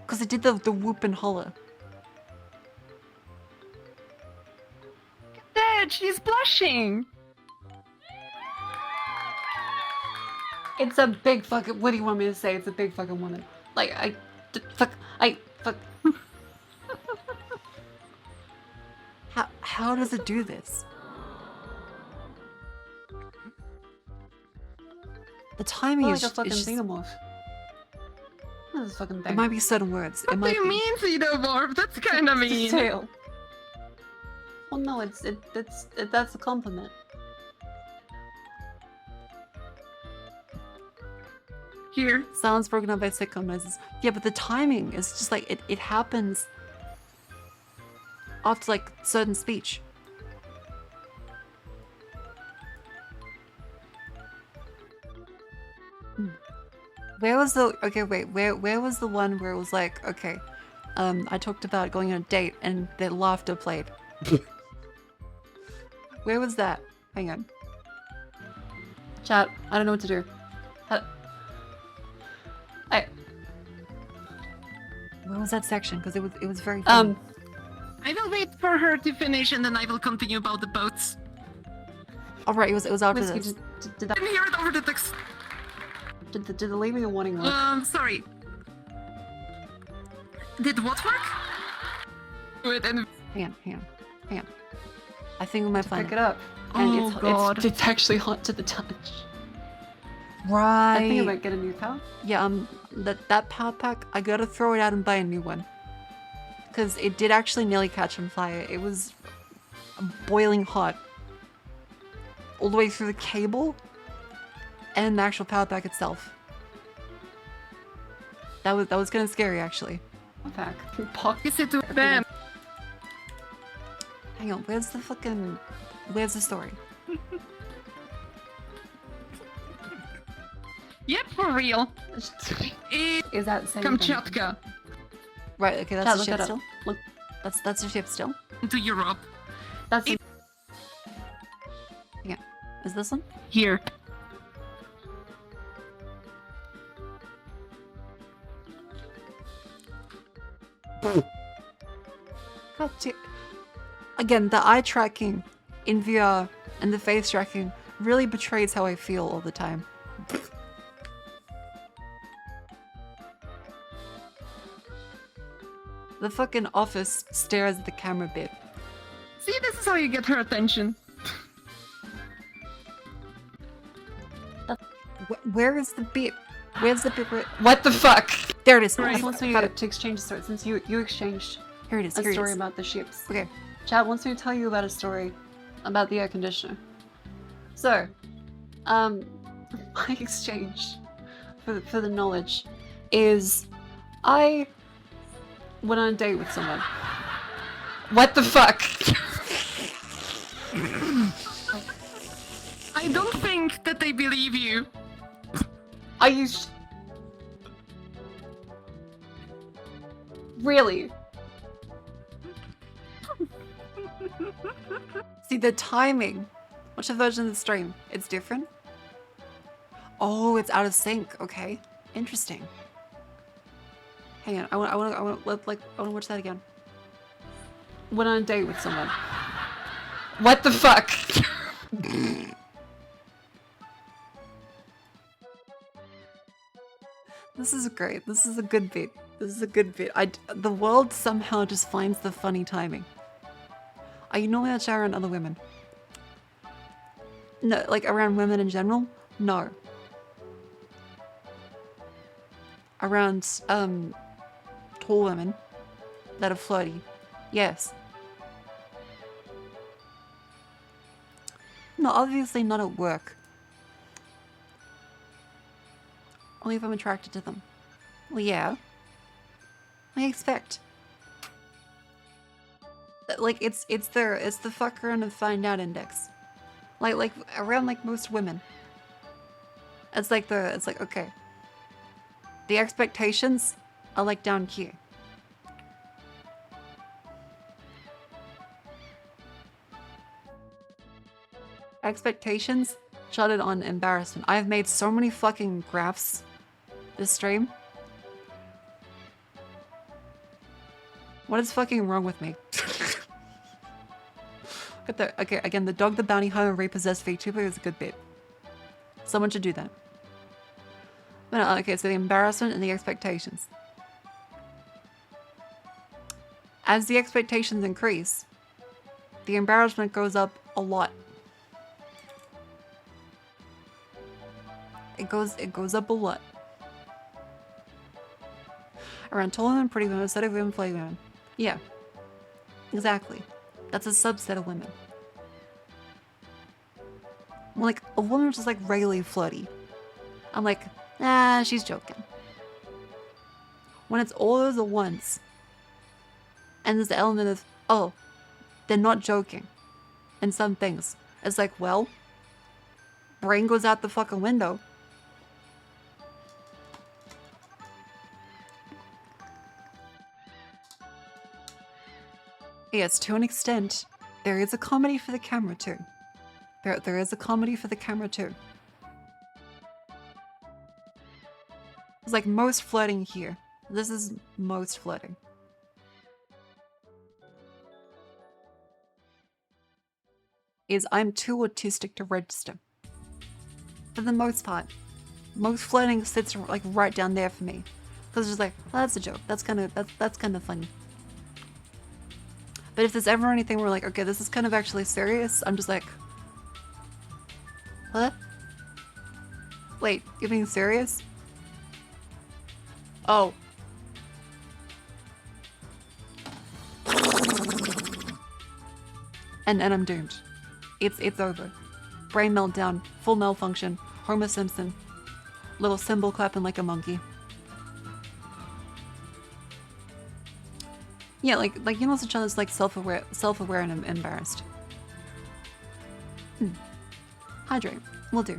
A: Because it did the whoop and holler.
L: Dad, she's blushing.
A: It's a big fucking... What do you want me to say? It's a big fucking woman. Like, fuck. How does it do this? The timing is
L: like a fucking
A: just...
L: xenomorph.
A: This fucking thing. It might be certain words.
L: What do you mean, xenomorph? That's kind of mean.
A: It's tail. Well, no, that's a compliment.
L: Here.
A: Sounds broken up by sitcom noises. Yeah, but the timing is just like, it happens after like certain speech. Where was the okay? Wait, where was the one where it was like, okay, I talked about going on a date and the laughter played. Where was that? Hang on. Chat. I don't know what to do. Where was that section? Because it was very fun.
L: I will wait for her to finish and then I will continue about the boats.
A: All right, it was after
L: Whiskey,
A: this. Did
L: I didn't hear it over the text.
A: Did the leave me a warning work?
L: Sorry. Did what work? Wait, and
A: Hang on. I think we might find
L: pick it up.
A: And
L: Oh, God.
A: it's actually hot to the touch. Right.
L: I think I might get a new power.
A: Yeah, that power pack, I gotta throw it out and buy a new one. Because it did actually nearly catch on fire. It was boiling hot. All the way through the cable and the actual power pack itself. That was kind of scary, actually.
L: Pack. Pockets it to them.
A: Hang on, where's the story?
L: Yep, for real.
A: Is that the same
L: Kamchatka
A: Right, okay, that's
L: Chat,
A: the
L: look
A: ship
L: that
A: still?
L: up.
A: Look, that's the ship still?
L: to Europe.
A: That's Yeah. Is this one?
L: Here.
A: God, again, the eye tracking in VR and the face tracking really betrays how I feel all the time. The fucking office stares at the camera bit.
L: See, this is how you get her attention.
A: Where is the bit? Where's the bit where...
L: What the fuck?
A: There it is.
L: Right.
A: Chad wants me to exchange stories since you exchanged. Here it is.
L: A
A: Here
L: story
A: it is.
L: about the ships.
A: Okay. Chad wants me to tell you about a story about the air conditioner. So, my exchange for the knowledge is I went on a date with someone.
L: What the fuck? I don't think that they believe you.
A: Are you really? See, the timing. Watch the version of the stream. It's different. Oh, it's out of sync. Okay, interesting. Hang on, I want to watch that again. Went on a date with someone.
L: What the fuck?
A: This is great. This is a good bit. This is a good bit. The world somehow just finds the funny timing. Are you normally that shy around other women? No, like around women in general? No. Around, tall women that are flirty? Yes. No, obviously not at work. Only if I'm attracted to them. Well, yeah. I expect. Like, it's the fuck around and find out index. Like around like most women. It's like okay. The expectations are like down here. Expectations shuttered on embarrassment. I've made so many fucking graphs this stream. What is fucking wrong with me? Okay, again, the dog, the bounty hunter, repossessed VTuber is a good bit. Someone should do that. But, okay, so the embarrassment and the expectations. As the expectations increase, the embarrassment goes up a lot. It goes up a lot. Around tall women, pretty women, set of women, play women. Yeah. Exactly. That's a subset of women. Like, a woman who's just like regularly flirty. I'm like, nah, she's joking. When it's all those at once, and there's the element of, oh, they're not joking. And some things. It's like, well, brain goes out the fucking window. Yes, to an extent, there is a comedy for the camera too. There is a comedy for the camera too. It's like most flirting here. This is most flirting. Is I'm too autistic to register. For the most part. Most flirting sits like right down there for me. Cause it's just like, oh, that's a joke. That's kind of funny. But if there's ever anything where like, okay, this is kind of actually serious, I'm just like, what? Wait, you're being serious? Oh. And I'm doomed. It's over. Brain meltdown, full malfunction, Homer Simpson, little cymbal clapping like a monkey. Yeah, like you know, each other's like self-aware and embarrassed. Hydrate, will do.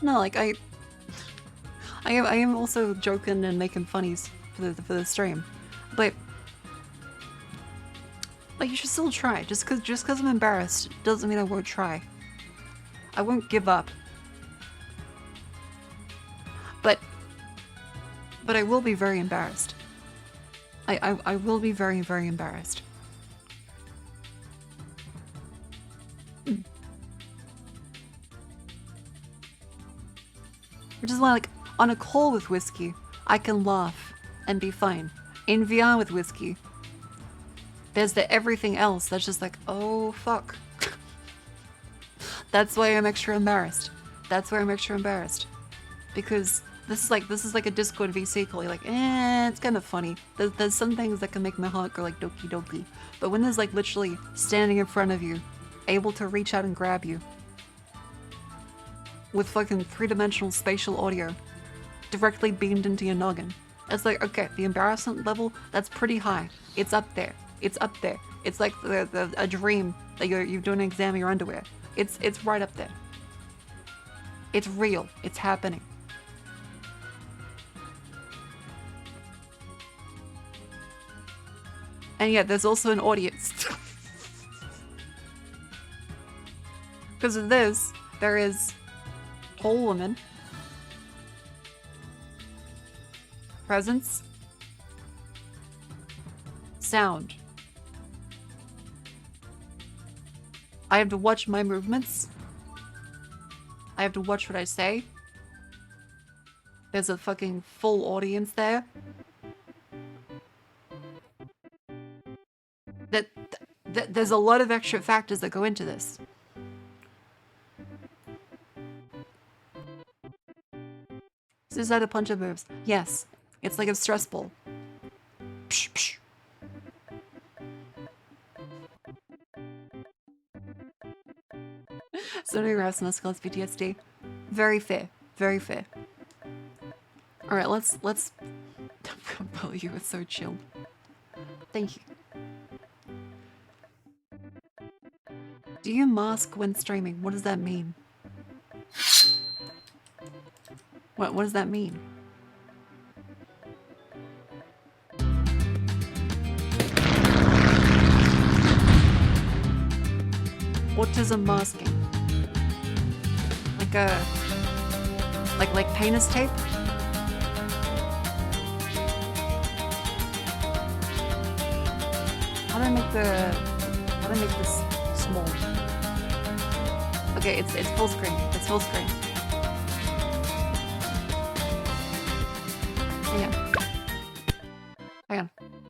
A: No, like I am also joking and making funnies for the stream, but like you should still try. Just cause I'm embarrassed doesn't mean I won't try. I won't give up. But I will be very embarrassed. I will be very, very embarrassed. Which is why, like, on a call with Whiskey, I can laugh and be fine. In VR with Whiskey, there's the everything else that's just like, oh fuck. That's why I'm extra embarrassed. That's why I'm extra embarrassed. Because this is like a Discord VC call. You're like, it's kind of funny. There's some things that can make my heart go like doki doki. But when there's like literally standing in front of you, able to reach out and grab you, with fucking 3-dimensional spatial audio, directly beamed into your noggin. It's like, okay, the embarrassment level, that's pretty high. It's up there. It's up there. It's like a dream that you're doing an exam in your underwear. It's right up there. It's real. It's happening. And yet there's also an audience. Because of this, there is tall woman, presence, sound. I have to watch my movements. I have to watch what I say. There's a fucking full audience there. There's a lot of extra factors that go into this. Suicide a punch of moves. Yes, it's like a stress ball. Psh, psh. So many Rouse Muscles PTSD. Very fair. Very fair. Alright, let's Well, you were so chill. Thank you. Do you mask when streaming? What does that mean? What does that mean? Autism masking. Like a like painter's tape? How do I make this small? Okay, it's full screen. It's full screen. Hang on.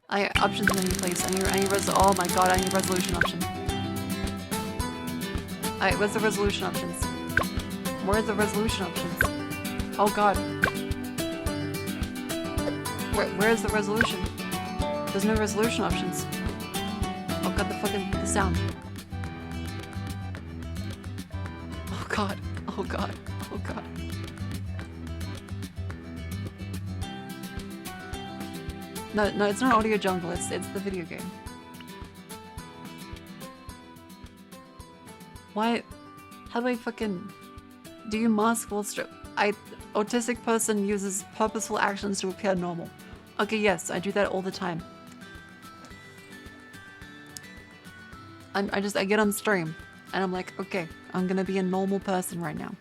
A: I options in any place. I need oh my god, I need resolution option. Alright, what's the resolution options? Where are the resolution options? Oh god. Where's the resolution? There's no resolution options. Oh god, the sound. Oh god. Oh god. Oh god. No, it's not Audio Jungle, it's the video game. Why? How do I fucking... Do you mask while Autistic person uses purposeful actions to appear normal. Okay, yes, I do that all the time. I get on stream and I'm like, okay, I'm gonna be a normal person right now.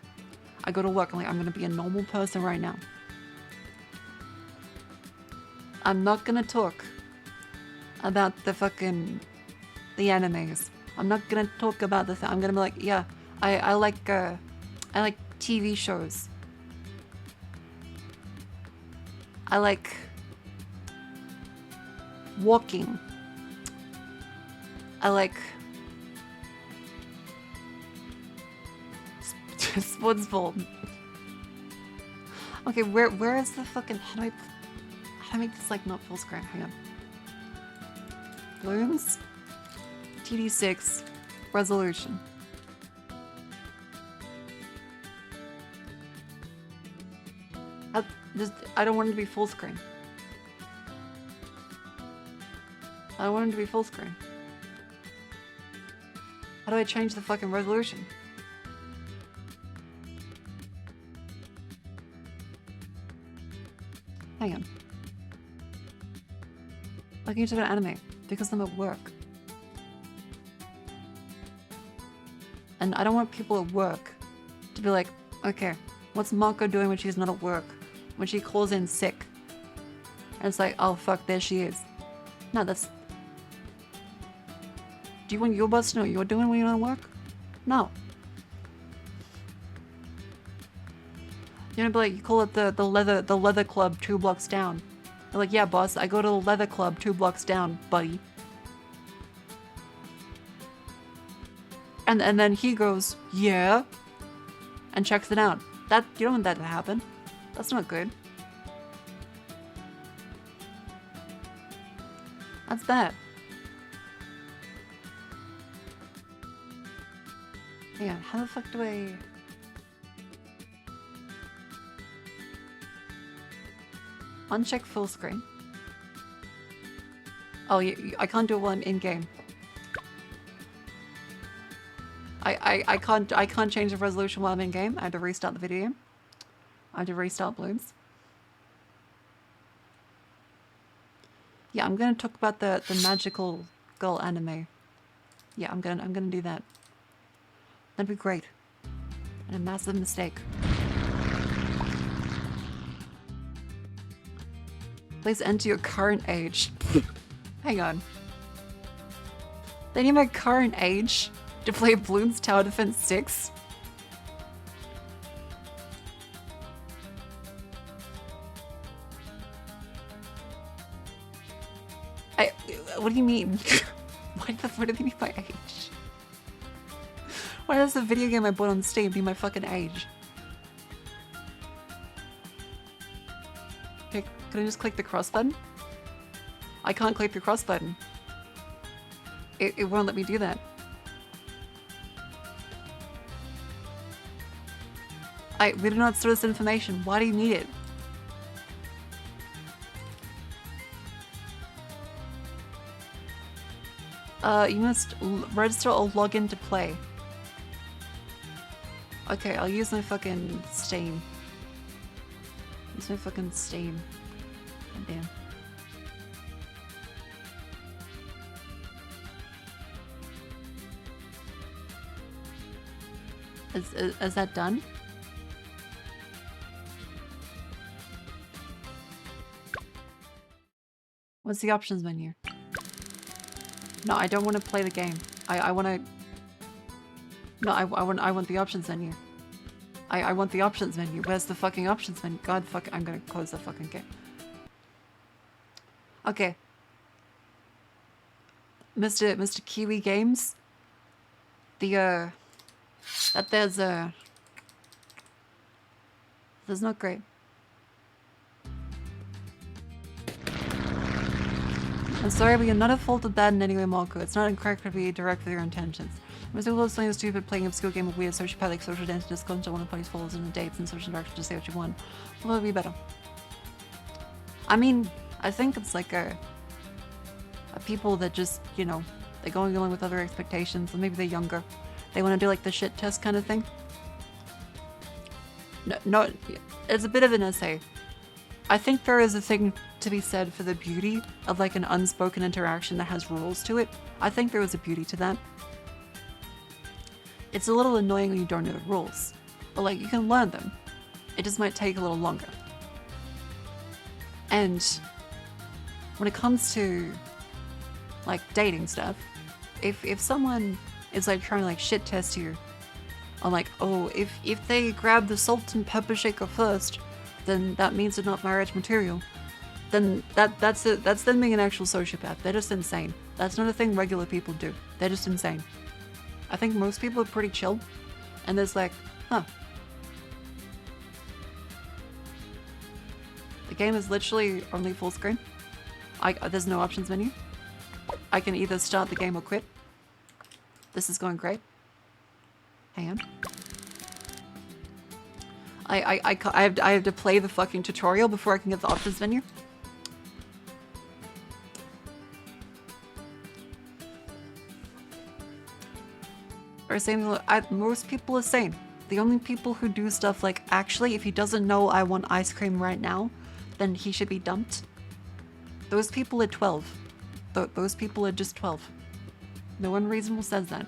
A: I go to work, I'm like, I'm gonna be a normal person right now. I'm not gonna talk about the animes. I'm not gonna talk about the I'm gonna be like, yeah, I like TV shows. I like walking. I like sports ball. Okay, where is the fucking how do I make this like not full screen? Hang on. Balloons. BTD6 resolution. I don't want it to be full screen. I don't want it to be full screen. How do I change the fucking resolution? Hang on. Why can't you talk about anime? Because I'm at work. And I don't want people at work to be like, okay, what's Marco doing when she's not at work? When she calls in sick? And it's like, oh fuck, there she is. No, that's... Do you want your boss to know what you're doing when you're not at work? No. You're gonna be like, you call it the leather club 2 blocks down. They're like, yeah boss, I go to the leather club 2 blocks down, buddy. And then he goes, yeah, and checks it out. You don't want that to happen. That's not good. That's that. Yeah, how the fuck do I... Uncheck full screen. Oh, I can't do it while I'm in-game. I can't change the resolution while I'm in game. I have to restart the video. I have to restart Blooms. Yeah, I'm gonna talk about the magical girl anime. Yeah, I'm gonna do that. That'd be great. And a massive mistake. Please enter your current age. Hang on. They need my current age to play Bloons Tower Defense 6? What do you mean? What do they mean by age? Why does the video game I bought on Steam be my fucking age? Okay, can I just click the cross button? I can't click the cross button. It won't let me do that. We do not store this information. Why do you need it? You must register or log in to play. Okay, I'll use my fucking Steam. Use my fucking Steam. God damn. Is that done? What's the options menu? No, I don't want to play the game. I want to... No, I want the options menu. I want the options menu. Where's the fucking options menu? God fuck, I'm gonna close the fucking game. Okay. Mr. Kiwi Games. There's not great. I'm sorry, but you're not at fault of that in any way, Marco. It's not incorrect to be direct with your intentions. Mr. Will is playing a stupid, playing obscure game of weird sociopathic social dance discord until one of the parties follows in the dates and social direction to say what you want. Will it be better? I mean, I think it's like a people that just, you know, they're going along with other expectations, or maybe they're younger. They want to do like the shit test kind of thing. No, it's a bit of an essay. I think there is a thing to be said for the beauty of like an unspoken interaction that has rules to it. I think there was a beauty to that. It's a little annoying when you don't know the rules, but like you can learn them. It just might take a little longer. And when it comes to like dating stuff, if someone is like trying to like shit test you on like, oh, if they grab the salt and pepper shaker first, then that means they're not marriage material. Then that's it. That's them being an actual sociopath. They're just insane. That's not a thing regular people do. They're just insane. I think most people are pretty chill, and there's like, huh. The game is literally only full screen. There's no options menu. I can either start the game or quit. This is going great. Hang on. I have to play the fucking tutorial before I can get the options menu. Or same, most people are sane. The only people who do stuff like, actually, if he doesn't know I want ice cream right now, then he should be dumped. Those people are 12. Those people are just 12. No one reasonable says that.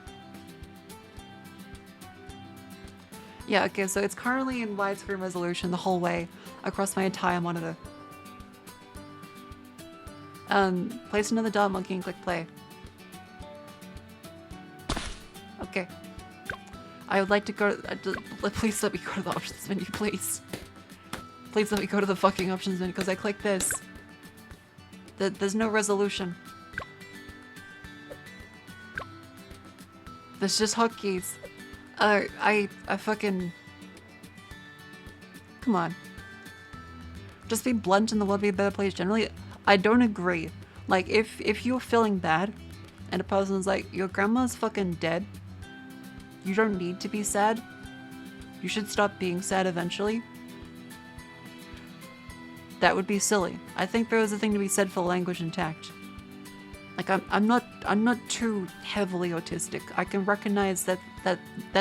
A: Yeah, okay, so it's currently in widescreen resolution the whole way across my entire monitor. Place another dot monkey and click play. Okay. I would like to go, please let me go to the options menu, please. Please let me go to the fucking options menu, because I clicked this. There's no resolution. There's just hotkeys. I fucking... Come on. Just be blunt and the world be a better place generally. I don't agree. Like, if you're feeling bad, and a person's like, your grandma's fucking dead, you don't need to be sad. You should stop being sad eventually. That would be silly. I think there is a thing to be said for language and tact. Like, I'm not too heavily autistic. I can recognize that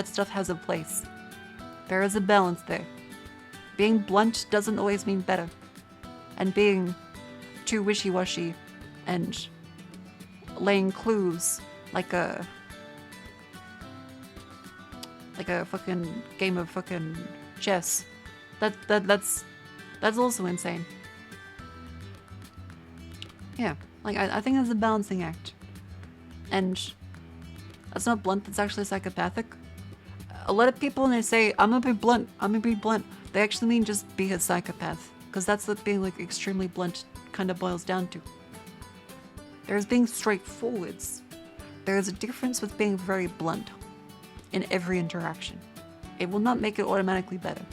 A: stuff has a place. There is a balance there. Being blunt doesn't always mean better. And being too wishy-washy and laying clues like a fucking game of fucking chess. That's also insane. Yeah, like I think that's a balancing act. And that's not blunt, that's actually psychopathic. A lot of people when they say, I'm gonna be blunt, they actually mean just be a psychopath. Because that's what being like extremely blunt kind of boils down to. There's being straightforwards. There's a difference with being very blunt in every interaction. It will not make it automatically better.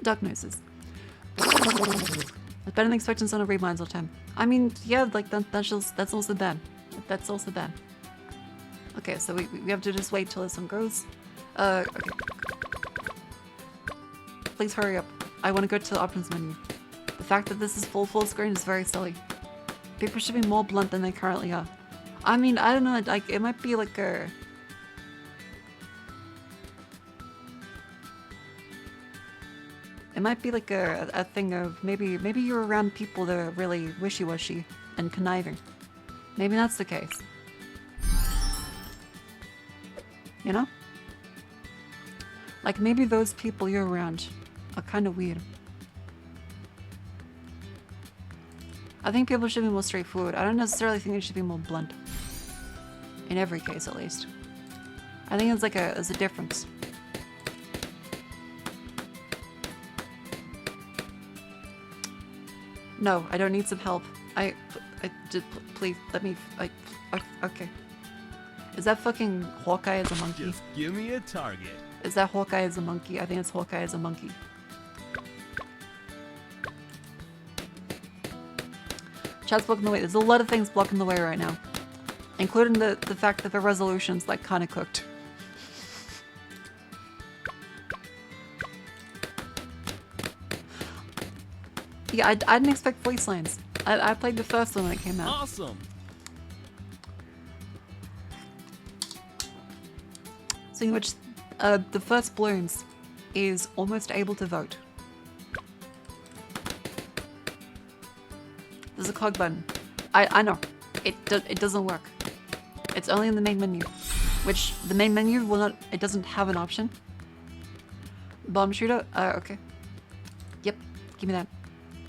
A: Duck noises. It's better than expecting someone to read minds all the time. I mean, yeah, like that's also bad. That's also bad. Okay, so we have to just wait till this one goes. Okay. Please hurry up. I want to go to the options menu. The fact that this is full screen is very silly. People should be more blunt than they currently are. I mean, I don't know, like, it might be like a... It might be like a thing of maybe you're around people that are really wishy-washy and conniving. Maybe that's the case. You know? Like maybe those people you're around are kind of weird. I think people should be more straightforward. I don't necessarily think they should be more blunt. In every case, at least. I think it's like there's a difference. No, I don't need some help. I just, please, let me, okay. Is that fucking Hawkeye as a monkey?
M: Just give me a target.
A: Is that Hawkeye as a monkey? I think it's Hawkeye as a monkey. Chat's blocking the way. There's a lot of things blocking the way right now. Including the fact that the resolution's like kinda cooked. Yeah, I didn't expect voice lines. I played the first one when it came out.
M: Awesome.
A: So in which the first balloons is almost able to vote. There's a cog button. I know. It doesn't work. It's only in the main menu. Which the main menu will not, it doesn't have an option. Bomb shooter? Okay. Yep, give me that.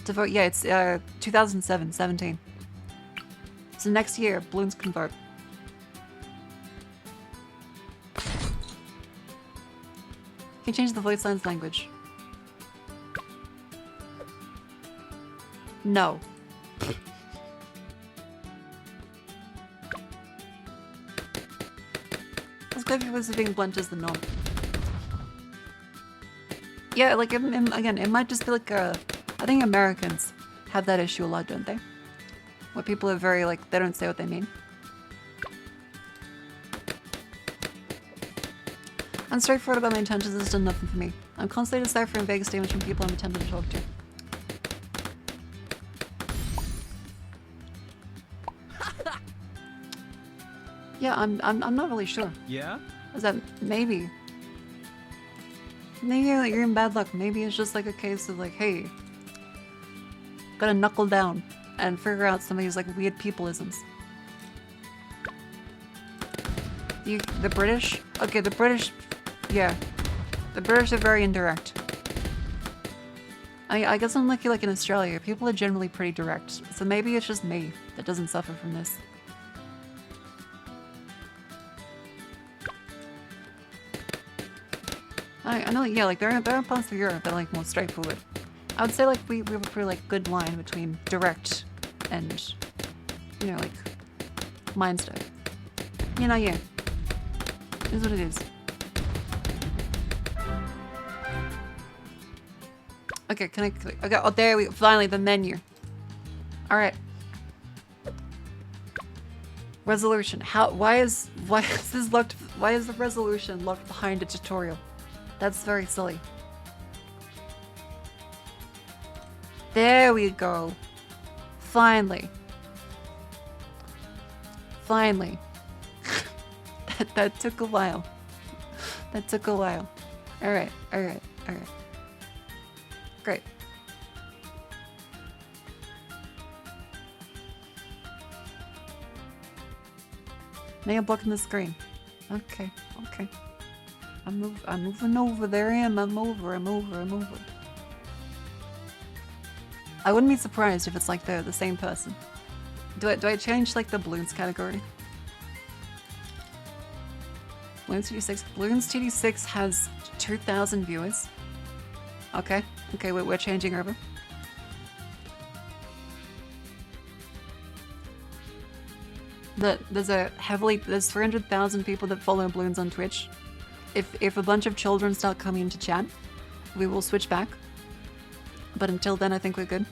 A: To vote, yeah, it's 2007, 17. So next year, balloons can vote. Can you change the voice lines language? No. As good as being blunt as the norm. Yeah, like, again, it might just be like I think Americans have that issue a lot, don't they? Where people are very, like, they don't say what they mean. I'm straightforward about my intentions, it's done nothing for me. I'm constantly deciphering vague statements from people I'm attempting to talk to. Yeah, I'm not really sure.
H: Yeah?
A: Is that maybe? Maybe you're in bad luck. Maybe it's just like a case of like, hey, gotta knuckle down and figure out some of these like weird peopleisms. The British? Okay, the British, yeah. The British are very indirect. I guess I'm lucky like in Australia, people are generally pretty direct. So maybe it's just me that doesn't suffer from this. I know, yeah, like there are parts of Europe that are like more straightforward. I would say like we have a pretty like good line between direct and, you know, like mind stuff. You know, yeah. It is what it is. Okay, can I click? Okay, oh there we go. Finally the menu. Alright. Resolution. Why is this locked? Why is the resolution locked behind a tutorial? That's very silly. There we go. Finally. Finally. that took a while. That took a while. Alright, alright, alright. Great. Now you're blocking the screen. Okay, okay. I'm moving over. There I am. I'm over. I wouldn't be surprised if it's like the same person. Do I change like the balloons category? Balloons TD6. Balloons TD6 has 2,000 viewers. Okay. Okay, we're changing over. There's 300,000 people that follow balloons on Twitch. If a bunch of children start coming into chat, we will switch back. But until then, I think we're good.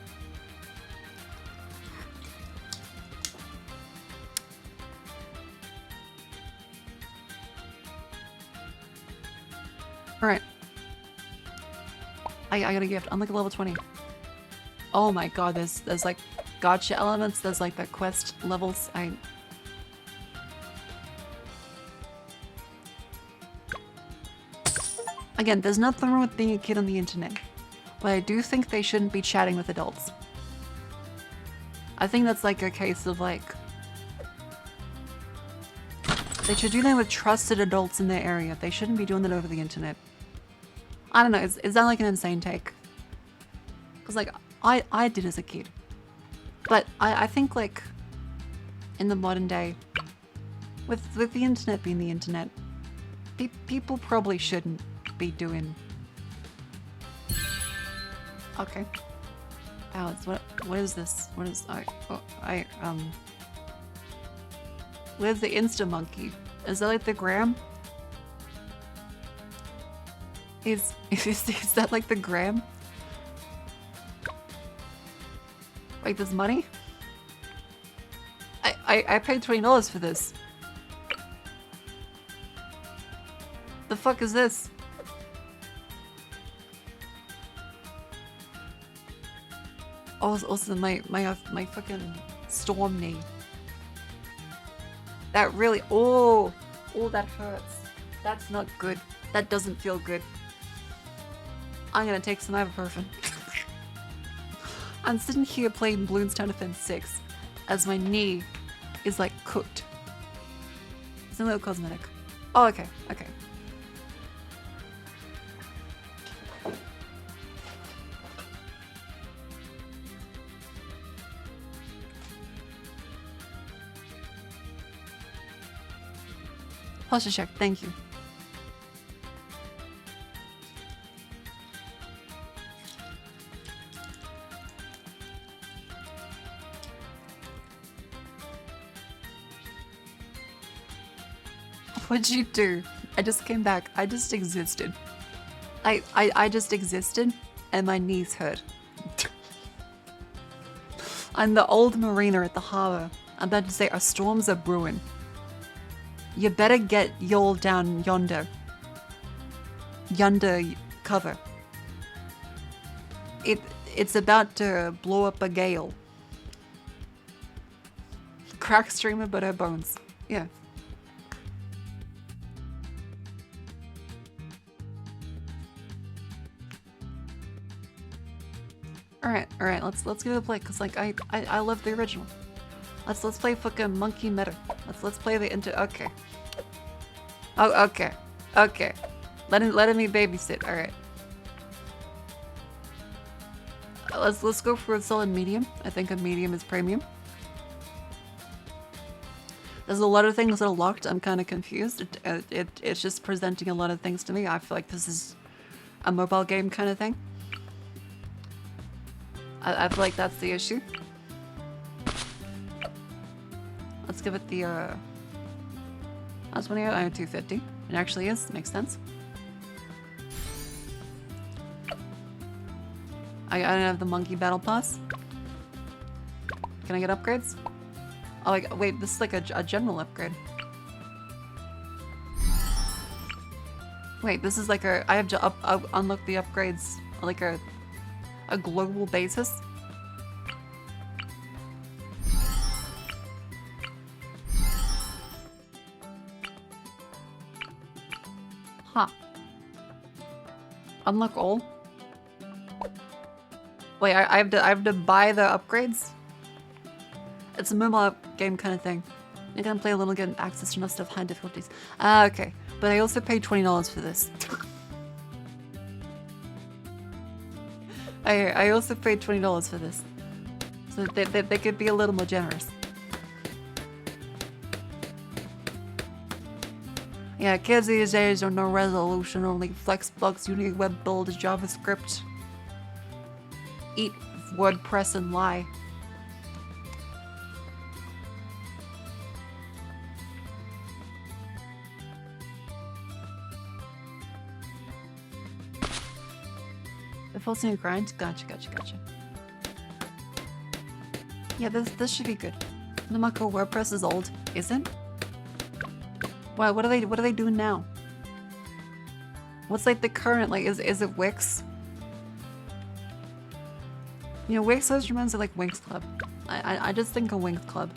A: Alright. I got a gift. I'm like a level 20. Oh my god, there's like gotcha elements, there's like the quest levels. Again, there's nothing wrong with being a kid on the internet, but I do think they shouldn't be chatting with adults. I think that's like a case of like... They should do that with trusted adults in their area. They shouldn't be doing that over the internet. I don't know, is that like an insane take? Because like, I did as a kid. But I think like, in the modern day, with the internet being the internet, people probably shouldn't be doing... Okay. Alex, what is this? What is... Where's the Insta Monkey? Is that like the gram? Is that like the gram? Like this money? I paid $20 for this. The fuck is this? Oh, also my fucking storm knee. That really, oh, that hurts. That's not good. That doesn't feel good. I'm gonna take some ibuprofen. I'm sitting here playing Bloons Tower Defense 6 as my knee is like cooked. It's a little cosmetic. Oh, okay, okay. Posture check, thank you. What'd you do? I just came back. I just existed. I just existed and my knees hurt. I'm the old mariner at the harbor. I'm about to say our storms are brewing. You better get y'all down yonder. Yonder cover. It's about to blow up a gale. Crack streamer but her bones. Yeah. Alright, let's give it a play, cause like I love the original. Let's play fucking Monkey Meta. Let's play the okay. Oh, okay. Okay. Letting me babysit, alright. Let's go for a solid medium. I think a medium is premium. There's a lot of things that are locked. I'm kind of confused. It's just presenting a lot of things to me. I feel like this is a mobile game kind of thing. I feel like that's the issue. Let's give it the, that's 28, I have 250. It actually is, makes sense. I don't have the monkey battle pass. Can I get upgrades? Oh, like, wait, this is like a general upgrade. Wait, this is like I have to unlock the upgrades like a global basis. Huh. Unlock all? Wait, I have to buy the upgrades? It's a mobile game kind of thing. You're gonna play a little, get access to enough stuff, high difficulties. Ah, okay. But I also paid $20 for this. I also paid $20 for this. So they could be a little more generous. Yeah, kids these days are no resolution, only Flexbox, Unity, Web Build, JavaScript. Eat WordPress and lie. The forcing a grind? Gotcha. Yeah, this should be good. Namako WordPress is old, isn't? Wow, what are they doing now? What's like the current, like is it Wix? You know, Wix always reminds me of like Winx Club. I just think of Winx Club.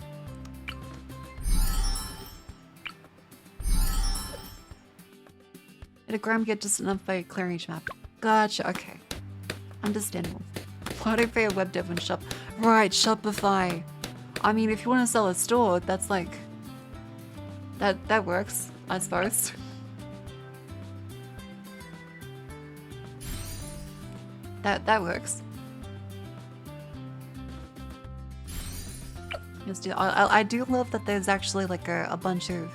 A: Did a gram get just enough by clearing each map? Gotcha, okay. Understandable. Why do I pay a web dev and shop? Right, Shopify. I mean, if you want to sell a store, that's like... That works, I suppose. That works. Yes, I do love that there's actually like a bunch of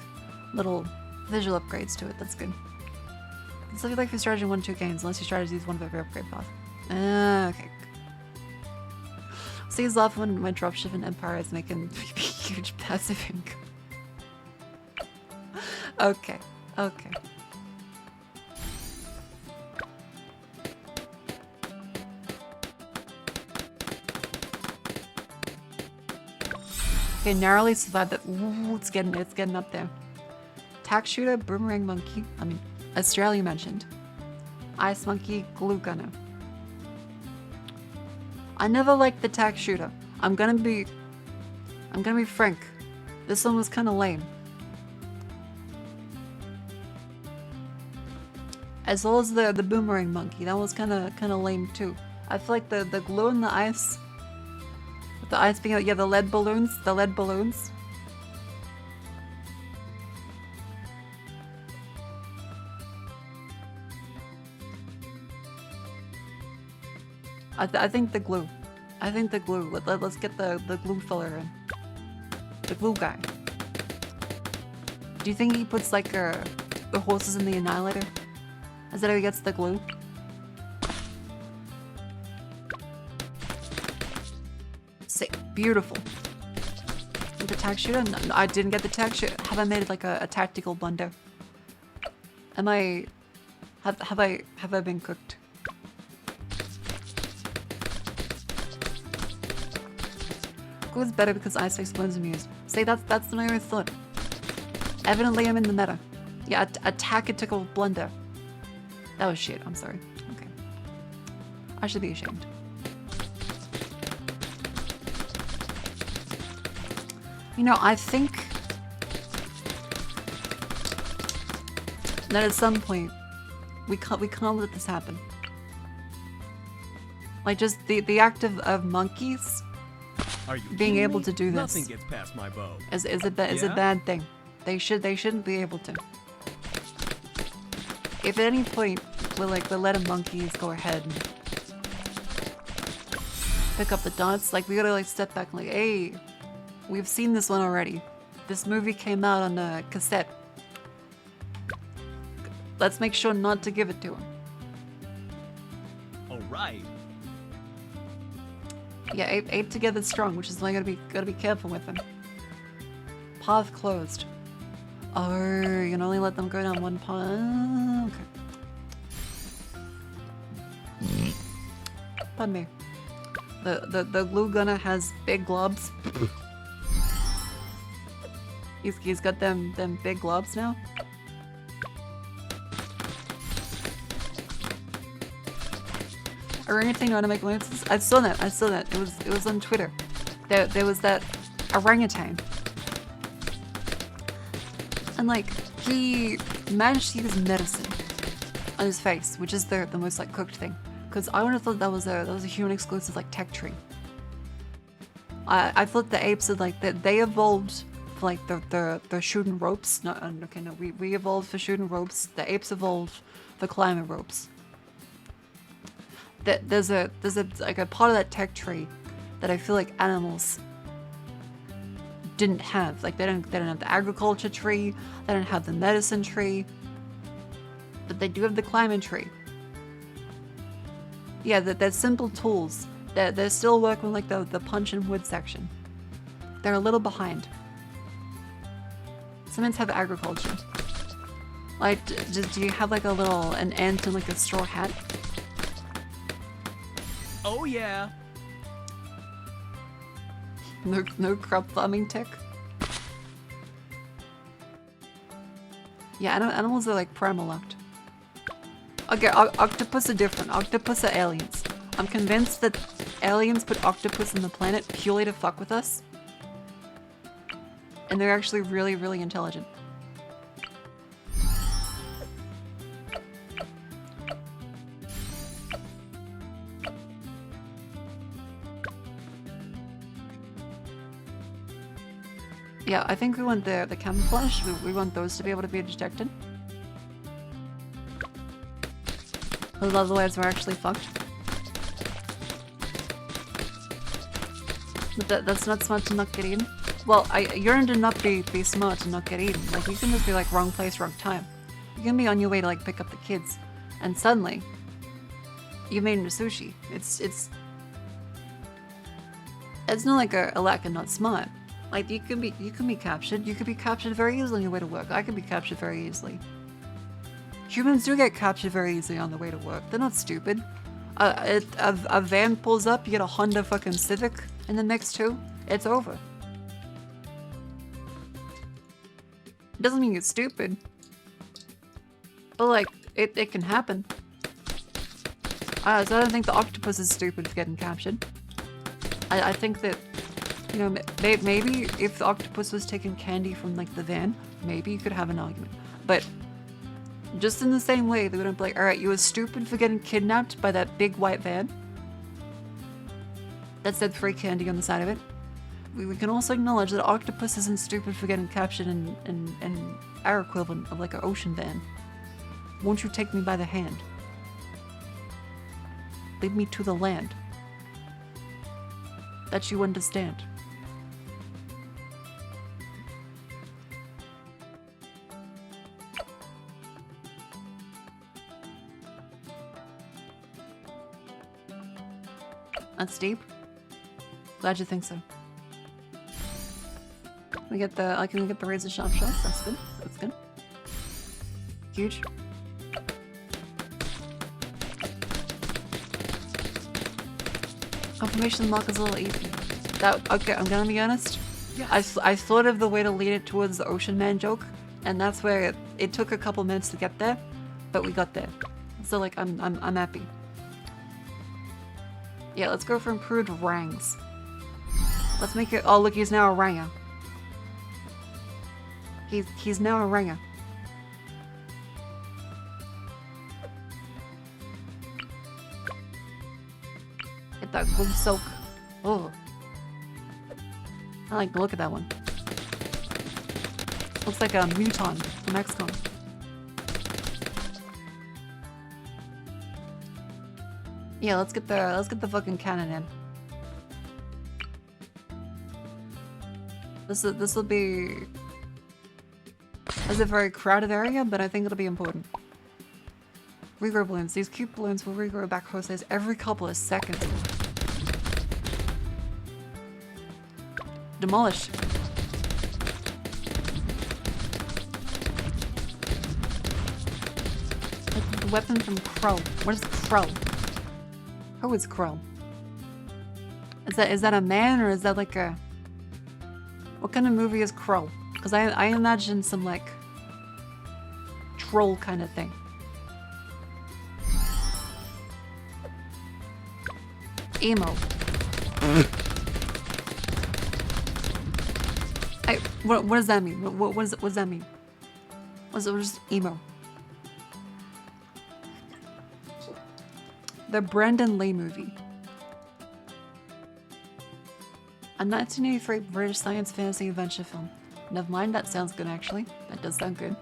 A: little visual upgrades to it. That's good. It's like if you're strategy 1-2 games, unless your strategy is one of every upgrade path. Okay. So he's laughing when my dropshipping empire is making huge passive income. Okay. Okay. Okay, narrowly survived that. Ooh, it's getting up there. Tack shooter, boomerang monkey. I mean, Australia mentioned. Ice monkey, glue gunner. I never liked the tack shooter. I'm gonna be frank. This one was kind of lame. As well as the boomerang monkey. That was kind of lame too. I feel like the glue in the ice, with the ice being, yeah, the lead balloons. I think the glue. Let's get the glue filler in. The glue guy. Do you think he puts like the horses in the annihilator? Is that how he gets the glue? Sick. Beautiful. The tack shooter? No, I didn't get the tack shooter. Have I made like a tactical blunder? Am I... Have I been cooked? Glue is better because ice explosive use. See, that's my own thought. Evidently I'm in the meta. Yeah, a tactical blunder. That was shit, I'm sorry. Okay. I should be ashamed. You know, I think that at some point we can't let this happen. Like just the act of monkeys being able to do this.
M: Nothing gets past my bow.
A: Is a bad thing. They shouldn't be able to. If at any point we're letting monkeys go ahead and pick up the dots, like we gotta like step back and like, hey, we've seen this one already. This movie came out on a cassette. Let's make sure not to give it to him.
M: All right.
A: Yeah, ape together strong, which is why I gotta be careful with him. Path closed. Oh, you can only let them go down one path. Okay. Pardon me. The glue gunner has big globs. He's got them big globs now. Orangutan know how to make moves. I saw that. It was on Twitter. There was that orangutan. And like he managed to use medicine on his face, which is the most like cooked thing. Because I would have thought that was a human exclusive like tech tree. I thought the apes had like that they evolved for like the shooting ropes. No, okay, no, we evolved for shooting ropes. The apes evolved for climbing ropes. There's like a part of that tech tree that I feel like animals didn't have. Like they don't have the agriculture tree, they don't have the medicine tree, but they do have the climbing tree. Yeah, they're simple tools. They're still working like the punch and wood section. They're a little behind. Sometimes have agriculture. Like, do you have like an ant and like a straw hat?
M: Oh yeah.
A: No crop farming tech. Yeah, animals are like primal locked. Okay, octopus are different. Octopus are aliens. I'm convinced that aliens put octopus on the planet purely to fuck with us. And they're actually really, really intelligent. Yeah, I think we want the camouflage. We want those to be able to be detected. Otherwise we're actually fucked. But that's not smart to not get eaten. Well, urine to not be smart to not get eaten. Like, you can just be like, wrong place, wrong time. You can be on your way to like pick up the kids, and suddenly, you made into sushi. It's not like a lack of not smart. Like, you can be captured. You could be captured very easily on your way to work. I could be captured very easily. Humans do get captured very easily on the way to work. They're not stupid. A van pulls up, you get a Honda fucking Civic in the mix too. It's over. Doesn't mean you're stupid. But like, it can happen. So I don't think the octopus is stupid for getting captured. I think that, you know, maybe if the octopus was taking candy from like the van, maybe you could have an argument. But Just in the same way, they wouldn't be like, alright, you were stupid for getting kidnapped by that big white van that said free candy on the side of it. We can also acknowledge that octopus isn't stupid for getting captured in our equivalent of like an ocean van. Won't you take me by the hand? Lead me to the land. That you understand. That's deep. Glad you think so. We get the I can get the razor sharp shots. That's good. That's good. Huge. Confirmation mark is a little easy. That okay? I'm gonna be honest. Yes. I thought of the way to lead it towards the Ocean Man joke, and that's where it took a couple minutes to get there, but we got there. So like I'm happy. Yeah, let's go for improved rangs. Let's make it. Oh look, he's now a ranger. He's now a ranger. Get that good soak. Oh, I like the look at that one. Looks like a muton from XCOM. Yeah, let's get the fucking cannon in. This will be. It's a very crowded area, but I think it'll be important. Regrow balloons. These cute balloons will regrow back hoses every couple of seconds. Demolish. The weapon from Crow. What is Crow? Who is Crow? Is that a man or is that like a... What kind of movie is Crow? Because I imagine some like troll kind of thing. Emo. What does that mean? What does that mean? What is emo? The Brandon Lee movie. A 1983 British science fantasy adventure film. Never mind, that sounds good actually. That does sound good.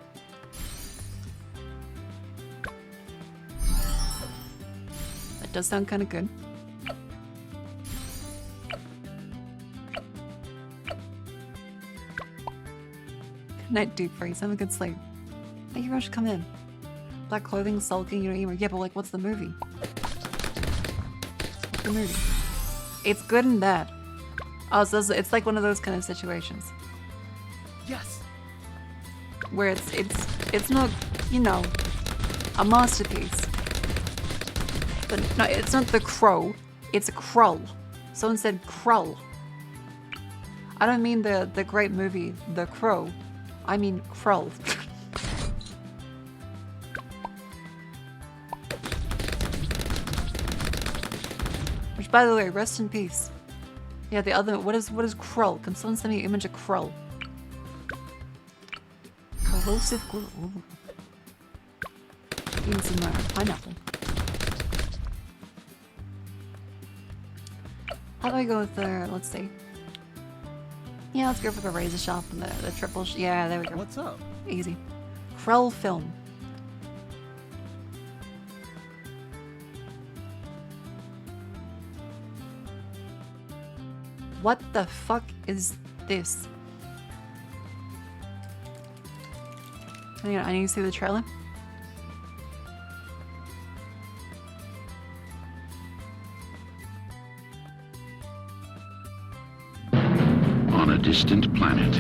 A: That does sound kind of good. Good night, Deep Freeze. Have a good sleep. Thank you very much for coming in. Black clothing, sulking, emo. Yeah, but like, what's the movie? What's the movie? It's good and bad. Oh, so it's like one of those kind of situations.
M: Yes.
A: Where it's not, you know, a masterpiece. But no, it's not The Crow. It's a Krull. Someone said Krull. I don't mean the great movie The Crow. I mean Krull. Which, by the way, rest in peace. Yeah, the other, what is Krull? Can someone send me an image of Krull? Corrosive glue. Ooh. Eating some pineapple. How do I go with the, let's see. Yeah, let's go for the razor sharp and the triple, yeah, there we go.
M: What's up?
A: Easy. Krell film. What the fuck is this? I need to see the trailer.
N: On a distant planet,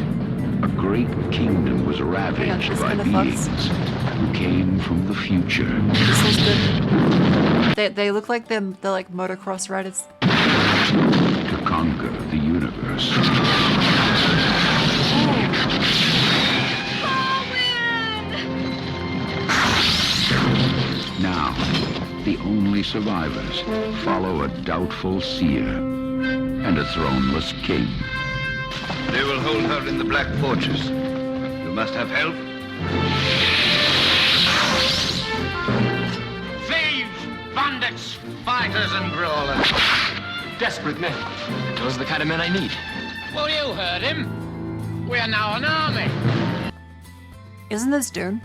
N: a great kingdom was ravaged by beings who came from the future.
A: This is good. They look like they're like motocross riders.
N: To conquer the universe. Now, the only survivors follow a doubtful seer and a throneless king.
O: They will hold her in the Black Fortress. You must have help. Thieves, bandits, fighters and brawlers.
P: Desperate men. Those are the kind of men I need.
O: Well, you heard him. We are now an army.
A: Isn't this Dune?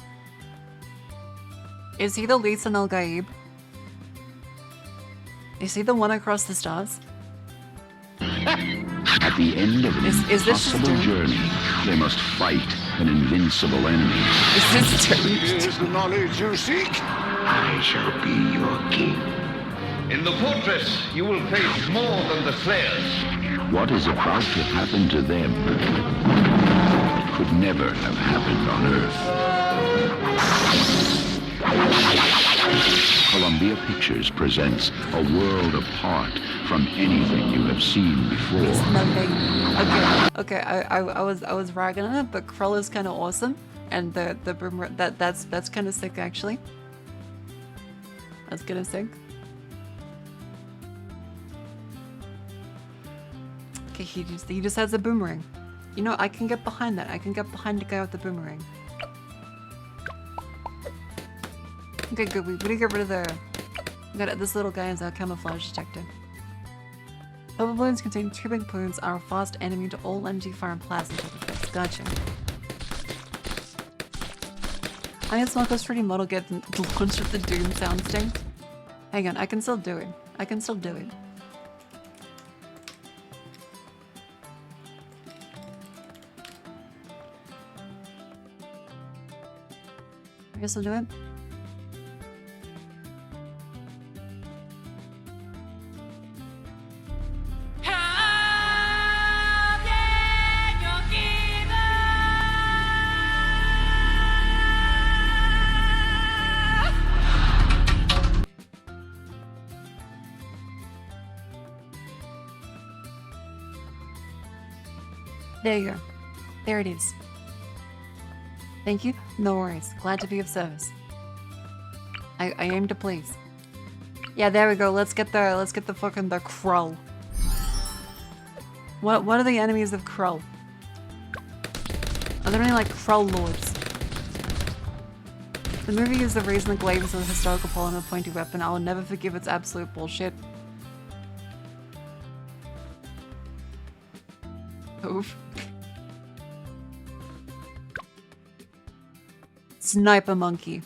A: Is he the Lisan Al Gaib? Is he the one across the stars?
N: At the end of an
A: Is this
N: impossible journey, they must fight an invincible enemy.
A: Is this
N: Here's the knowledge you seek. I shall be your king.
O: In the fortress, you will face more than the slayers.
N: What is about to happen to them could never have happened on Earth. Columbia Pictures presents a world apart from anything you have seen before.
A: Okay. I was ragging on it, but Krull is kind of awesome, and the boomer that's kind of sick actually. That's kind of sick. Okay, he just has a boomerang. You know, I can get behind that. I can get behind the guy with the boomerang. Okay, good. We gotta get rid of the. We got this little guy as a camouflage detector. Bubble balloons contain two big balloons are a fast enemy to all energy, fire, and plasma type effects. Gotcha. I guess Marco's 3D model gets launched with the Doom sound sting. Hang on, I can still do it. I can still do it. I guess I'll do it. There you go. There it is. Thank you. No worries. Glad to be of service. I aim to please. Yeah, there we go. Let's get the fucking the Krull. What are the enemies of Krull? Are there any like Krull lords? The movie is the reason the glaive is a historical polymer pointy weapon. I will never forgive its absolute bullshit. Oof. Sniper monkey.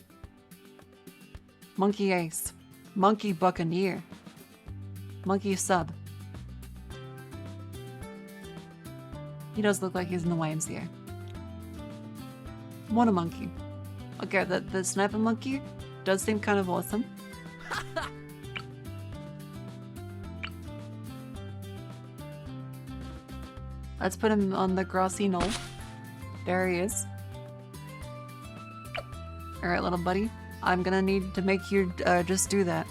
A: Monkey ace. Monkey buccaneer. Monkey sub. He does look like he's in the YMCA. What a monkey. Okay, the sniper monkey does seem kind of awesome. Let's put him on the grassy knoll. There he is. Alright, little buddy. I'm gonna need to make you just do that.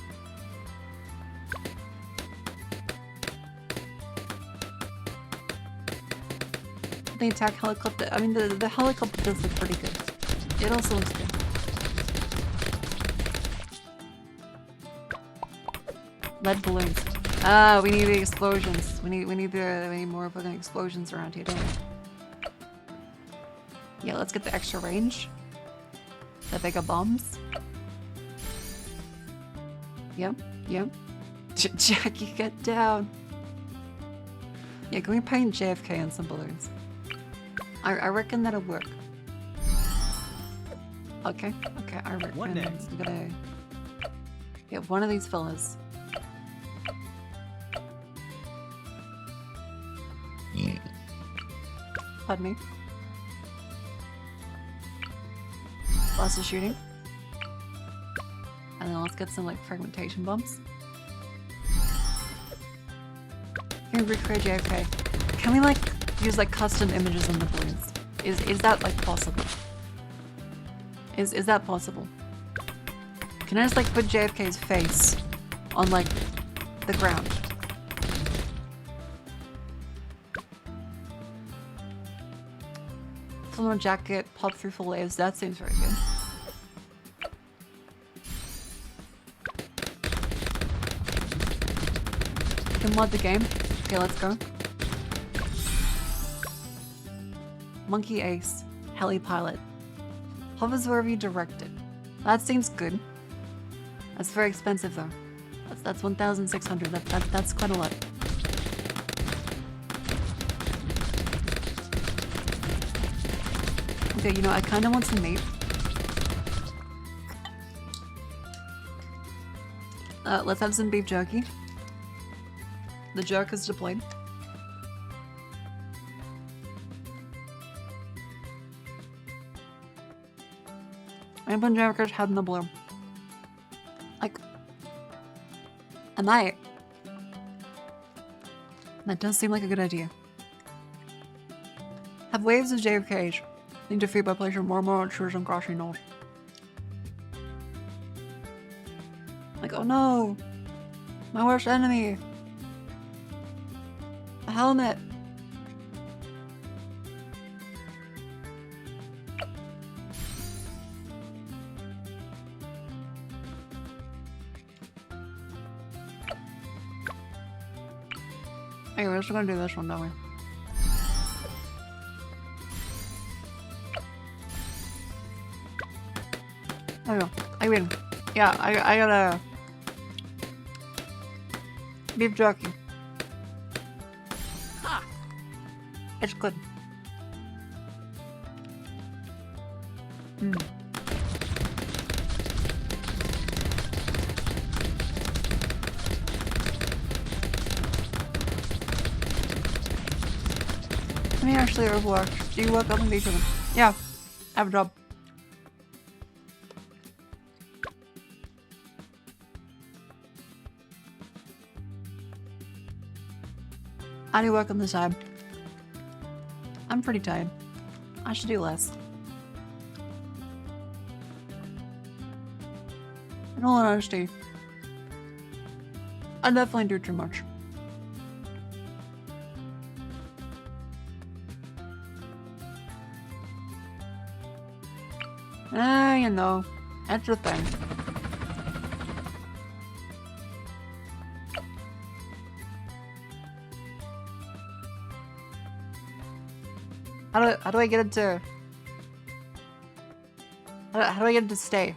A: The attack helicopter. I mean, the helicopter does look pretty good. It also looks good. Lead balloons. Ah, we need the explosions. We need more fucking explosions around here, don't we? Yeah, let's get the extra range. The bigger bombs. Yep. Jackie, get down. Yeah, can we paint JFK on some balloons? I reckon that'll work. Okay, I reckon
H: What next?
A: we gotta get one of these fellas. Pardon me. Lots of shooting. And then let's get some like fragmentation bombs. Can we recreate JFK? Can we like use like custom images on the balloons? Is that like possible? Is that possible? Can I just like put JFK's face on like the ground? Flannel jacket, pop through full layers. That seems very good. Can mod the game. Okay, let's go. Monkey Ace, heli pilot. Hovers wherever you direct it. That seems good. That's very expensive though. That's 1,600. That's quite a lot. Okay, you know, I kind of want some meat. Let's have some beef jerky. The jerk is deployed. I'm putting Jericho's head in the blue. Like, I might. That does seem like a good idea. Have waves of JFKs. Need to feed by placing more and more intruders on crossing nodes. Like, oh no! My worst enemy! A helmet! Hey, we're just gonna do this one, don't we? There we go. I win. Yeah, I got a beef jerky. Ah, it's good. Mm. Let me actually overwork. Do you work on the VTuber? Yeah, I have a job. I do work on the side. I'm pretty tired. I should do less. In all honesty, I definitely do too much. You know, that's the thing. How do I get it to... How do I get it to stay?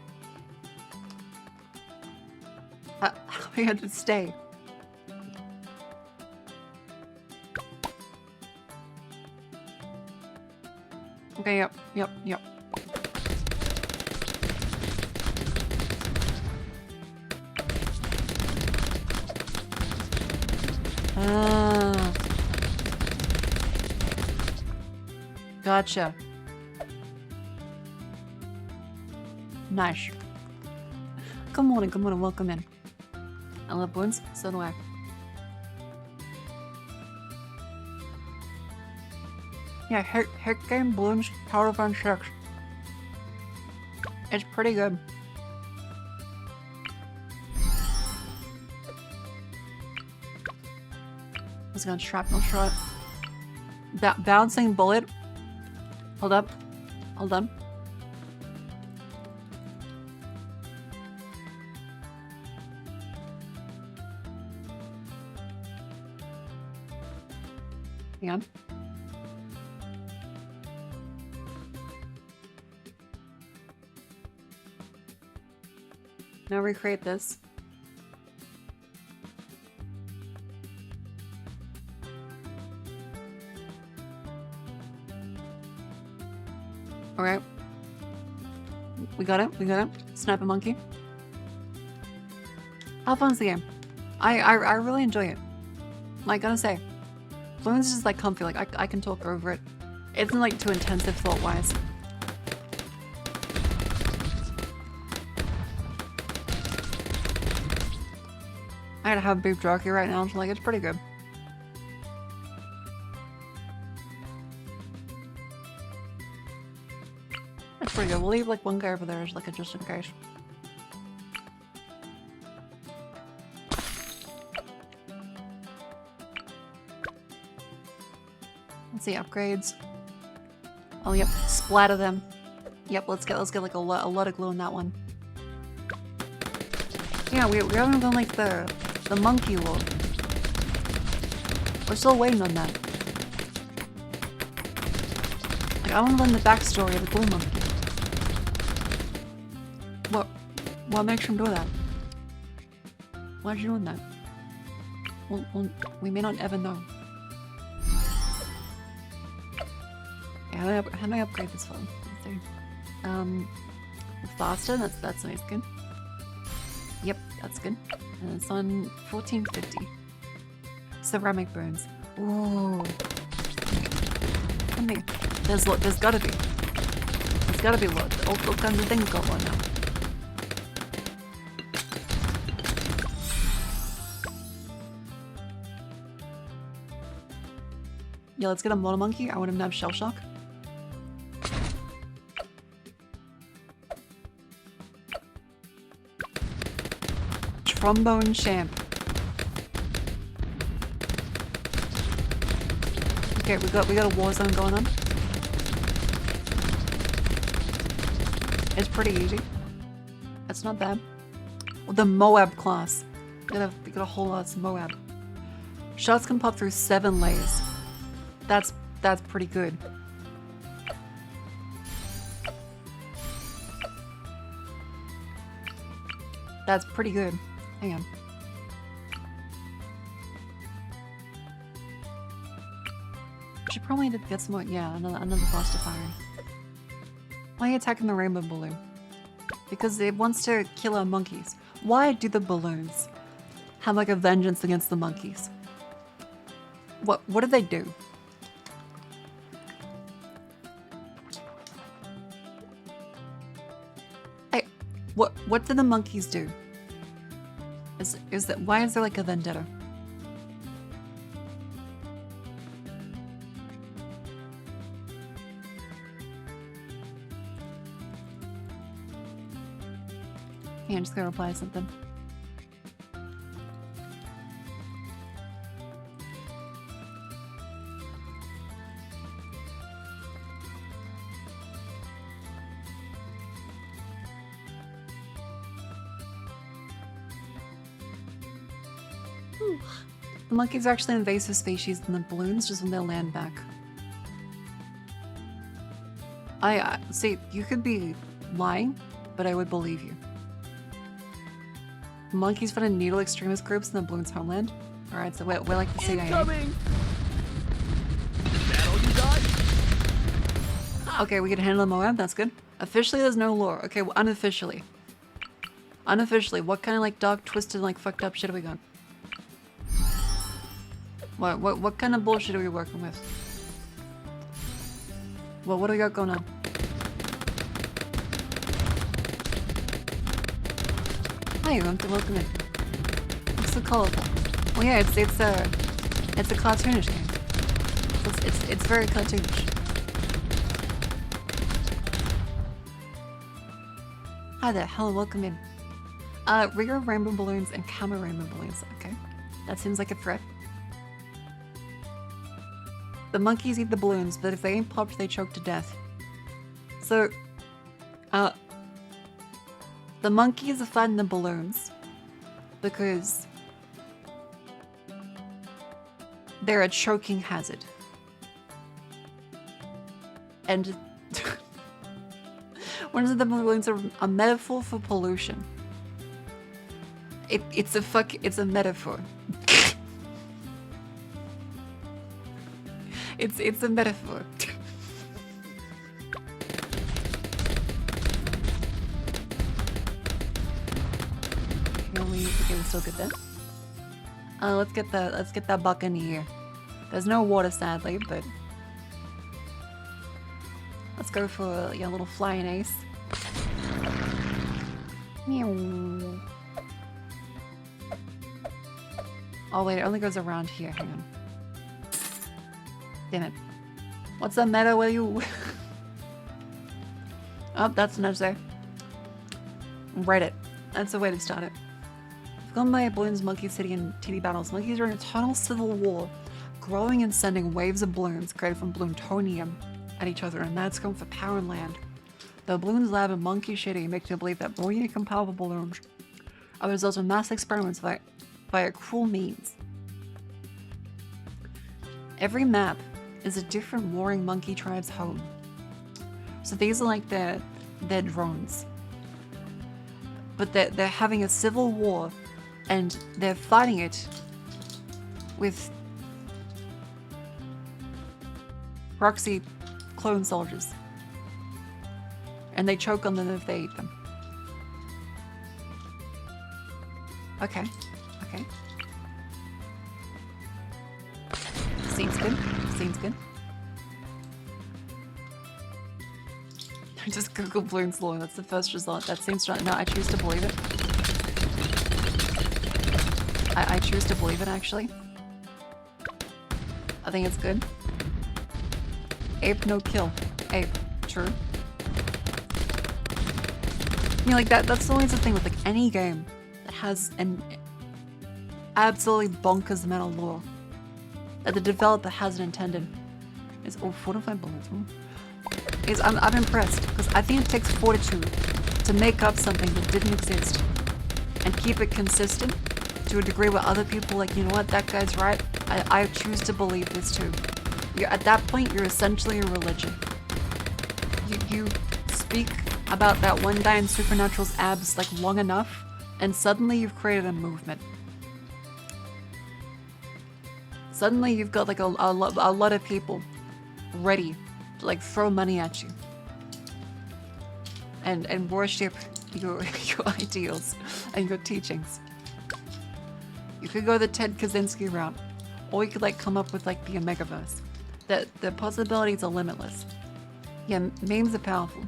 A: How do I get it to stay? Okay, yep. Gotcha. Nice. Good morning, welcome in. I love balloons, so do I. Yeah, hit game balloons, Power of 6. It's pretty good. Let's go shrapnel shot. Bouncing bullet. Hold up. Hold on. Hang on. Now recreate this. Alright. We got it. Snap a monkey. How fun's the game? I really enjoy it. Like, gotta say. Balloons is just like comfy, like I can talk over it. It isn't like too intensive thought-wise. I gotta have beef jerky right now, so like it's pretty good. That's pretty good. We'll leave like one guy over there as like a just in case. Let's see upgrades. Oh yep, splatter them. Yep, let's get like a lot of glue in that one. Yeah, we haven't done like the monkey world. We're still waiting on that. Like I want to learn the backstory of the glue monkey. What makes him do that? Why'd you doing that? Well, we may not ever know. Yeah, how do I upgrade this phone? Let's see. Faster, that's nice, good. Yep, that's good. And it's on 1450. Ceramic burns. Ooh. There's gotta be. There's gotta be lots. All kinds of things got one now. Yeah, let's get a mono monkey. I want him to have shell shock. Trombone champ. Okay, we got a war zone going on. It's pretty easy. That's not bad. Well, the Moab class. We got a whole lot of Moab. Shots can pop through 7 layers. That's pretty good. That's pretty good. Hang on. Should probably get some more. Yeah, another faster firing. Why are you attacking the rainbow balloon? Because it wants to kill our monkeys. Why do the balloons have like a vengeance against the monkeys? What do they do? Hey, what do the monkeys do? Why is there like a vendetta? Yeah, I'm just gonna reply to something. The monkeys are actually an invasive species and the balloons just when they land back. I see, you could be lying, but I would believe you. Monkeys find in needle extremist groups in the balloon's homeland. Alright, so we're like the CIA.
I: Incoming! Is that all you got?
A: Okay, we can handle the Moab, that's good. Officially, there's no lore. Okay, well, unofficially. Unofficially, what kind of like dark, twisted, like fucked up shit have we got? What kind of bullshit are we working with? Well, what do we got going on? Hi, welcome in. Looks so colorful. Well, yeah, it's a cartoonish game. It's very cartoonish. Hi there, hello, welcome in. Rear rainbow balloons and camera rainbow balloons. Okay, that seems like a threat. The monkeys eat the balloons, but if they ain't popped, they choke to death. So, the monkeys are fighting the balloons because they're a choking hazard. And one of the balloons are a metaphor for pollution. It's a metaphor. It's a metaphor. Okay, we're still good then. Let's get that buccaneer. There's no water sadly, but let's go for a little flying ace. Meow. Oh wait, it only goes around here. Hang on. Damn it. What's the matter with you? Oh, that's an edge there. Reddit. That's the way to start it. I've gone by balloons, monkey city, and TD battles. Monkeys are in a eternal civil war, growing and sending waves of balloons created from balloon-tonium at each other, and that's going for power and land. The balloons lab and monkey shitty make you believe that more unique and powerful balloons are the result of mass experiments via cruel means. Every map is a different warring monkey tribe's home. So these are like their drones. but they're having a civil war, and they're fighting it with proxy clone soldiers. And they choke on them if they eat them. Okay. Okay. Seems good. Seems good. I just googled balloons law. That's the first result. That seems right. No, I choose to believe it. I choose to believe it, actually. I think it's good. Ape, no kill. Ape. True. You know, like that's always the thing with like any game that has an absolutely bonkers amount of lore that the developer hasn't intended. Is fortified bullets. Is I'm impressed because I think it takes fortitude to make up something that didn't exist and keep it consistent to a degree where other people are like, you know what, that guy's right. I choose to believe this too. At that point, you're essentially a religion. You speak about that one guy in Supernatural's abs like long enough, and suddenly you've created a movement. Suddenly you've got like a lot of people ready to like throw money at you and worship your ideals and your teachings. You could go the Ted Kaczynski route, or you could like come up with like the Omegaverse. The possibilities are limitless. Yeah, memes are powerful.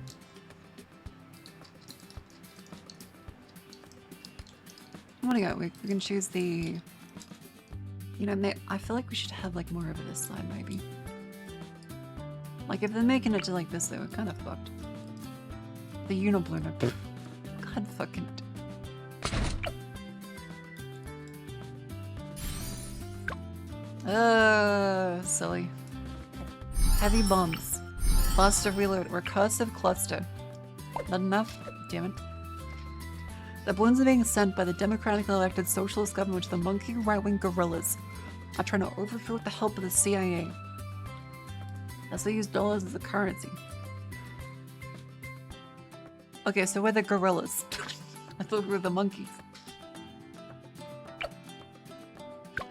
A: What do you got? We can choose the... You know, I feel like we should have like more of this side, maybe. Like if they're making it to like this, they were kind of fucked. The Unibloomer. God fucking... Silly. Heavy bombs. Cluster reload. Recursive cluster. Not enough? Damn it. The balloons are being sent by the democratically elected socialist government which the monkey right-wing guerrillas are trying to overthrow with the help of the CIA. As they use dollars as a currency. Okay, so we're the gorillas. I thought we were the monkeys.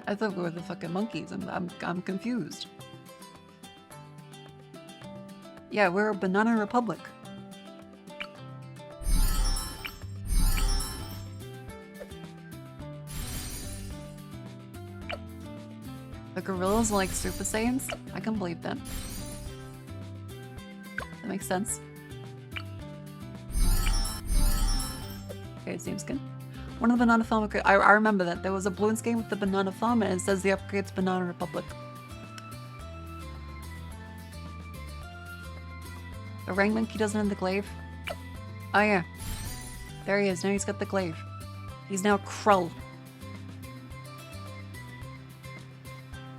A: I thought we were the fucking monkeys. I'm confused. Yeah, we're a banana republic. The gorillas are like Super Saiyans? I can believe that. That makes sense. Okay, seems good. One of the banana farm. I remember that. There was a balloons game with the banana farm and it says the upgrade's Banana Republic. The Rang Monkey doesn't have the glaive. Oh yeah. There he is. Now he's got the glaive. He's now Krull.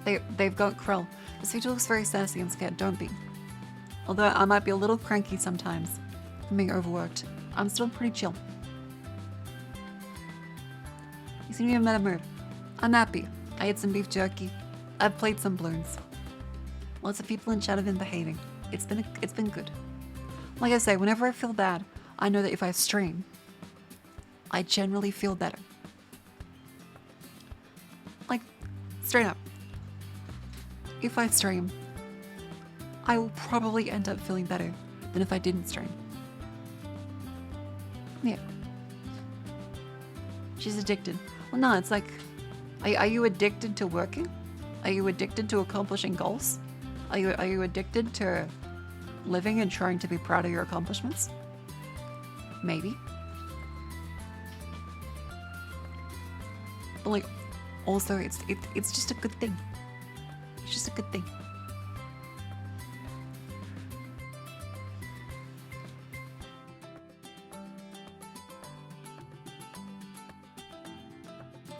A: They've got Krull. This feature looks very sassy and scared. Don't be. Although I might be a little cranky sometimes from being overworked, I'm still pretty chill. You seem to be in a meta mood. I'm happy. I ate some beef jerky. I've played some balloons. Lots of people in chat have been behaving. It's been good. Like I say, whenever I feel bad, I know that if I stream, I generally feel better. Like, straight up. If I stream, I will probably end up feeling better than if I didn't stream. Yeah. She's addicted. Well, no, it's like, are you addicted to working? Are you addicted to accomplishing goals? Are you addicted to living and trying to be proud of your accomplishments? Maybe. But like, also, it's just a good thing. It's just a good thing.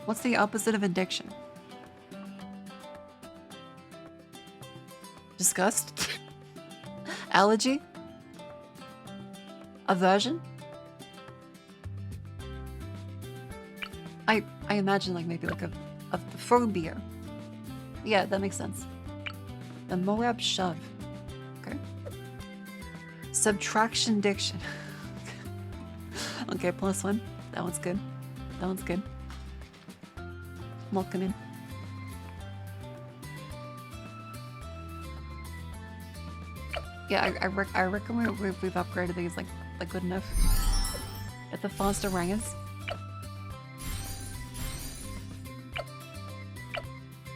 A: What's the opposite of addiction? Disgust? Allergy? Aversion? I imagine like maybe like a phobia. Yeah, that makes sense. The Moab shove. Okay. Subtraction diction. Okay, +1. That one's good. That one's good. Locking in. Yeah, I reckon we've upgraded these like good enough. At the faster rangers.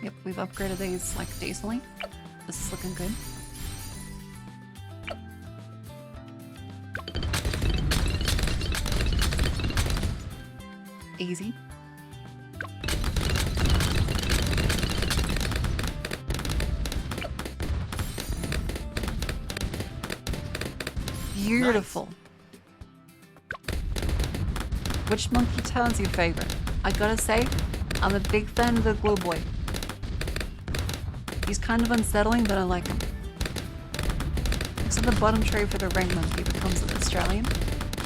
A: Yep, we've upgraded these like decently. This is looking good. Easy. Beautiful. Nice. Which monkey town's your favorite? I gotta say, I'm a big fan of the glow boy. He's kind of unsettling, but I like him. So the bottom tray for the rank monkey becomes an Australian.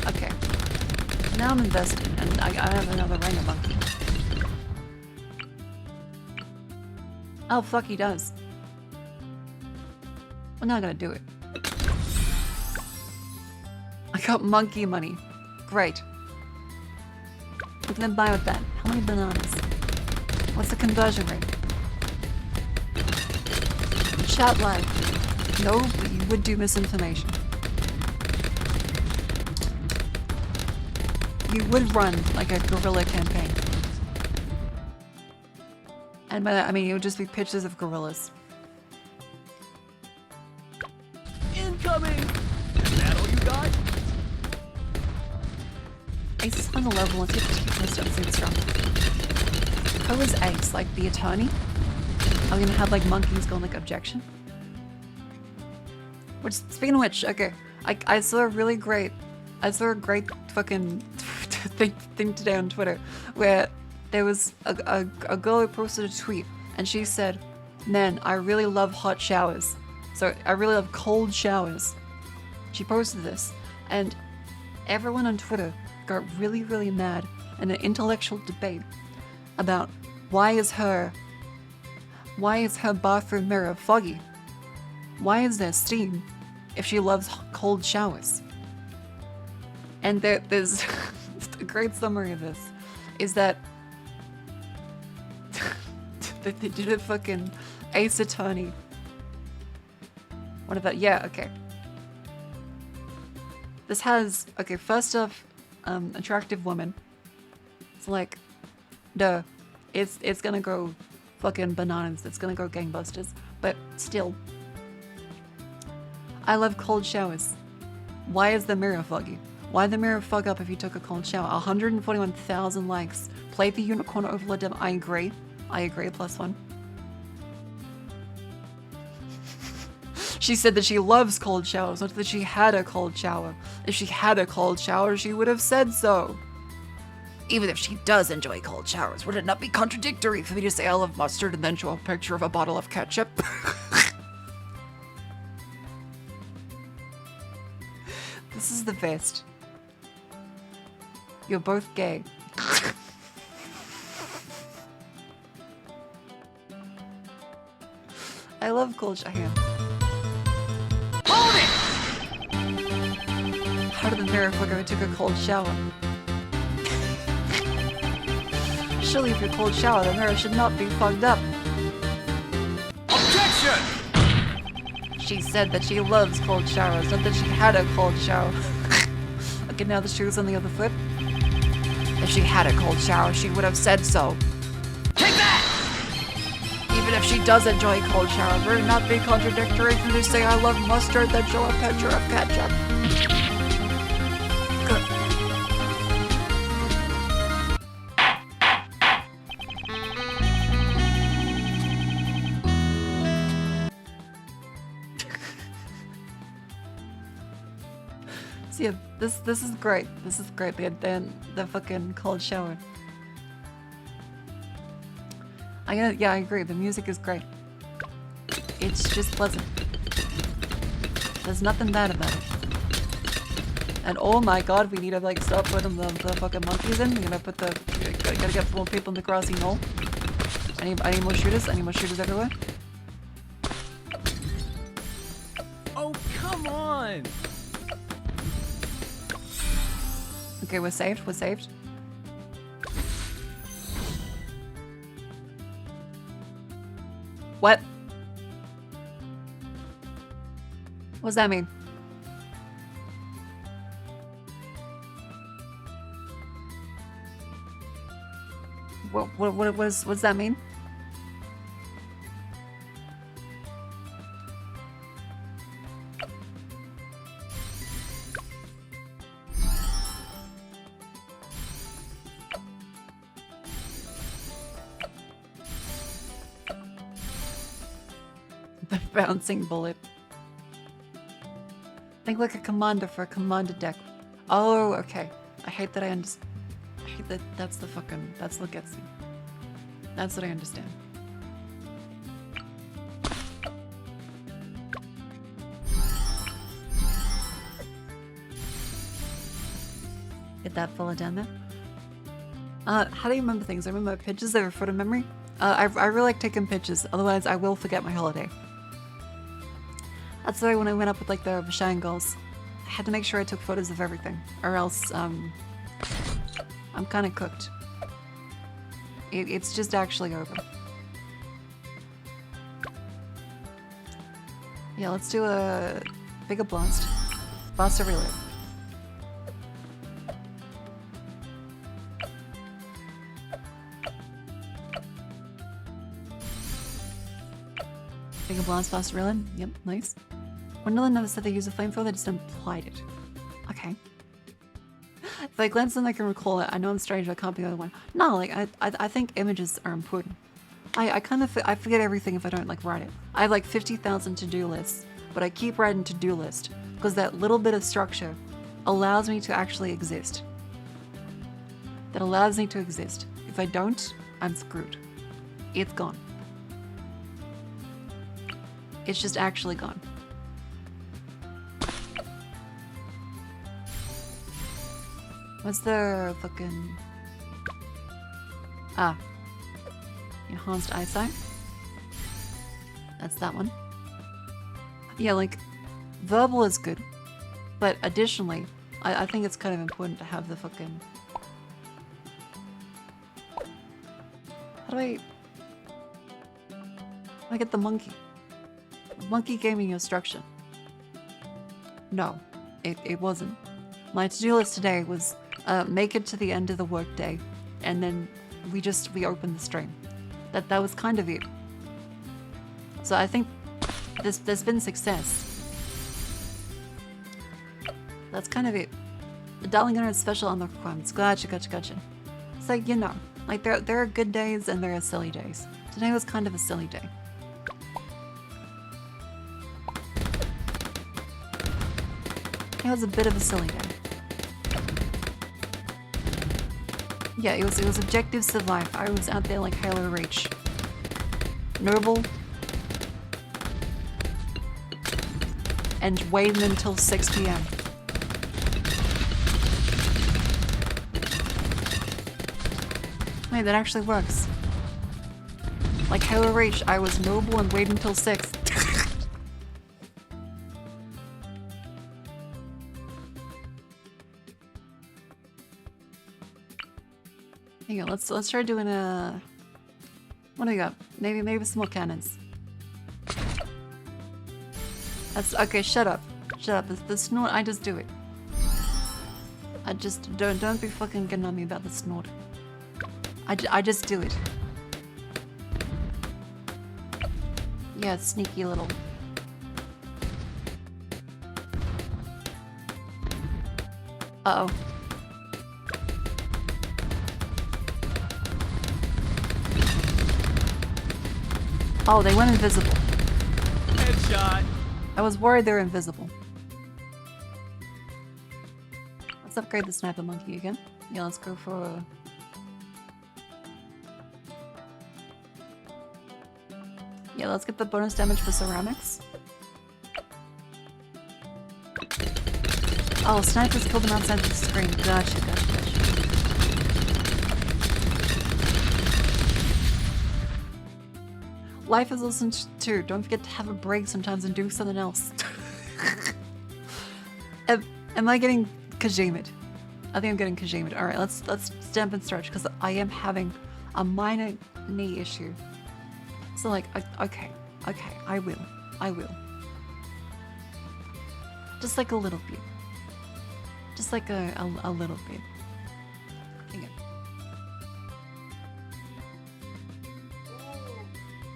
A: Okay. Now I'm invested, and I have another ranger monkey. Oh fuck, he does. Well, now I gotta do it. I got monkey money. Great. What can I buy with that? How many bananas? What's the conversion rate? Chat live. No, but you would do misinformation. You would run like a guerrilla campaign. And by that, I mean it would just be pictures of gorillas.
M: Incoming! Is that all you got?
A: Ace is on the level once you have to keep this up super strong. Who is Ace? Like the attorney? Are we gonna have like monkeys going like objection? Which, speaking of which, okay, I saw a really great, fucking thing today on Twitter where there was a girl who posted a tweet and she said, "Man, I really love hot showers. So I really love cold showers." She posted this and everyone on Twitter got really, really mad in an intellectual debate about why is her bathroom mirror foggy? Why is there steam if she loves cold showers? And there's a great summary of this is that they did a fucking Ace Attorney. What about, yeah, okay. This has, okay, first off, attractive woman. It's like, duh, it's gonna go fucking bananas. It's gonna go gangbusters. But still, I love cold showers. Why is the mirror foggy? Why the mirror fog up if you took a cold shower? 141,000 likes. Play the unicorn overlord demo. I agree. I agree. +1. She said that she loves cold showers, not that she had a cold shower. If she had a cold shower, she would have said so. Even if she does enjoy cold showers, would it not be contradictory for me to say I love mustard and then show a picture of a bottle of ketchup? This is the best. You're both gay. I love cold showers. Hold it! How did the mirror fog if I took a cold shower? Surely if you're cold shower, the mirror should not be fogged up.
M: Objection!
A: She said that she loves cold showers, not that she had a cold shower. Okay, now the shoe's on the other foot. If she had a cold shower, she would have said so. Take that! Even if she does enjoy cold showers, would it not be contradictory for me to say I love mustard then show a picture of ketchup? Good. So yeah, this is great. This is great. The fucking cold shower. I agree. The music is great. It's just pleasant. There's nothing bad about it. And oh my god, we need to like start putting the fucking monkeys in. We're gonna put gotta get more people in the grassy knoll. I need more shooters. I need more shooters everywhere.
M: Oh, come on!
A: Okay, we're saved. We're saved. What? What does that mean? What does that mean? The bouncing bullet. Think like a commander for a commander deck. Oh, okay. I hate that I understand. I hate that that's the fucking... That's what gets me. That's what I understand. Get that fella down there. How do you remember things? I remember pictures that are photo memory. I really like taking pictures, otherwise I will forget my holiday. That's why when I went up with like the vershion goals, I had to make sure I took photos of everything, or else I'm kind of cooked. It's just actually over. Yeah, let's do a bigger blast. Blast a reload. Bigger blast, faster reload. Yep, nice. Wonderland never said they use a flamethrower, they just implied it. Okay. If I glance and I can recall it, I know I'm strange, I can't be the other one. No, like, I think images are important. I kind of, I forget everything if I don't, like, write it. I have, like, 50,000 to-do lists, but I keep writing to-do list, because that little bit of structure allows me to actually exist. That allows me to exist. If I don't, I'm screwed. It's gone. It's just actually gone. What's the fucking... Ah. Enhanced eyesight? That's that one. Yeah, like, verbal is good. But additionally, I think it's kind of important to have the fucking... How do I get the monkey? Monkey gave me instruction. No, it wasn't. My to-do list today was make it to the end of the workday, and then we opened the stream. That was kind of it. So I think there's been success. That's kind of it. The Darling Gunner is special on the requirements. Gotcha. It's like, you know, like there are good days and there are silly days. Today was kind of a silly day. It was a bit of a silly day. Yeah, it was objectives to life. I was out there like Halo Reach. Noble. And waiting until 6 PM. Wait, that actually works. Like Halo Reach, I was noble and waiting until 6. Hang on, let's try doing a... What do we got? Maybe some more cannons. That's okay. Shut up. The snort. I just do it. I just don't be fucking getting on me about the snort. I just do it. Yeah, sneaky little. Uh oh. Oh, they went invisible.
M: Headshot.
A: I was worried they were invisible. Let's upgrade the sniper monkey again. Yeah, let's go for... Yeah, let's get the bonus damage for ceramics. Oh, snipers killed them outside the screen. Gotcha. Life is listened to. Don't forget to have a break sometimes and do something else. Am I getting Kajimed? I think I'm getting Kajimed. Alright, let's stamp and stretch because I am having a minor knee issue. So like, okay, I will. Just like a little bit. Just like a little bit. Okay.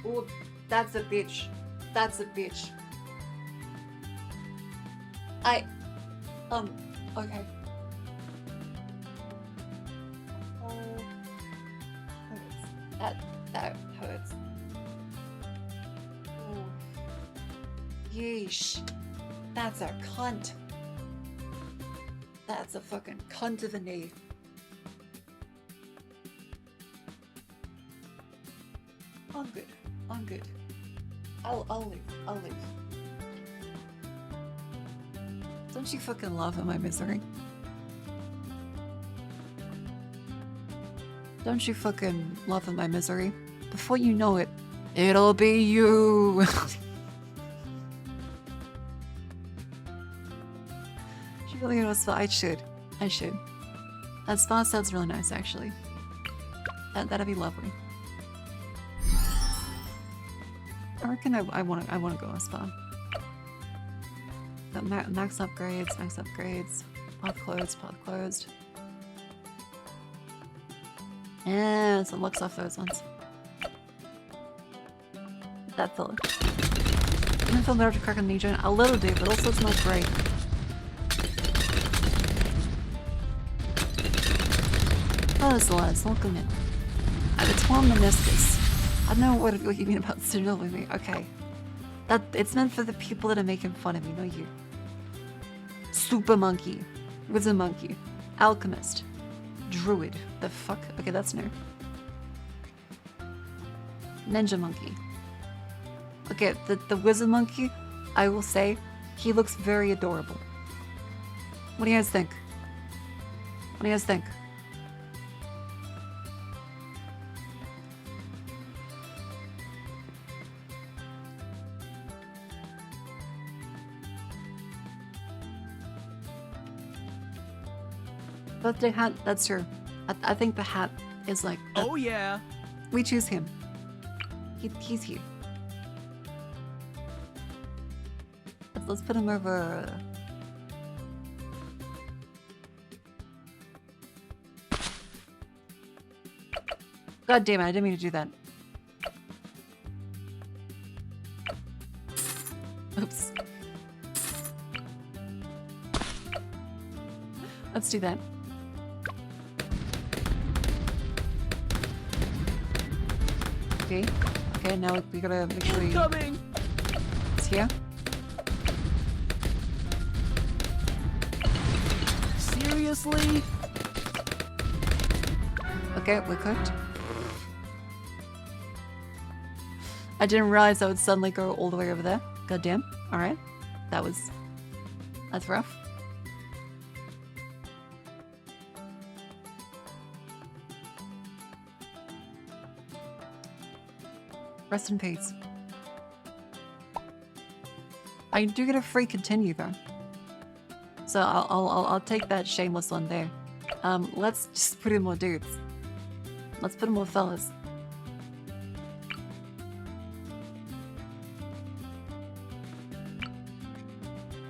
A: Ooh, that's a bitch. That's a bitch. Okay. Oh, hurts. That hurts. Ooh. Yeesh. That's a cunt. That's a fucking cunt of a knee. I'm good. I'll leave. Don't you fucking laugh at my misery? Don't you fucking laugh at my misery? Before you know it, it'll be you. Should really go to a spa. I should. That spa sounds really nice, actually. That'd be lovely. I reckon I want to go to a spa. Got max upgrades. Path closed. And some looks off those ones. That fella. I didn't feel better to crack on knee joint. A little bit, but also it's not great. Oh, there's a lot. It's not good. I have a torn meniscus. I don't know what you mean about signal with me. Okay. It's meant for the people that are making fun of me, not you. Super monkey. Wizard monkey. Alchemist. Druid. The fuck? Okay, that's new. Ninja monkey. Okay, the wizard monkey, I will say, he looks very adorable. What do you guys think? Birthday hat, that's true. I think the hat is like...
M: Oh yeah!
A: We choose him. He's here. Let's put him over... God damn it, I didn't mean to do that. Oops. Let's do that. Okay, now we gotta make sure it's here.
M: Seriously?
A: Okay, we're cooked. I didn't realize I would suddenly go all the way over there. Goddamn. Alright. That's rough. Rest in peace. I do get a free continue though. So I'll take that shameless one there. Let's just put in more dudes. Let's put in more fellas.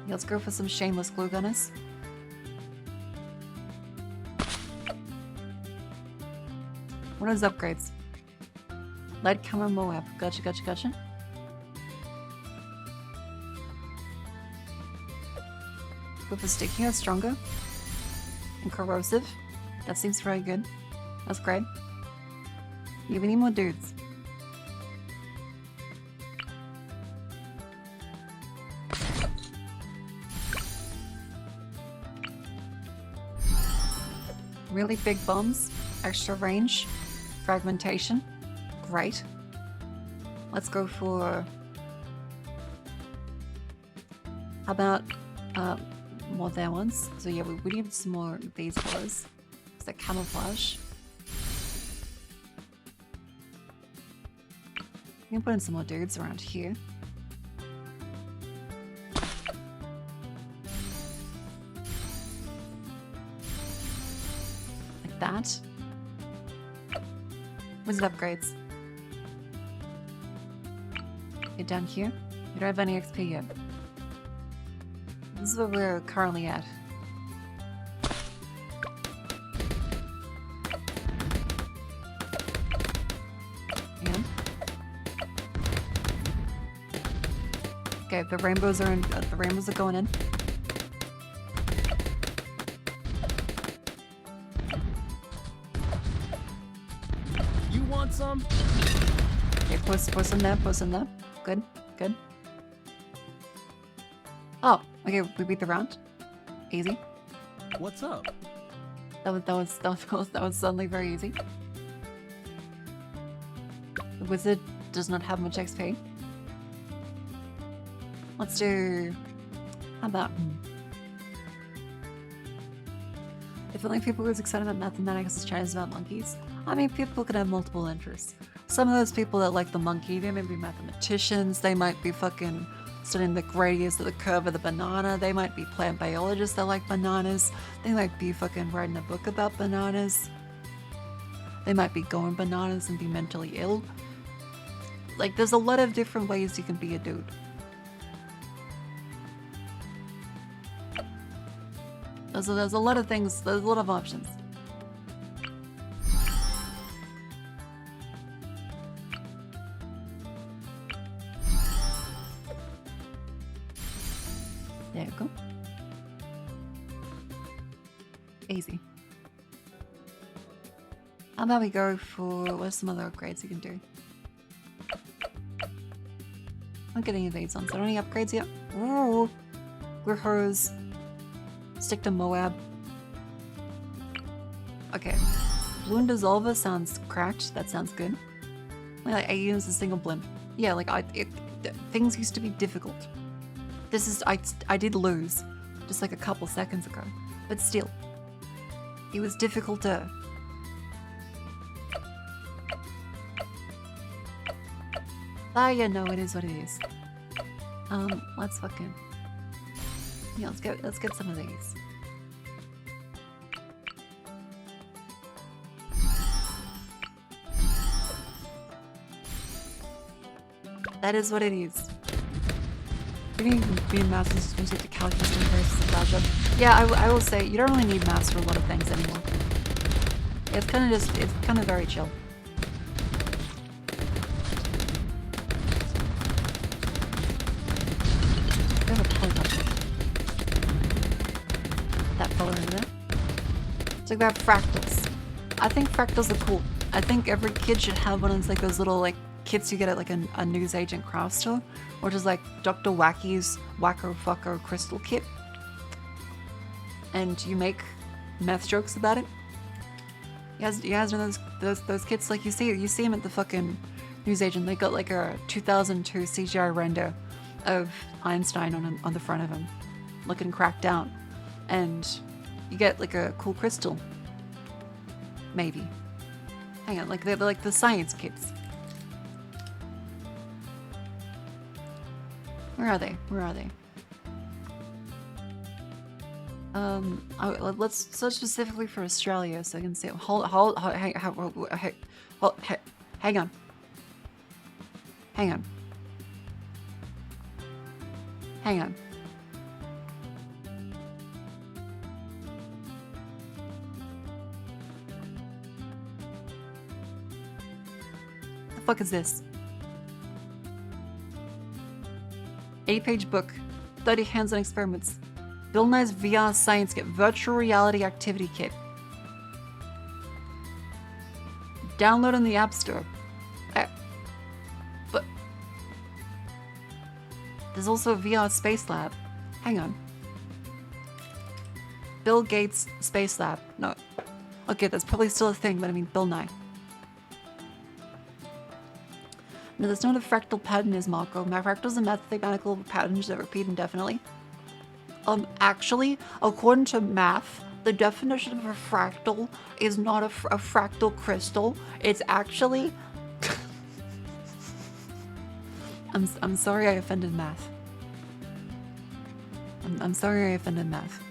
A: Let's go for some shameless glue gunners. What are those upgrades? Light camera Moab. Gotcha. Go for stickier, stronger, and corrosive. That seems very good. That's great. Yeah, we need more dudes. Really big bombs, extra range, fragmentation. Great. Let's go for... How about more there ones? So yeah, we need some more of these fellas. It's like camouflage. We can put in some more dudes around here. Like that. Wizard upgrades. Get down here. We don't have any XP yet. This is where we're currently at. And okay, the rainbows are in. The rainbows are going in.
M: You want some?
A: Okay, post in there. Post in there. Good. Good. Oh, okay, we beat the round. Easy.
M: What's up?
A: That was suddenly very easy. The wizard does not have much XP. Let's do... How about... If only people were as excited about mathematics as China's about monkeys. I mean, people can have multiple interests. Some of those people that like the monkey, they may be mathematicians, they might be fucking studying the gradients of the curve of the banana, they might be plant biologists that like bananas, they might be fucking writing a book about bananas, they might be going bananas and be mentally ill. Like, there's a lot of different ways you can be a dude. There's a lot of things, there's a lot of options. There you go. Easy. How about we go for... What are some other upgrades you can do? I'm getting any of these on, so I don't any upgrades yet. Ooh! Grihos. Stick to Moab. Okay. Balloon Dissolver sounds cracked. That sounds good. Like 8 units a single blimp. Yeah, like things used to be difficult. This is... I did lose. Just like a couple seconds ago. But still. It was difficult to... Ah, yeah, no, it is what it is. Let's fucking... Yeah, let's get some of these. That is what it is. Being maths is going to take the calculus and versus algebra. Yeah, I will say, you don't really need maths for a lot of things anymore. It's kind of very chill. That color over there. It's like that fractals. I think fractals are cool. I think every kid should have one of those, like those little like kits you get at like a newsagent craft store, which is like Dr. Wacky's Wacko Fucko Crystal Kit, and you make meth jokes about it. You guys know those kits? Like you see them at the fucking newsagent. They got like a 2002 CGI render of Einstein on the front of him, looking cracked out, and you get like a cool crystal. Maybe. Hang on, they're like the science kits. Where are they? Where are they? Let's search specifically for Australia so I can see. Hang on. Hang on. Hang on. The fuck is this? 8-page book, 30 hands-on experiments. Bill Nye's VR Science Kit, Virtual Reality Activity Kit. Download in the App Store. But there's also a VR Space Lab. Hang on. Bill Gates Space Lab. No. Okay, that's probably still a thing, but I mean Bill Nye. No, that's not a fractal pattern, is Marco. Fractals are mathematical patterns that repeat indefinitely. Actually, according to math, the definition of a fractal is not a fractal crystal. It's actually... I'm sorry I offended math. I'm sorry I offended math.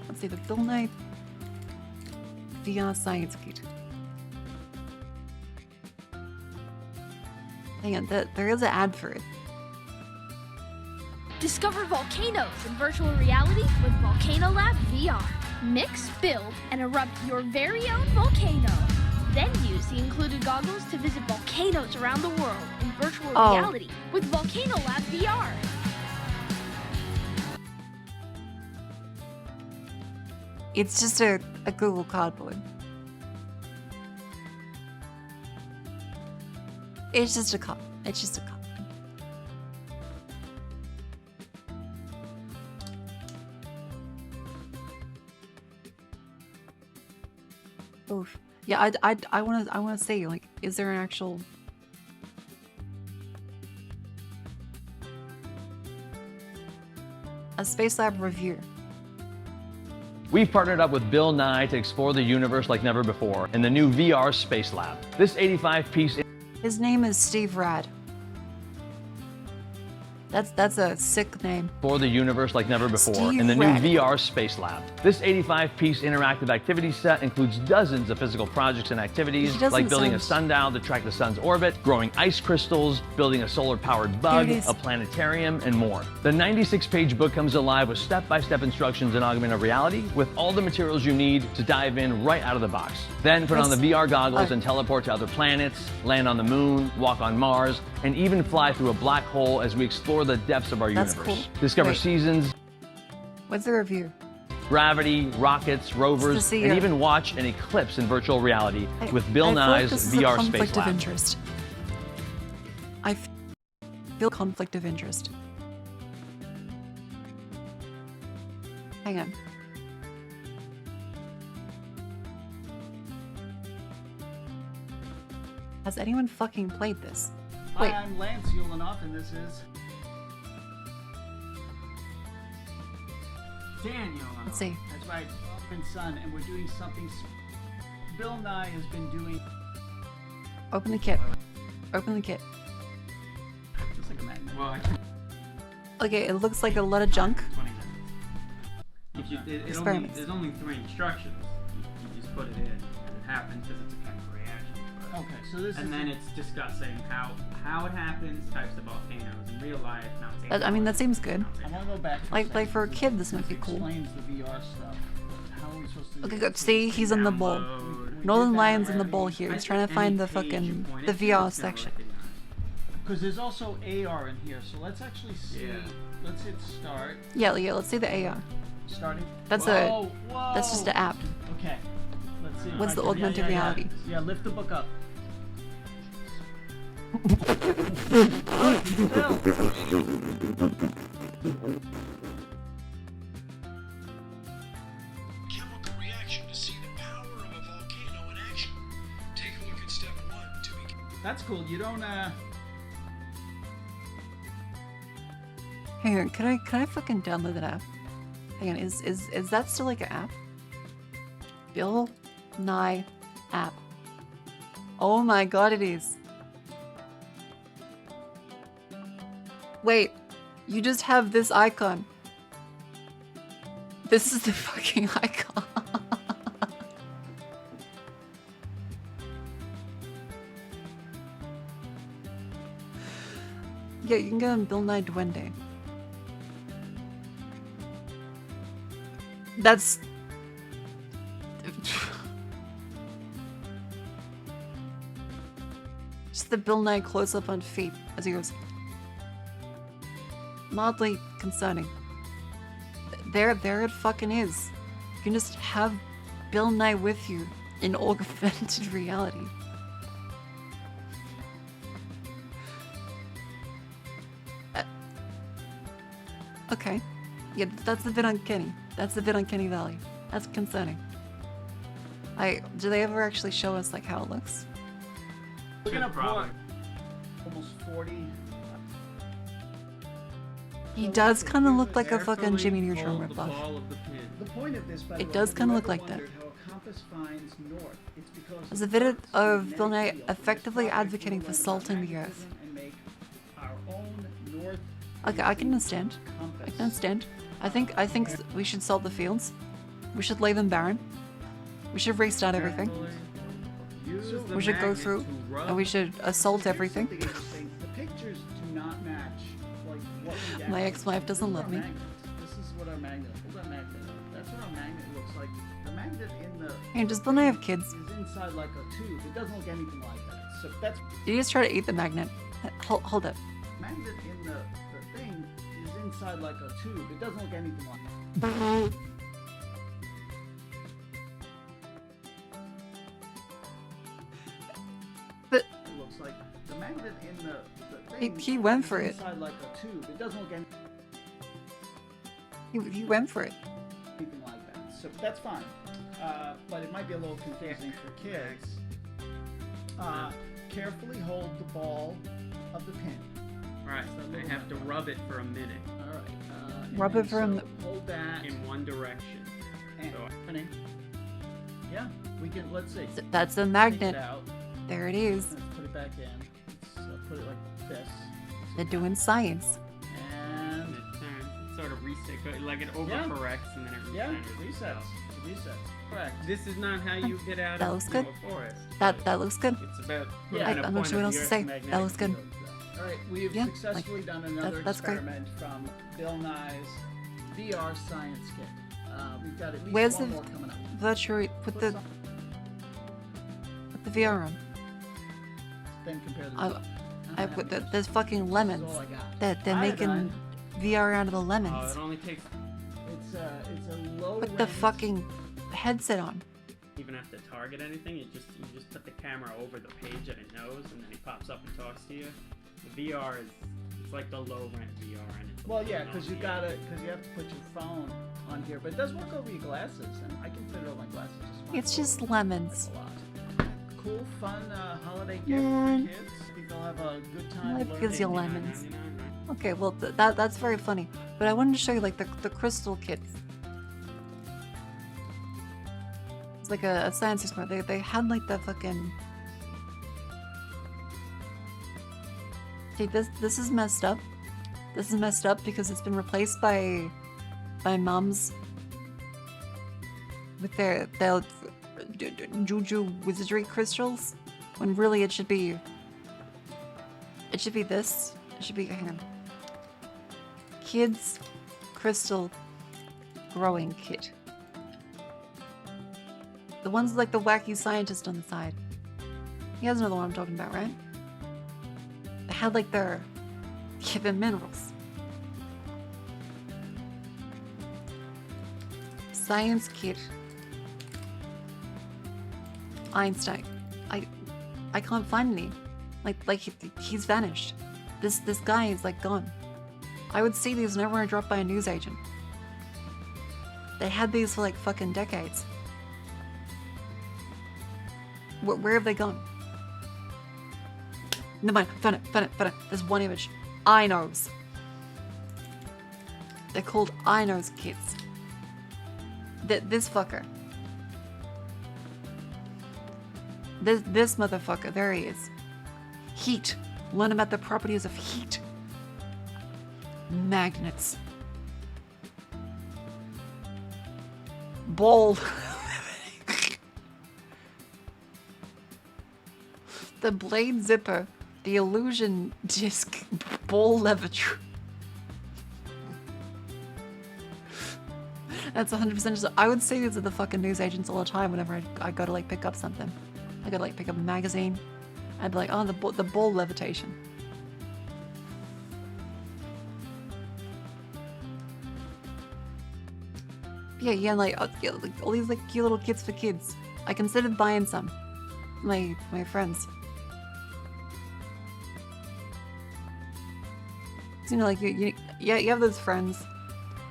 A: Let's see, the Bill Nye VR Science Kit. Hang on, there is an ad for it.
Q: Discover volcanoes in virtual reality with Volcano Lab VR. Mix, build, and erupt your very own volcano. Then use the included goggles to visit volcanoes around the world in virtual reality with Volcano Lab VR.
A: It's just a Google Cardboard. It's just a cup. It's just a cup. Oof. Yeah, I wanna say, like, is there an actual a Space Lab review?
R: We've partnered up with Bill Nye to explore the universe like never before in the new VR Space Lab. This 85-piece...
A: His name is Steve Rad. That's a sick name.
R: For the universe like never before
A: Steve
R: in the new
A: Rad.
R: VR Space Lab. This 85-piece interactive activity set includes dozens of physical projects and activities, like building a sundial to track the sun's orbit, growing ice crystals, building a solar-powered bug, a planetarium, and more. The 96-page book comes alive with step-by-step instructions in augmented reality, with all the materials you need to dive in right out of the box. Then put on the VR goggles and teleport to other planets, land on the moon, walk on Mars, and even fly through a black hole as we explore the depths of our universe.
A: Cool.
R: Discover
A: Wait.
R: seasons,
A: What's the review?
R: gravity, rockets, rovers,
A: see
R: and
A: a-
R: even watch an eclipse in virtual reality with Bill
A: I feel like
R: Nye's
A: this is a
R: VR
A: conflict
R: Space
A: of
R: Lab.
A: interest. I feel conflict of interest. Hang on. Has anyone fucking played this?
D: Hi,
A: Wait.
D: I'm Lance Ulanoff, and this is Dan Ulanoff.
A: Let's see.
D: That's right, and son, and we're doing something. Bill Nye has been doing.
A: Open the kit. Open the kit.
D: Looks like a magnet.
S: Well,
A: Okay, it looks like a lot of junk.
S: if you,
A: Experiments.
S: there's only 3 instructions. You just put it in, and it happens because it's a chemical reaction. But,
D: Okay, so this
S: and
D: is.
S: then it's discussing how it happens, types of volcanoes in real life.
A: I mean, that seems good.
D: I want to go back.
A: Like for a kid, this might be cool.
D: Explains the VR stuff. How are we supposed to?
A: Okay, good. See, he's in the bowl. Northern Lion's in the bowl here. He's trying to find the fucking the VR section.
D: Because there's also AR in here, so let's actually see.
S: Yeah.
D: Let's hit start.
A: Yeah, let's see the AR.
D: Starting.
A: That's
D: Whoa,
A: that's just an app.
D: Okay. Let's see.
A: What's the
D: Okay,
A: augmented reality?
D: Yeah, lift the book up.
T: Chemical reaction to see the power of a volcano in action. Take a look at step 1 to begin.
D: That's cool. You don't
A: Hang on, can I fucking download that app? Hang on, is that still like an app? Bill Nye app. Oh my god, it is. Wait, you just have this icon. This is the fucking icon. Yeah, you can go on Bill Nye Duende. That's... just the Bill Nye close-up on feet as he goes... mildly concerning. There it fucking is. You can just have Bill Nye with you in augmented reality. Okay. Yeah, that's the bit on Kenny. That's the bit on Kenny Valley. That's concerning. Do they ever actually show us like how it looks?
D: We're gonna put almost 40.
A: He does kind of look like a fucking Jimmy Neutron ripoff.
D: The point of this, by the
A: It
D: way,
A: does
D: if
A: kind
D: you
A: of look
D: ever
A: like that.
D: wondered how a compass finds north, it's because
A: There's a bit of Bill Nye effectively advocating for salting the earth.
D: and make our own north.
A: Okay, I can understand. I can understand. I think we should salt the fields. We should lay them barren. We should restart everything. We should go through and we should assault everything. My ex-wife doesn't love me.
D: This is what our magnet. Hold that magnet up. That's what our magnet looks like. The magnet in the.
A: Hey, just when I have kids.
D: Is inside like a tube. It doesn't look anything like that. So that's.
A: Did you just try to eat the magnet? Hold it.
D: Magnet in the thing is inside like a tube. It doesn't look anything like that.
A: But
D: it looks like the magnet in the thing.
A: he went for it.
D: Inside like a tube. It doesn't look
A: He went for it.
D: anything like that. So that's fine. But it might be a little confusing for kids. Carefully hold the ball of the pin.
S: Right, I have to rub it for a minute.
D: All right.
A: Rub it for a minute.
D: Hold that
S: in one direction.
D: And yeah, we can. Let's see.
A: That's the
D: Take
A: magnet.
D: it out.
A: There it is.
D: Let's put it back in. Let's put it like this.
A: They're doing science.
D: And
S: it turns. It sort of resets, like it overcorrects and then it resets.
D: Yeah, resets. Resets. Correct.
S: This is not how you get out
A: That
S: of
A: looks good.
S: a forest.
A: That looks good.
S: It's about
A: I'm not sure what else to say. That looks good.
D: All right, we've
A: Yeah,
D: successfully
A: like,
D: done another
A: that's great.
D: experiment from Bill Nye's VR science kit. We've got at least
A: Where's
D: one
A: the
D: more coming up.
A: virtual? Put the VR on.
D: Then compare the
A: I put there's fucking lemons.
D: all I got.
A: They're making
D: Iodine.
A: VR out of the
S: Oh,
A: lemons.
S: it only takes.
D: It's a low.
A: Put the fucking headset on.
S: Even have to target anything. You just put the camera over the page that it knows, and then it pops up and talks to you. The VR is it's like the low rent VR, and it's
D: Well, yeah, because you have to put your phone on here, but it does work over your glasses, and I can fit it over my glasses just fine.
A: It's just lemons.
D: Cool, fun holiday gift
A: Man.
D: for kids. I think they'll have a good time
A: Life gives you
D: learning.
A: lemons. Okay, well that's very funny. But I wanted to show you like the crystal kits. It's like a science experiment. They had like the fucking. See, this is messed up. This is messed up because it's been replaced by mums with their juju wizardry crystals, when really it should be this. It should be, hang on, kids crystal growing kit. The ones with, like, the wacky scientist on the side. You guys know the one I'm talking about, right? They had like their minerals. Science kit. Einstein. I can't find any. Like he's vanished. This guy is like gone. I would see these whenever I dropped by a newsagent. They had these for like fucking decades. Where have they gone? Never mind. Found it. There's one image. Inos. They're called Inos kits. This fucker. This motherfucker. There he is. Heat. Learn about the properties of heat. Magnets. Ball. The blade zipper. The illusion disc. Ball lever. That's 100% just. I would say these are the fucking newsagents all the time whenever I go to like pick up something. I go to like pick up a magazine. I'd be like, oh, the ball levitation. Yeah, like all these like cute little kits for kids. I considered buying some. My friends. You know, like you have those friends,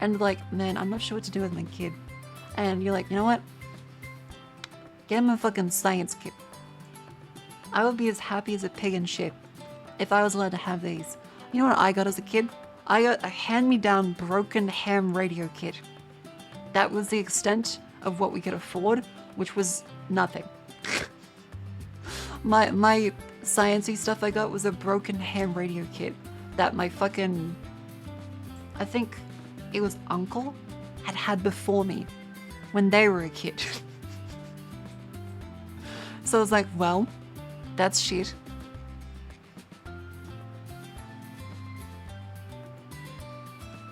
A: and like, man, I'm not sure what to do with my kid, and you're like, you know what? Get him a fucking science kit. I would be as happy as a pig in shit if I was allowed to have these. You know what I got as a kid? I got a hand-me-down broken ham radio kit. That was the extent of what we could afford, which was nothing. My sciencey stuff I got was a broken ham radio kit that my fucking, I think it was uncle, had before me when they were a kid. So I was like, well, that's shit.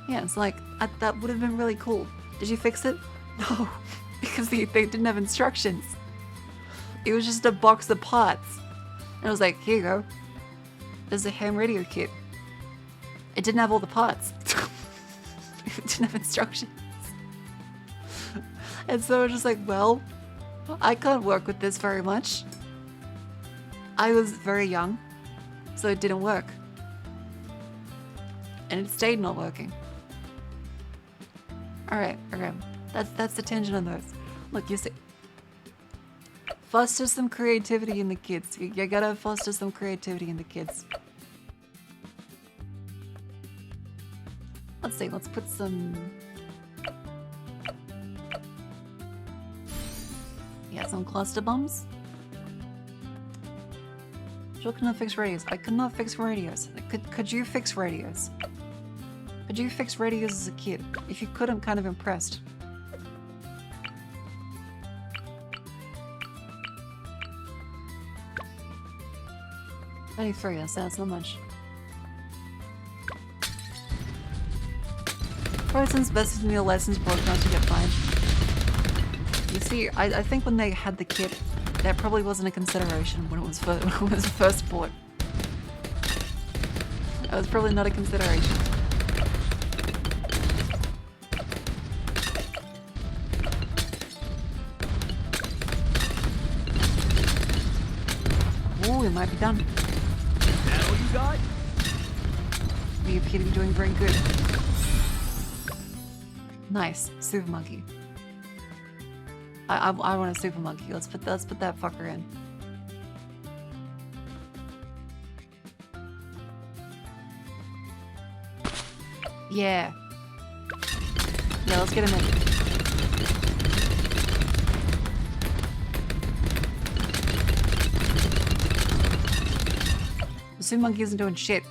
A: Yeah, it's like, that would have been really cool. Did you fix it? No, because they didn't have instructions. It was just a box of parts. And I was like, here you go. There's a ham radio kit. It didn't have all the parts. It didn't have instructions. And so I was just like, well, I can't work with this very much. I was very young, so it didn't work. And it stayed not working. Alright, okay. That's the tension on those. Look, you see. Foster some creativity in the kids. You gotta foster some creativity in the kids. Let's see, let's put some... Yeah, some cluster bombs. Joel cannot fix radios. I could not fix radios. Could you fix radios? Could you fix radios as a kid? If you could, I'm kind of impressed. $93, that's not much. Probably since best meal lessons broadcast to get fined. You see, I think when they had the kit, that probably wasn't a consideration when it was first bought. That was probably not a consideration. Ooh, it might be done.
M: That all you got?
A: We appear to be doing very good. Nice, super monkey. I want a super monkey. Let's put that fucker in. Yeah. Yeah, let's get him in. The super monkey isn't doing shit.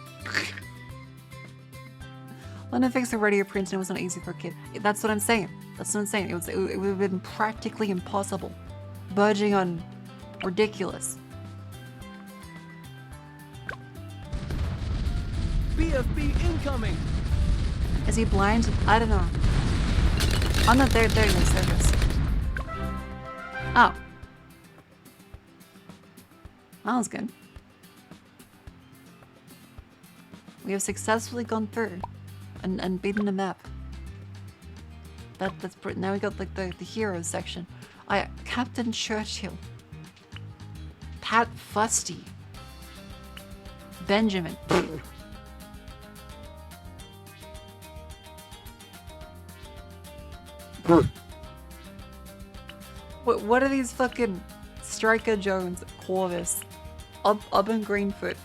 A: London fixed the radio print and it was not easy for a kid. That's what I'm saying. That's what I'm saying. It would have been practically impossible. Verging on ridiculous.
M: BFB incoming!
A: Is he blind? I don't know. Oh no, there it is, there it is. Oh. That was good. We have successfully gone through and beaten the map. That's pretty. Now we got like the heroes section. Captain Churchill, Pat Fusty, Benjamin. What are these fucking Striker Jones, Corvus, Ubben Greenfoot,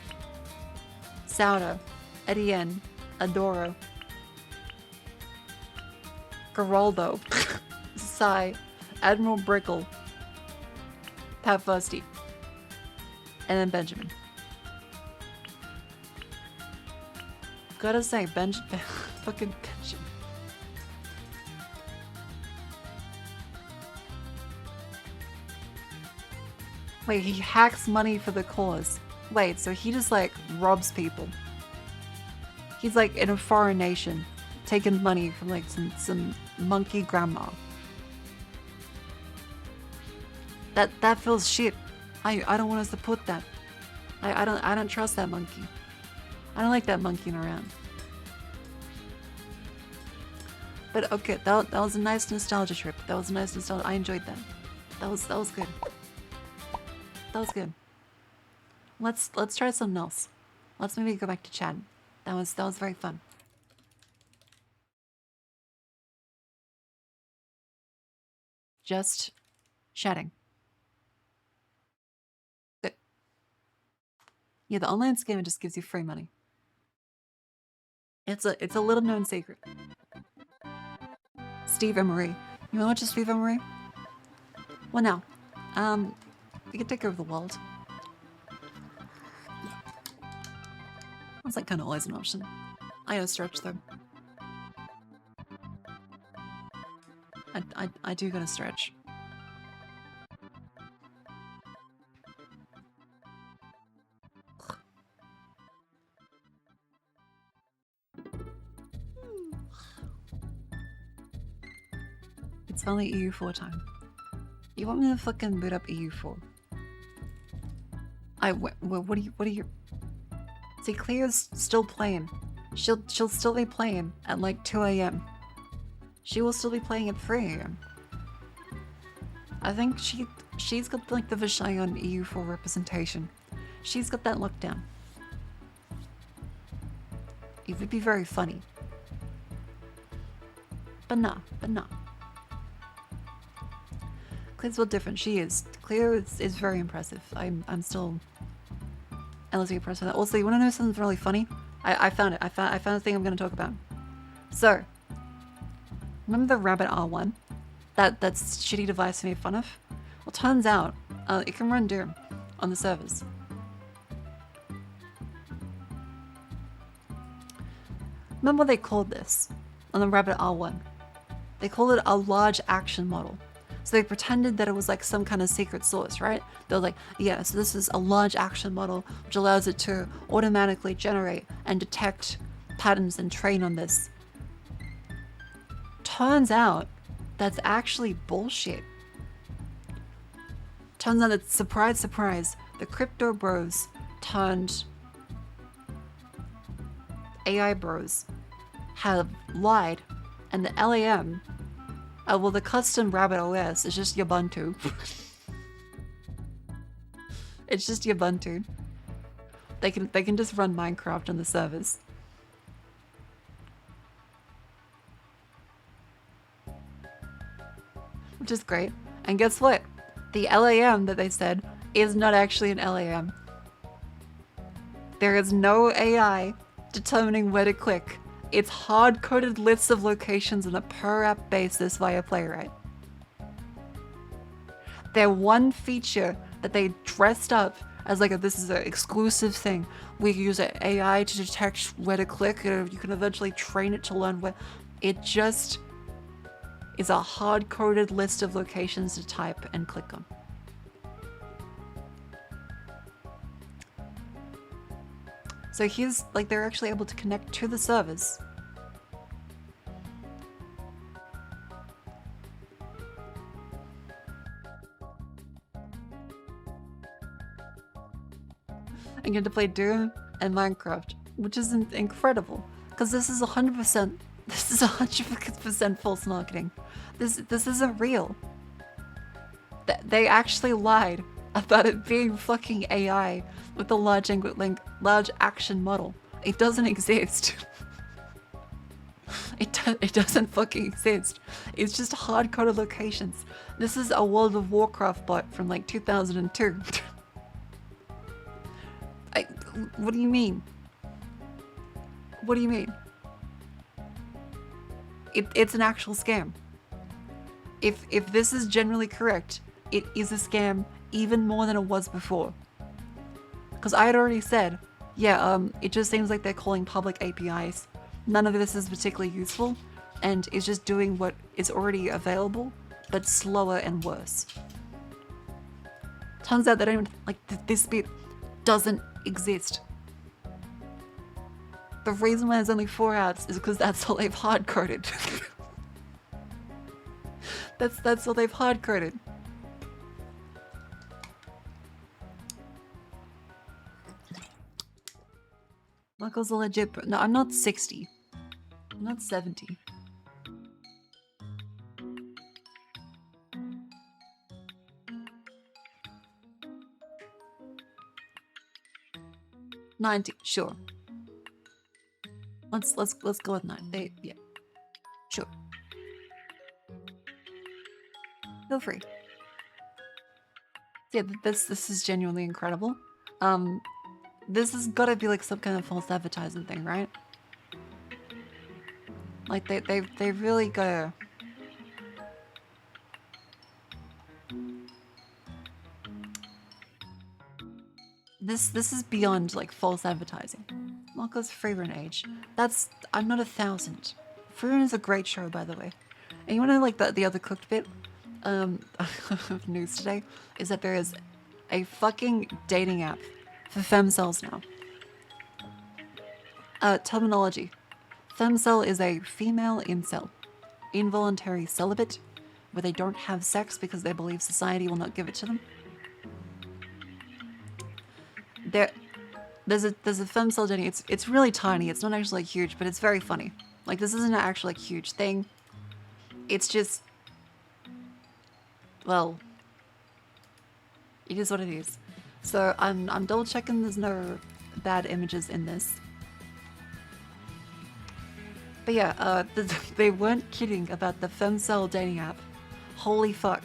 A: Sauda, Etienne, Adoro, Geraldo, Sai, Admiral Brickle, Pat Fusty, and then Benjamin. Gotta say, fucking Benjamin. Wait, he hacks money for the cause. Wait, so he just like robs people. He's like in a foreign nation, taking money from like some monkey grandma. That feels shit. I don't want us to put that. I don't trust that monkey. I don't like that monkeying around. But okay, that was a nice nostalgia trip. That was a nice nostalgia. I enjoyed that. That was good. That was good. Let's try something else. Let's maybe go back to chat. That was very fun. Just chatting. Good. Yeah, the online scam just gives you free money. It's a little known secret. Steve and Marie. You wanna watch Steve and Marie? Well, now, we can take over the world. That's like kind of always an option. I gotta stretch though. I do gotta stretch. It's finally EU4 time. You want me to fucking boot up EU4? What are you? See, Cleo's still playing. She'll still be playing at like 2 a.m. She will still be playing at 3 a.m. I think she's got like the vershion EU4 representation. She's got that locked down. It would be very funny. But nah. Cleo's a little different. She is. Cleo is very impressive. I'm still endlessly impressed with that. Also, you want to know something really funny? I found it. I found the thing I'm going to talk about. So, remember the Rabbit R1? That's shitty device I made fun of? Well, turns out it can run Doom on the servers. Remember what they called this on the Rabbit R1? They called it a large action model. So they pretended that it was like some kind of secret source, right? They were like, yeah, so this is a large action model which allows it to automatically generate and detect patterns and train on this. Turns out that's actually bullshit. Turns out that, surprise, surprise, the crypto bros turned AI bros have lied, and the LAM, well, the custom Rabbit OS is just Ubuntu. It's just Ubuntu. They can just run Minecraft on the servers. Which is great. And guess what? The LAM that they said is not actually an LAM. There is no AI determining where to click. It's hard-coded lists of locations on a per-app basis via Playwright. Their one feature that they dressed up as like this is an exclusive thing. We use an AI to detect where to click, and you can eventually train it to learn where. It just is a hard-coded list of locations to type and click on. So here's, like, they're actually able to connect to the servers. And get to play Doom and Minecraft, which is incredible. Because this is 100% false marketing. This isn't real. They actually lied about it being fucking AI with the large action model. It doesn't exist. It doesn't fucking exist. It's just hard-coded locations. This is a World of Warcraft bot from like 2002. What do you mean? What do you mean? It's an actual scam. If this is generally correct, it is a scam even more than it was before. Because I had already said, yeah, it just seems like they're calling public APIs. None of this is particularly useful, and is just doing what is already available, but slower and worse. Turns out they don't even, like, this bit doesn't exist. The reason why there's only 4 apps is because that's all they've hard-coded. That's all they've hard-coded. Michael's a legit. No, I'm not 60. I'm not 70. $90, sure. Let's go with 9. Yeah, sure. Feel free. Yeah, this is genuinely incredible. This has got to be like some kind of false advertising thing, right? Like they really gotta. This is beyond like false advertising. Marco's favorite age. I'm not 1,000. Freerun is a great show, by the way. And you want to know like the other cooked bit of news today is that there is a fucking dating app for femcells now. Terminology. Femcel is a female incel. Involuntary celibate. where they don't have sex because they believe society will not give it to them. There's a femme cell dating. It's really tiny. It's not actually like huge, but it's very funny. Like this isn't an actual like huge thing. It's just, well, it is what it is. So I'm double checking there's no bad images in this. But yeah, they weren't kidding about the femcell dating app. Holy fuck.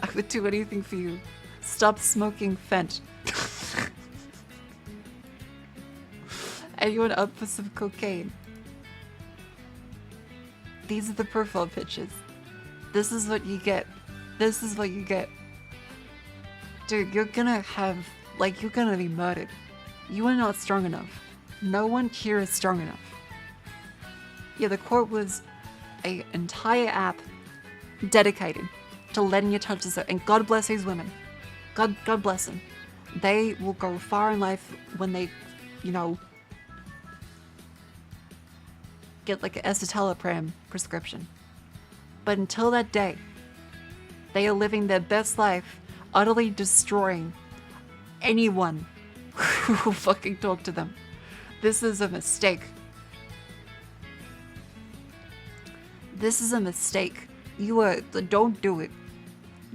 A: I would do anything for you. Stop smoking Fent. Anyone up for some cocaine? These are the profile pictures. This is what you get. This is what you get. Dude, you're gonna have, like, you're gonna be murdered. You are not strong enough. No one here is strong enough. Yeah, the quote was an entire app dedicated to letting you touch this. And God bless these women. God bless them. They will go far in life when they, you know, get like an escitalopram prescription. But until that day, they are living their best life, utterly destroying anyone who will fucking talk to them. This is a mistake. This is a mistake. Don't do it.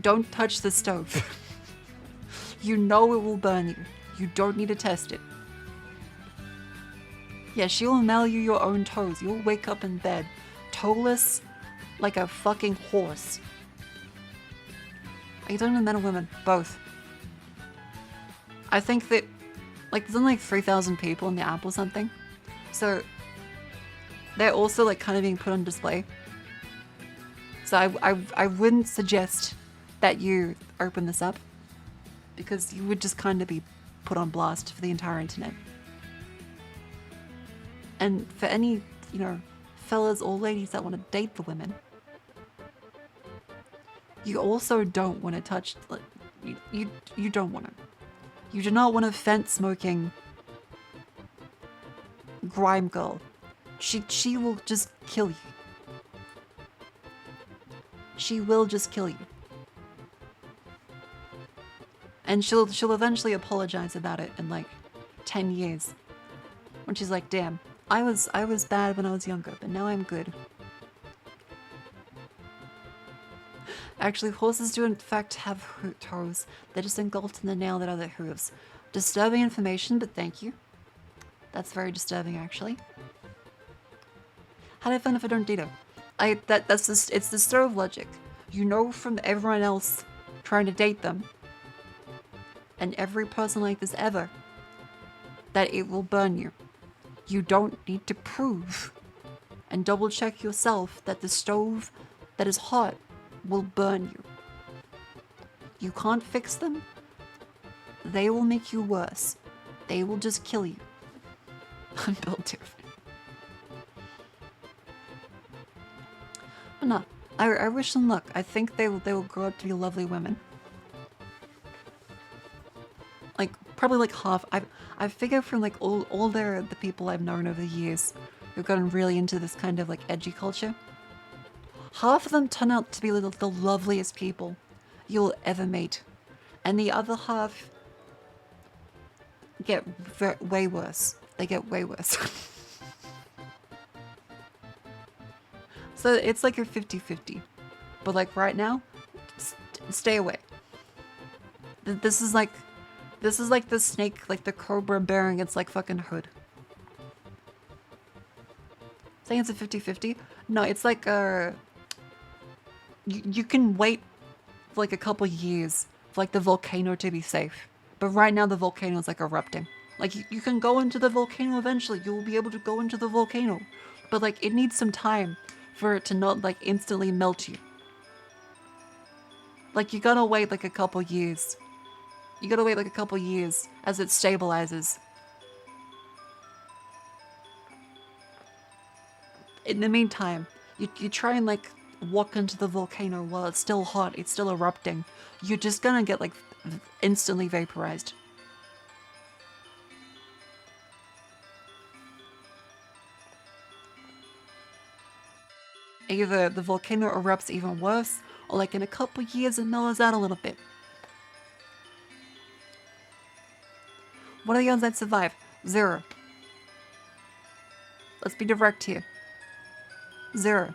A: Don't touch the stove. You know it will burn you. You don't need to test it. Yeah, she will mail you your own toes. You'll wake up in bed, toeless, like a fucking horse. Are you talking to men or women? Both. I think that, like, there's only like 3,000 people in the app or something. So, they're also, like, kind of being put on display. So I wouldn't suggest that you open this up, because you would just kind of be put on blast for the entire internet. And for any, you know, fellas or ladies that want to date the women, you also don't want to touch, like, you don't want to. You do not want a fence-smoking grime girl. She will just kill you. She will just kill you. And she'll eventually apologize about it in like 10 years. When she's like, damn, I was bad when I was younger, but now I'm good. Actually, horses do in fact have toes. They're just engulfed in the nail that are their hooves. Disturbing information, but thank you. That's very disturbing, actually. How do I find if I don't date her? That's just, it's the stove logic. You know from everyone else trying to date them, and every person like this ever, that it will burn you. You don't need to prove and double check yourself that the stove that is hot will burn you. You can't fix them. They will make you worse. They will just kill you. I'm built different. But no, I wish them luck. I think they will grow up to be lovely women. Like, probably like half. I figure from like all the people I've known over the years who've gotten really into this kind of like edgy culture, half of them turn out to be the loveliest people you'll ever meet. And the other half get way worse. They get way worse. So it's like a 50-50. But like right now, stay away. This is like the snake, like the cobra bearing its like fucking hood. Saying it's a 50-50? No, it's like you can wait for like a couple years for like the volcano to be safe. But right now the volcano is like erupting. Like you can go into the volcano eventually. You will be able to go into the volcano. But like it needs some time for it to not like instantly melt you. Like you gotta wait like a couple years. You gotta wait like a couple years as it stabilizes. In the meantime, you try and like walk into the volcano while it's still hot, it's still erupting. You're just gonna get like instantly vaporized. Either the volcano erupts even worse, or like in a couple years it mellows out a little bit. What are the odds I'd survive? 0. Let's be direct here. 0.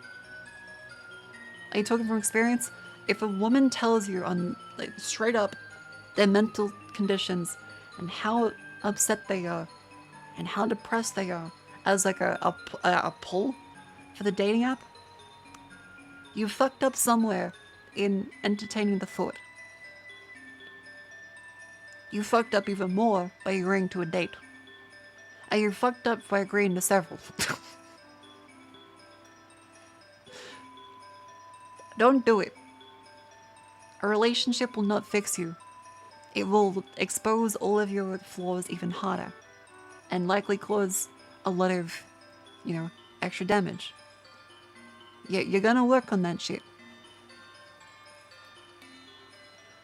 A: Are you talking from experience? If a woman tells you on like straight up their mental conditions and how upset they are and how depressed they are as like a pull for the dating app, you fucked up somewhere in entertaining the thought. You fucked up even more by agreeing to a date. And you fucked up by agreeing to several. Don't do it. A relationship will not fix you. It will expose all of your flaws even harder. And likely cause a lot of, you know, extra damage. You're gonna work on that shit.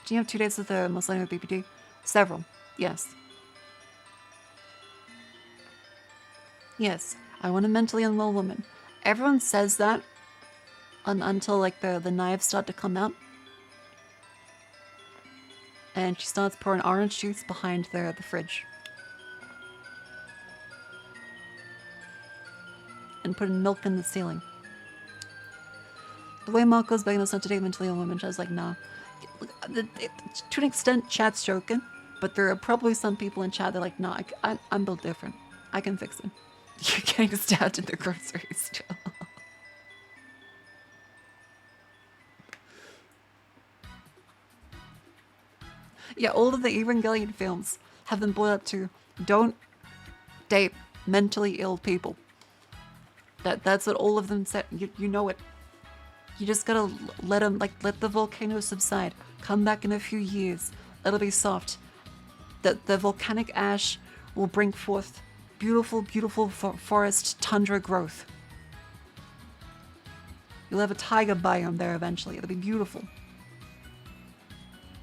A: Do you have 2 dates with the Muslim with BPD? Several. Yes. Yes. I want a mentally unwell woman. Everyone says that until like the knives start to come out. And she starts pouring orange juice behind the fridge. And putting milk in the ceiling. The way Marco's begging us not to date mentally ill women, I was like, nah. To an extent, chat's joking, but there are probably some people in chat that are like, nah, I'm built different. I can fix it. You're getting stabbed in the grocery store. Yeah, all of the Evangelion films have been boiled up to don't date mentally ill people. That's what all of them said. You know it. You just gotta let them, like, let the volcano subside. Come back in a few years. It'll be soft. The volcanic ash will bring forth beautiful, beautiful forest tundra growth. You'll have a taiga biome there eventually. It'll be beautiful.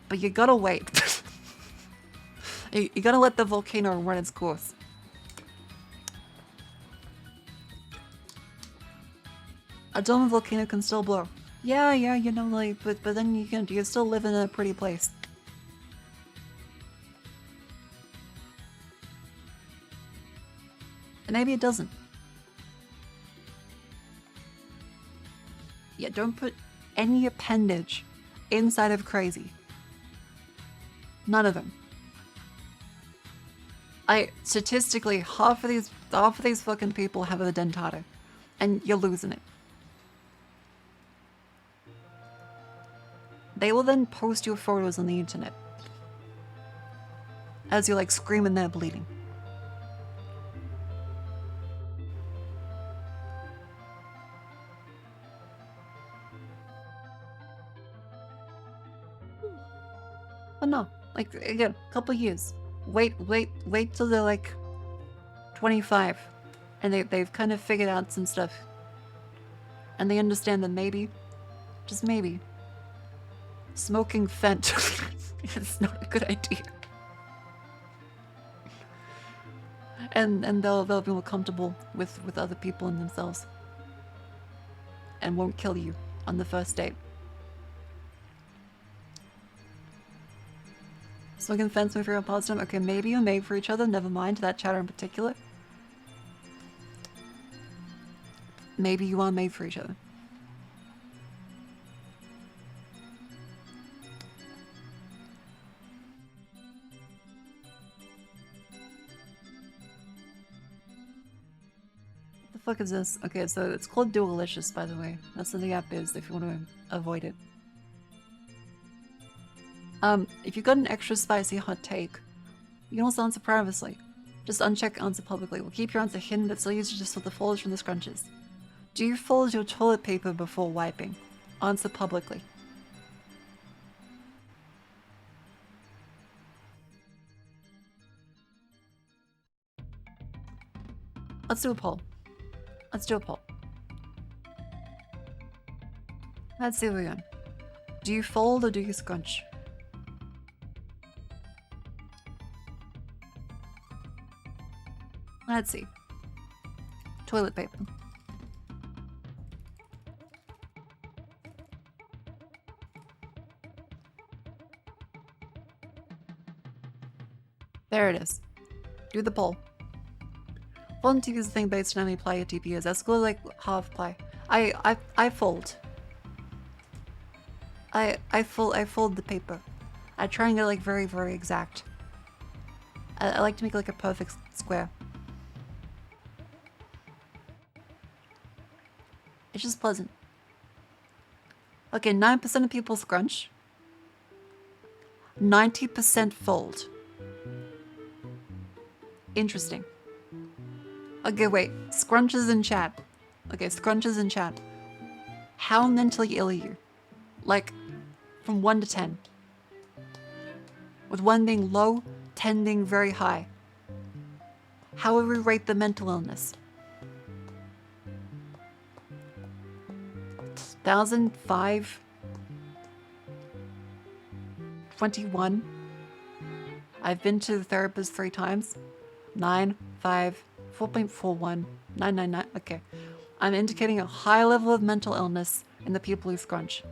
A: But you gotta wait. You gotta let the volcano run its course. A dome volcano can still blow. Yeah, you know, like, but then you can still live in a pretty place. And maybe it doesn't. Yeah, don't put any appendage inside of crazy. None of them. Statistically, half of these fucking people have a dentata, and you're losing it. They will then post your photos on the internet as you're like screaming there bleeding. But no, like, again, a couple years. Wait till they're like 25 and they've kind of figured out some stuff. And they understand that maybe, just maybe, smoking Fent is not a good idea. And they'll be more comfortable with other people and themselves. And won't kill you on the first date. Smoking Fent's my favorite pastime. Okay, maybe you're made for each other. Never mind that chatter in particular. Maybe you are made for each other. What the fuck is this? Okay, so it's called Dualicious, by the way. That's what the app is if you want to avoid it. If you've got an extra spicy hot take, you can also answer privately. Just uncheck answer publicly. We'll keep your answer hidden, but still use it just for the folds from the scrunches. Do you fold your toilet paper before wiping? Answer publicly. Let's do a poll. Let's do a poll. Let's see what we got. Do you fold or do you scrunch? Let's see. Toilet paper. There it is. Do the poll. Folding TP is a thing based on how many ply your TP is. That's cool, like half ply. I fold. I fold the paper. I try and get like very, very exact. I like to make like a perfect square. It's just pleasant. Okay, 9% of people scrunch. 90% fold. Interesting. Okay, wait. Scrunches in chat. Okay, scrunches in chat. How mentally ill are you? Like, from 1 to 10. With 1 being low, 10 being very high. How would we rate the mental illness? 1,005? 21? I've been to the therapist 3 times. 9, 5, 4.41, 999. Okay. I'm indicating a high level of mental illness in the people who scrunch.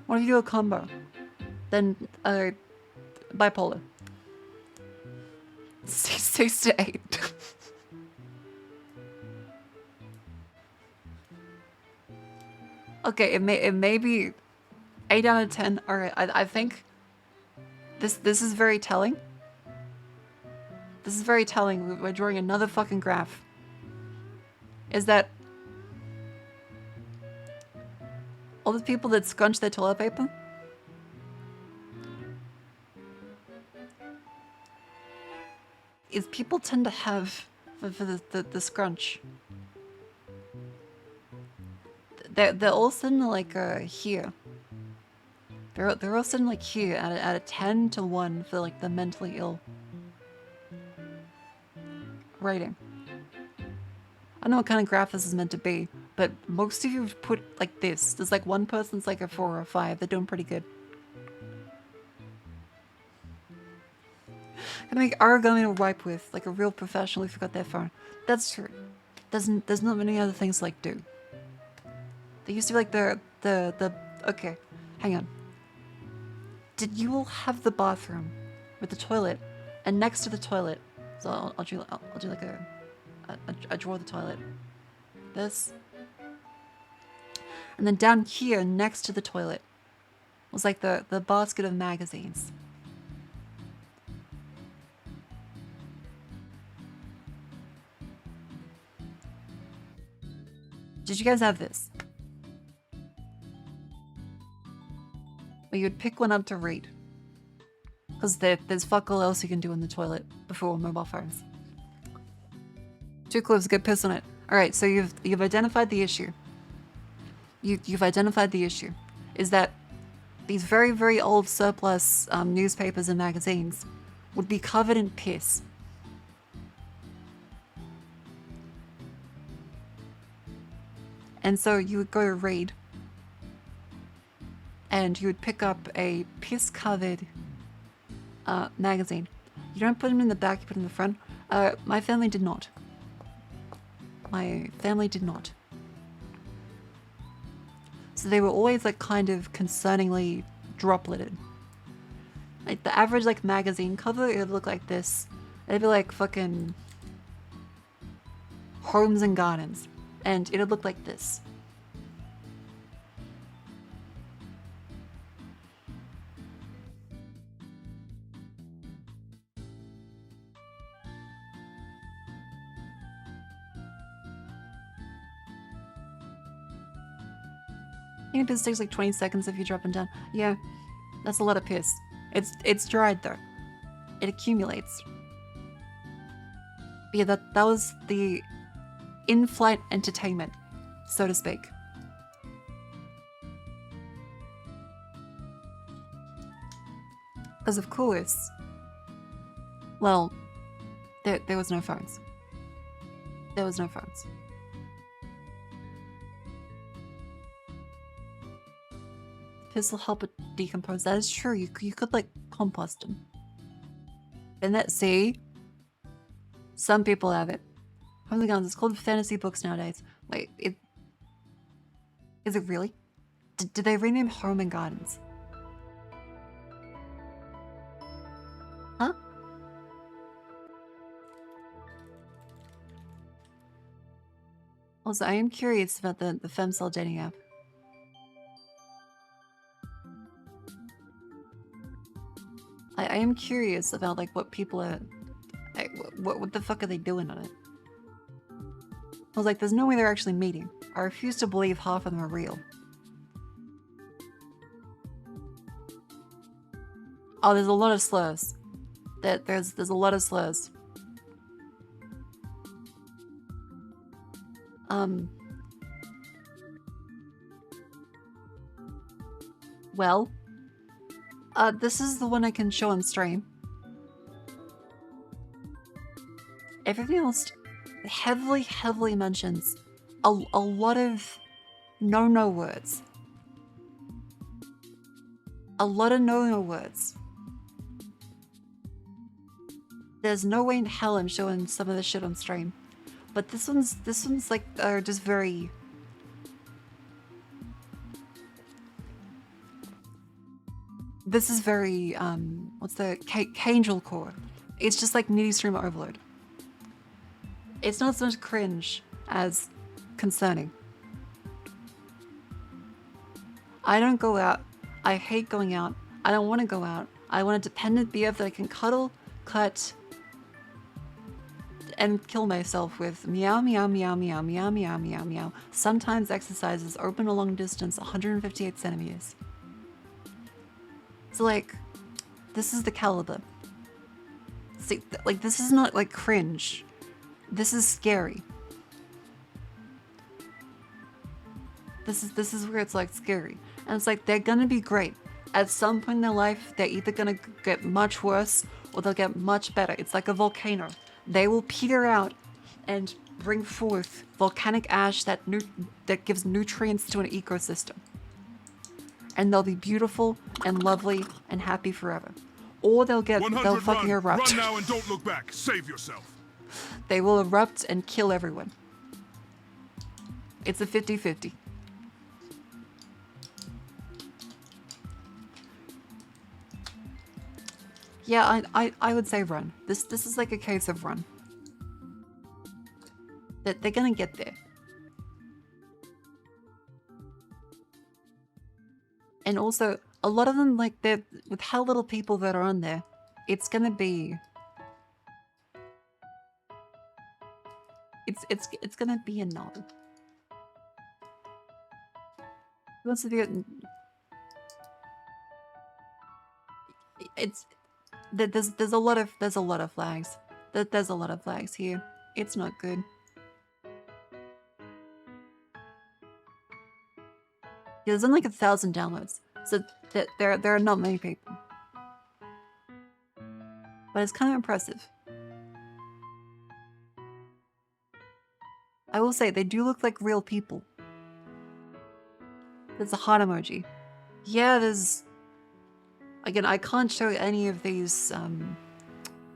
A: What if you do a combo? Then, bipolar. 6 to 8. Okay, it may be 8 out of 10. Alright, I think this is very telling. This is very telling. We're drawing another fucking graph. Is that all the people that scrunch their toilet paper is people tend to have for the scrunch. They're all sitting like here. They're all sitting like here at a 10 to 1 for like the mentally ill rating. I don't know what kind of graph this is meant to be, but most of you have put like this. There's like one person's like a 4 or a 5. They're doing pretty good. Gonna make origami to wipe with, like a real professional who forgot their phone. That's true. There's not many other things like do. They used to be like the okay, hang on. Did you all have the bathroom with the toilet, and next to the toilet? So I'll do like a draw the toilet. This. And then down here next to the toilet was like the basket of magazines. Did you guys have this? Where you would pick one up to read. Because there's fuck all else you can do in the toilet before mobile phones. Too close to get pissed on it. Alright, so you've identified the issue. You've identified the issue. Is that these very, very old surplus newspapers and magazines would be covered in piss. And so you would go to read, and you would pick up a piss-covered magazine. You don't put them in the back, you put them in the front. My family did not. My family did not. So they were always like kind of concerningly dropleted. Like the average like magazine cover, it would look like this. It'd be like fucking Homes and Gardens. And it'd look like this. It takes like 20 seconds if you drop them down. Yeah, that's a lot of piss. It's dried though. It accumulates. But yeah, that was the in-flight entertainment, so to speak. Because of course, well, there was no phones. There was no phones. Piss will help it decompose. That is true. You could like compost them. And that, see? Some people have it. Oh my god, it's called fantasy books nowadays. Wait, is it really? Did they rename Home and Gardens? Also, I am curious about the femcell dating app. I am curious about like what people are, like, what the fuck are they doing on it? I was like, there's no way they're actually meeting. I refuse to believe half of them are real. Oh, there's a lot of slurs. There's a lot of slurs. Well, this is the one I can show on stream. Everything else heavily mentions a lot of no words. A lot of no words. There's no way in hell I'm showing some of this shit on stream. But this one's like just very... This is very, what's the... Angel core. It's just like nitty stream overload. It's not so much cringe as concerning. I don't go out. I hate going out. I don't want to go out. I want a dependent BF that I can cuddle, cut, and kill myself with. Meow, meow, meow, meow, meow, meow, meow, meow. Sometimes exercises open a long distance, 158 centimeters. So like, this is the caliber. See, like this is not like cringe. This is scary. This is where it's like scary. And it's like, they're gonna be great. At some point in their life, they're either gonna get much worse or they'll get much better. It's like a volcano. They will peter out and bring forth volcanic ash that gives nutrients to an ecosystem. And they'll be beautiful and lovely and happy forever. Or they'll fucking erupt.
B: Run now and don't look back. Save yourself.
A: They will erupt and kill everyone. It's a 50-50. Yeah, I would say run. This is like a case of run. That they're gonna get there. And also, a lot of them, like, they're with how little people that are on there, it's gonna be... It's gonna be a no. Who wants to be there's a lot of flags. There's a lot of flags here. It's not good. Yeah, there's only like 1,000 downloads, so there are not many people. But it's kind of impressive. I will say, they do look like real people. There's a heart emoji. Yeah, there's... Again, I can't show any of these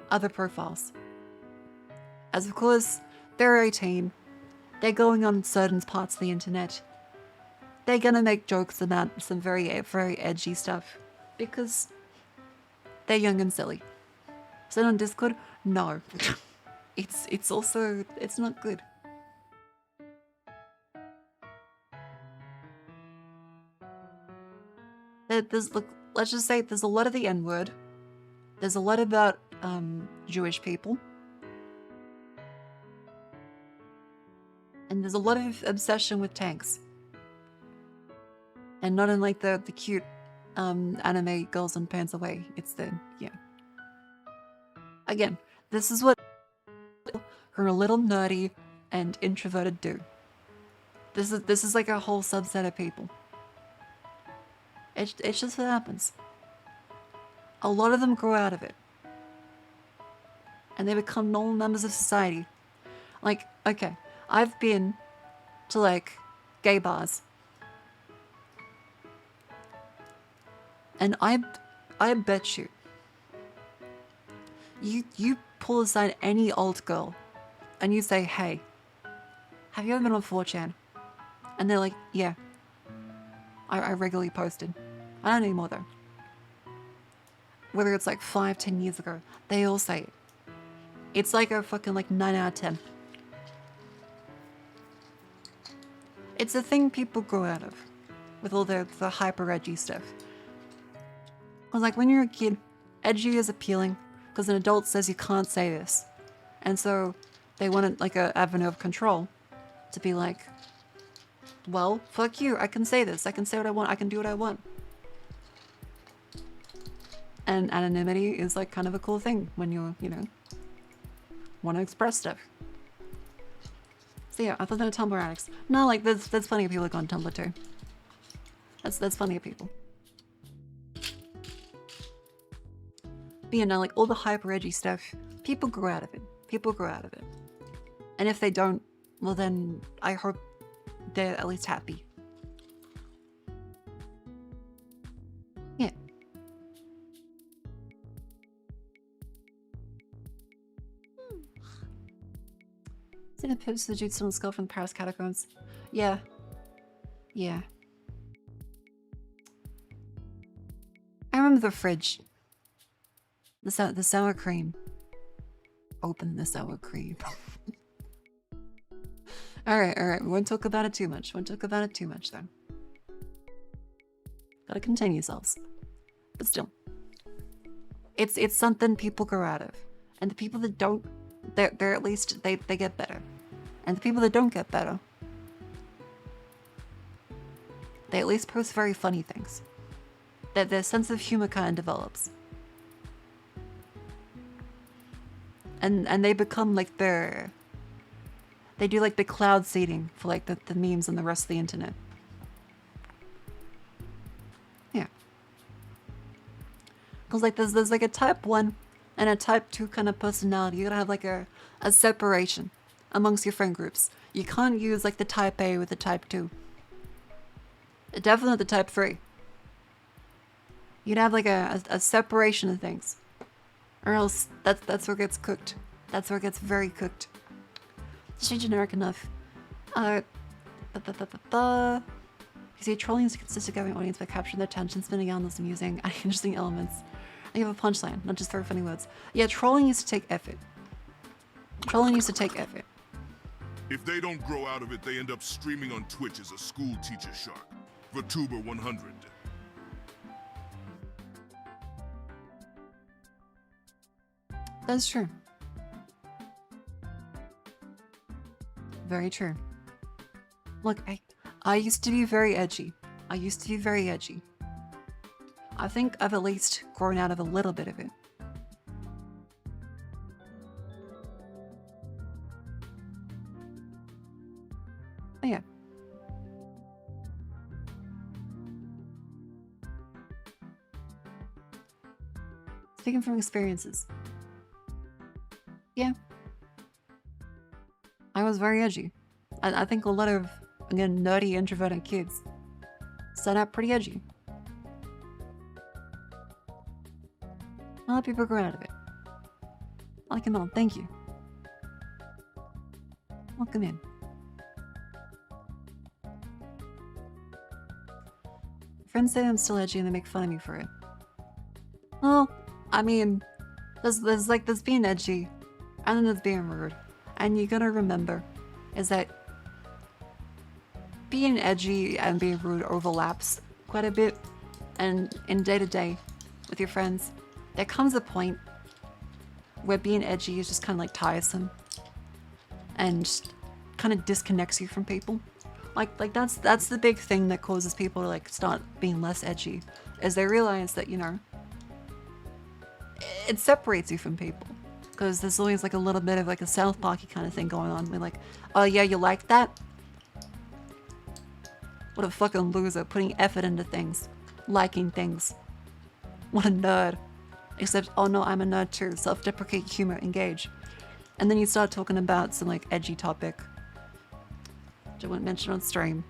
A: other profiles. As of course, they're 18. They're going on certain parts of the internet. They're gonna make jokes about some very edgy stuff. Because they're young and silly. So on Discord, no. It's also... It's not good. Let's just say there's a lot of the N-word. There's a lot about Jewish people. And there's a lot of obsession with tanks. And not in like the cute anime girls in pants away. It's the, yeah. Again, this is what who are a little nerdy and introverted do. This is like a whole subset of people. It's just what happens. A lot of them grow out of it. And they become normal members of society. Like, okay, I've been to like gay bars. And I bet you pull aside any old girl and you say, hey, have you ever been on 4chan? And they're like, yeah. I regularly posted. I don't anymore though. Whether it's like 5-10 years ago, they all say it. It's like a fucking like 9 out of 10. It's a thing people grow out of. With all the hyper edgy stuff. Because like when you're a kid, edgy is appealing. Because an adult says you can't say this. And so they want like a avenue of control. To be like, well, fuck you, I can say this. I can say what I want. I can do what I want. And anonymity is like kind of a cool thing when you're, you know, want to express stuff. So yeah, I thought they were Tumblr addicts. No, like there's plenty of people that go on Tumblr too. That's plenty of people. But you know, like all the hyper edgy stuff, people grow out of it. People grow out of it. And if they don't, well then I hope they're at least happy. Yeah. Seen a picture of the dude still in skull from the Paris catacombs. Yeah. Yeah. I remember the fridge. The sour cream. Open the sour cream. Alright. We won't talk about it too much. Though. Gotta contain yourselves. But still. It's something people grow out of. And the people that don't, they're at least, they get better. And the people that don't get better, they at least post very funny things. That their sense of humor kind of develops. And they become like they do like the cloud seeding for like the memes and the rest of the internet. Yeah. Because like there's like a type 1 and a type 2 kind of personality. You gotta have like a separation amongst your friend groups. You can't use like the type A with the type 2. Definitely not the type 3. You'd have like a separation of things. Or else that's where it gets cooked. That's where it gets very cooked. It's not generic enough. You see, trolling is a consistent gathering audience by capturing their attention, spinning on those amusing and interesting elements. And you have a punchline, not just very funny words. Yeah, trolling used to take effort.
B: If they don't grow out of it, they end up streaming on Twitch as a school teacher shark. vtuber 100.
A: That's true. Very true. Look, I used to be very edgy. I think I've at least grown out of a little bit of it. Oh, yeah. Speaking from experiences. Yeah. I was very edgy. I think a lot of, again, nerdy, introverted kids set out pretty edgy. A lot of people grew out of it. Welcome on, thank you. Welcome in. Friends say I'm still edgy and they make fun of me for it. Well, I mean, there's like this being edgy, and then there's being rude. And you gotta remember is that being edgy and being rude overlaps quite a bit. And in day-to-day with your friends, there comes a point where being edgy is just kind of like tiresome and kind of disconnects you from people. Like that's the big thing that causes people to like start being less edgy, is they realize that, you know, it separates you from people. Because there's always like a little bit of like a South Parky kind of thing going on. We're like, oh yeah, you like that? What a fucking loser, putting effort into things. Liking things. What a nerd. Except, oh no, I'm a nerd too. Self-deprecate humor, engage. And then you start talking about some like edgy topic, which I won't mention on stream.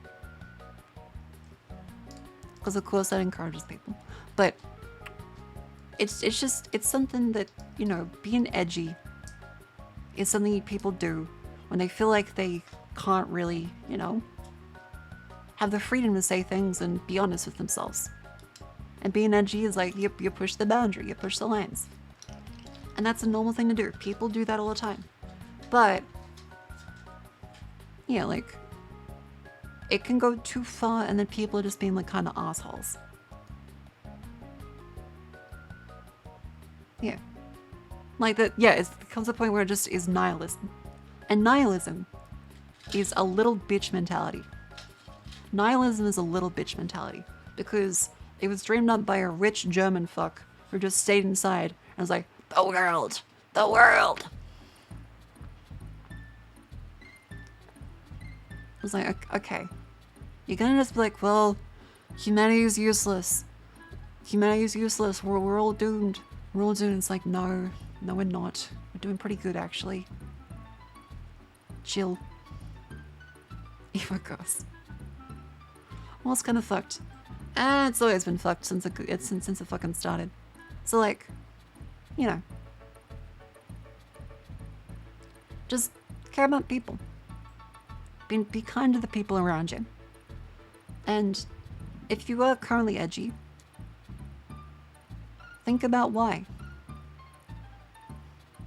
A: Because of course that encourages people. But it's something that, you know, being edgy is something people do when they feel like they can't really, you know, have the freedom to say things and be honest with themselves. And being edgy is like, you push the boundary, you push the lines. And that's a normal thing to do. People do that all the time. But, yeah, like, it can go too far and then people are just being like kind of assholes. Yeah. Like that, yeah, it comes to a point where it just is nihilism. And nihilism is a little bitch mentality. Nihilism is a little bitch mentality because it was dreamed up by a rich German fuck who just stayed inside and was like, the world, the world. I was like, okay, you're gonna just be like, well, humanity is useless. Humanity is useless. We're all doomed. We're all doomed. It's like, no, we're not. We're doing pretty good, actually. Chill. Evocos. Well, it's kind of fucked. And it's always been fucked since it fucking started. So, like, you know. Just care about people. Be kind to the people around you. And if you are currently edgy, think about why.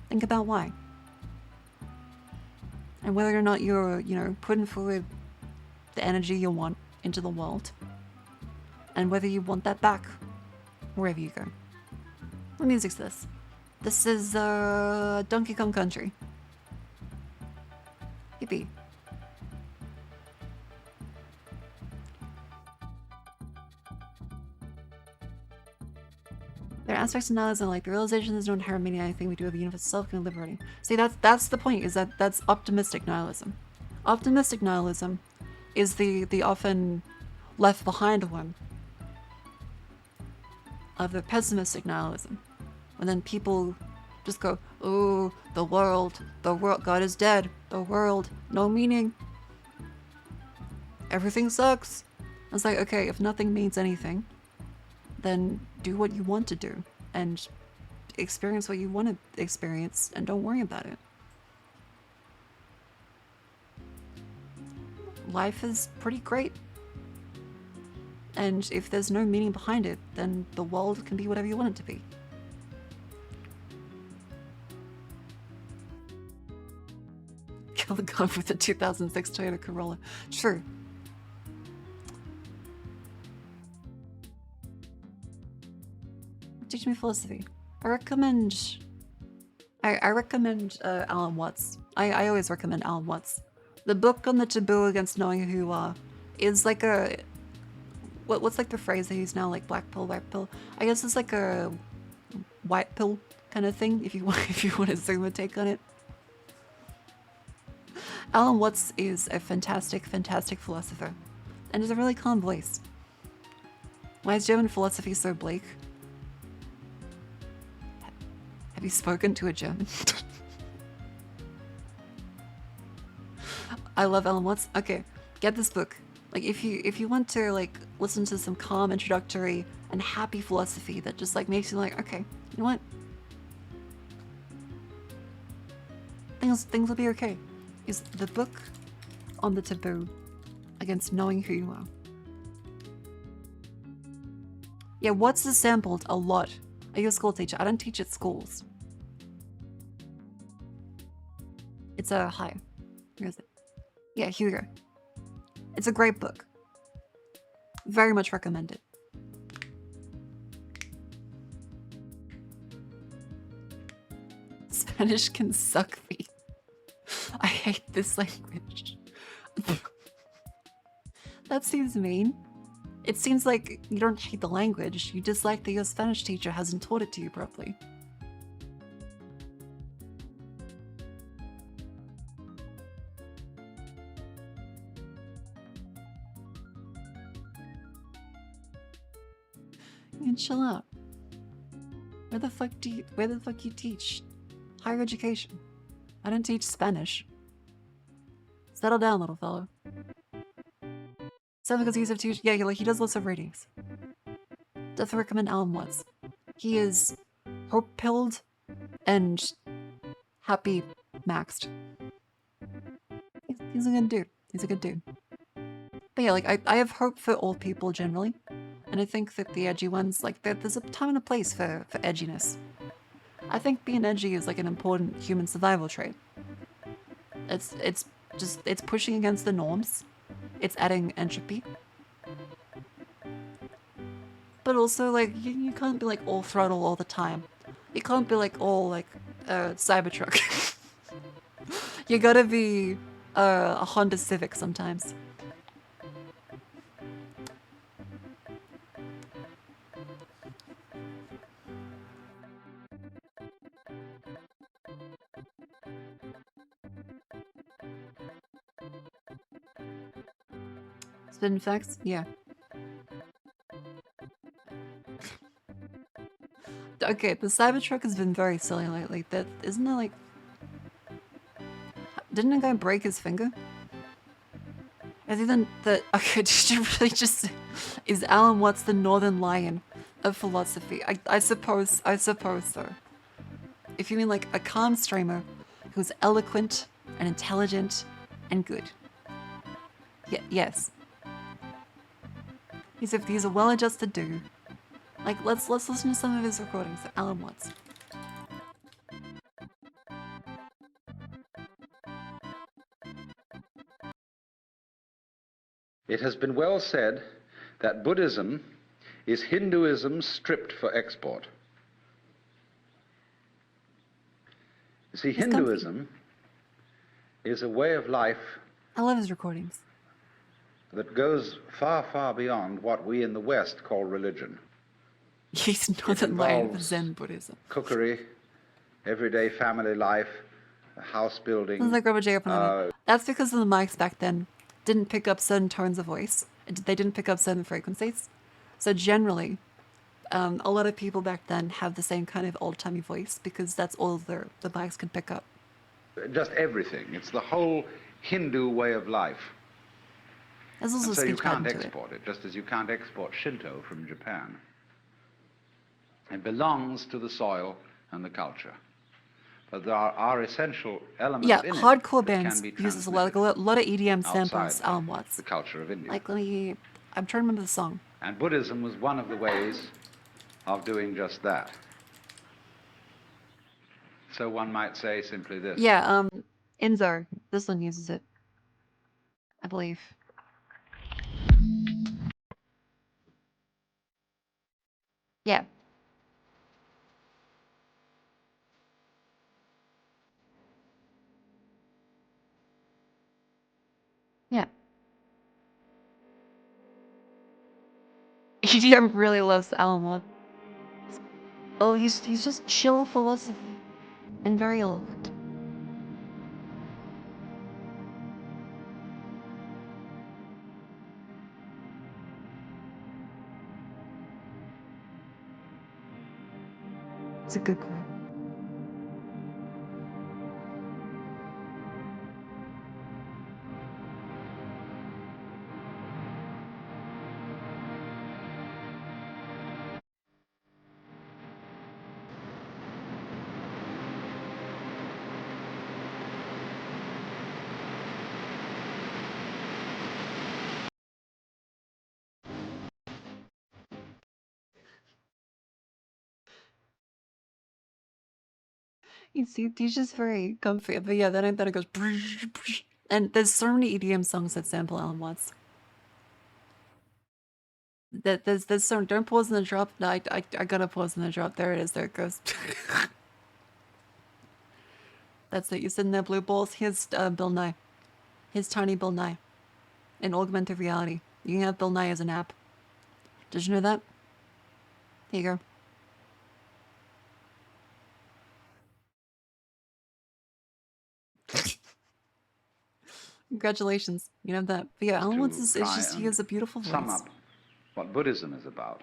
A: Think about why. And whether or not you're, you know, putting forward the energy you want into the world. And whether you want that back wherever you go. What music's this? This is Donkey Kong Country. Yippee. There are aspects of nihilism like the realization there's no inherent meaning in anything we do of the universe itself can be liberating. See, that's the point, is that's optimistic nihilism. Optimistic nihilism is the often left behind one of the pessimistic nihilism. And then people just go, oh, the world, God is dead, the world, no meaning. Everything sucks. I was like, okay, if nothing means anything, then do what you want to do and experience what you want to experience and don't worry about it. Life is pretty great. And if there's no meaning behind it, then the world can be whatever you want it to be. Kill the god with the 2006 Toyota Corolla. True. Teach me philosophy. I recommend Alan Watts. I always recommend Alan Watts. The book on the taboo against knowing who you are is like a what's like the phrase they use now, like black pill, white pill. I guess it's like a white pill kind of thing if you want to zoom a take on it. Alan Watts is a fantastic philosopher and has a really calm voice. Why is German philosophy so bleak? Have you spoken to a German? I love Alan Watts. Okay, get this book. Like if you want to like listen to some calm introductory and happy philosophy that just like makes you like, okay, you know what? Things will be okay. Is the book on the taboo against knowing who you are. Yeah, Watts is sampled a lot. Are you a school teacher? I don't teach at schools. It's a hi. Where is it? Yeah, here we go. It's a great book. Very much recommend it. Spanish can suck me. I hate this language. That seems mean. It seems like you don't hate the language, you dislike that your Spanish teacher hasn't taught it to you properly. You can chill out. Where the fuck you teach? Higher education. I don't teach Spanish. Settle down, little fellow. So because he's a teacher, yeah, he does lots of readings. Definitely recommend Alan Watts. He is hope-pilled and happy maxed. He's a good dude. He's a good dude. But yeah, like I have hope for all people generally, and I think that the edgy ones, like there's a time and a place for edginess. I think being edgy is like an important human survival trait. It's pushing against the norms, it's adding entropy. But also, like, you can't be like all throttle all the time. You can't be like all like Cybertruck. You gotta be a Honda Civic sometimes. Spin effects? Yeah. Okay, the Cybertruck has been very silly lately. That isn't it like... Didn't a guy break his finger? I think then that... Okay, did you really just... Is Alan Watts the Northern Lion of philosophy? I suppose so. If you mean like a calm streamer who's eloquent and intelligent and good. Yes. He's a well-adjusted dude. Like, let's listen to some of his recordings. Alan Watts.
U: It has been well said that Buddhism is Hinduism stripped for export. You see, Hinduism is a way of life.
A: I love his recordings.
U: That goes far, far beyond what we in the West call religion.
A: He's Northern Lion of Zen Buddhism.
U: Cookery, everyday family life, house building.
A: Sounds like Robert J. Oppenheimer. That's because the mics back then didn't pick up certain tones of voice. They didn't pick up certain frequencies. So generally, a lot of people back then have the same kind of old-timey voice because that's all the mics can pick up.
U: Just everything. It's the whole Hindu way of life.
A: There's also
U: and so you
A: speech
U: can't
A: pattern to
U: export it, just as you can't export Shinto from Japan. It belongs to the soil and the culture. But there are essential elements in it.
A: Yeah, hardcore
U: that
A: bands
U: can be
A: uses a lot of EDM samples,
U: outside
A: Alan Watts.
U: the culture of India.
A: Like, I'm trying to remember the song.
U: And Buddhism was one of the ways of doing just that. So one might say simply this.
A: Yeah, Inzar. This one uses it, I believe. Yeah. Yeah. EDM really loves Alan Watts. Oh, he's just chill philosophy and very eloquent. It's a good guy. He's just very comfy. But yeah, then it goes, and there's so many EDM songs that sample Alan Watts. There's so, don't pause in the drop. No, I gotta pause in the drop. There it is. There it goes. That's it. You're sitting there, blue balls. Here's Bill Nye. Here's tiny Bill Nye. In augmented reality. You can have Bill Nye as an app. Did you know that? Here you go. Congratulations. You have that. But yeah, Alan Watts is just, he has a beautiful voice.
U: Sum up what Buddhism is about.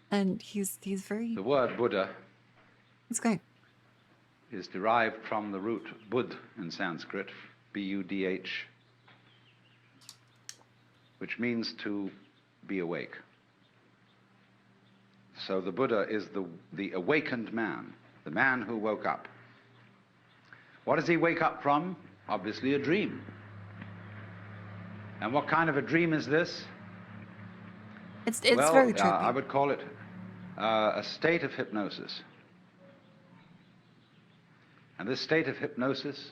A: And he's very...
U: The word Buddha...
A: It's great.
U: ...is derived from the root Bud in Sanskrit, B-U-D-H, which means to be awake. So the Buddha is the awakened man, the man who woke up. What does he wake up from? Obviously a dream. And what kind of a dream is this?
A: It's
U: well,
A: very trippy.
U: I would call it a state of hypnosis. And this state of hypnosis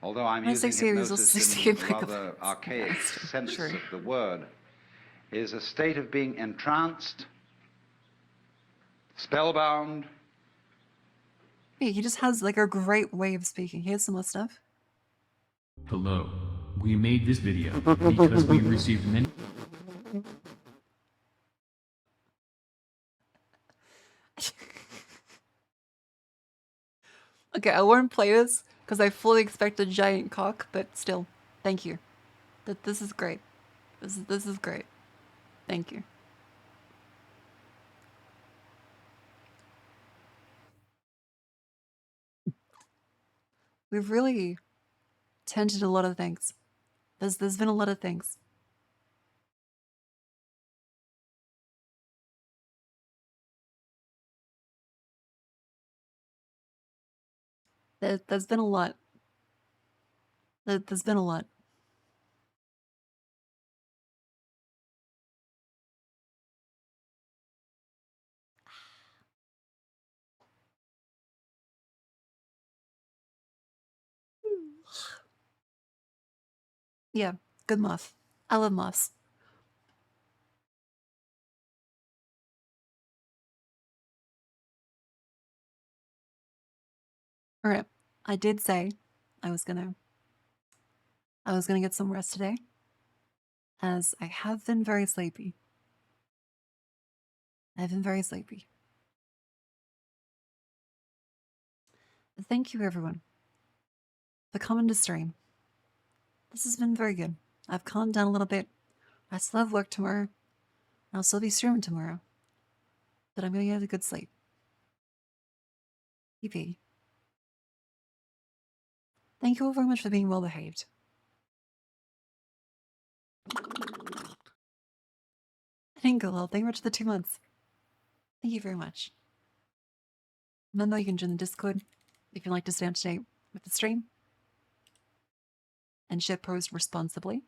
U: although I'm
A: My
U: using
A: 60 years old,
U: hypnosis
A: 60
U: in
A: megabytes.
U: rather archaic sense
A: Sure.
U: of the word, is a state of being entranced, spellbound.
A: Yeah, he just has like a great way of speaking. He has some more stuff.
E: Hello. We made this video because we received many.
A: Okay, I won't play this because I fully expect a giant cock, but still, thank you. This is great. This is great. Thank you. We've really tended a lot of things. There's been a lot of things. There's been a lot. There's been a lot. Yeah, good moth. I love moths. Alright, I did say I was gonna get some rest today, as I have been very sleepy. I've been very sleepy. Thank you, everyone, for coming to stream. This has been very good. I've calmed down a little bit. I still have work tomorrow. I'll still be streaming tomorrow. But I'm gonna get a good sleep. EP. Thank you all very much for being well behaved. I didn't go well. Thank you very much for the 2 months. Thank you very much. Remember, you can join the Discord if you'd like to stay up to date with the stream and share posts responsibly.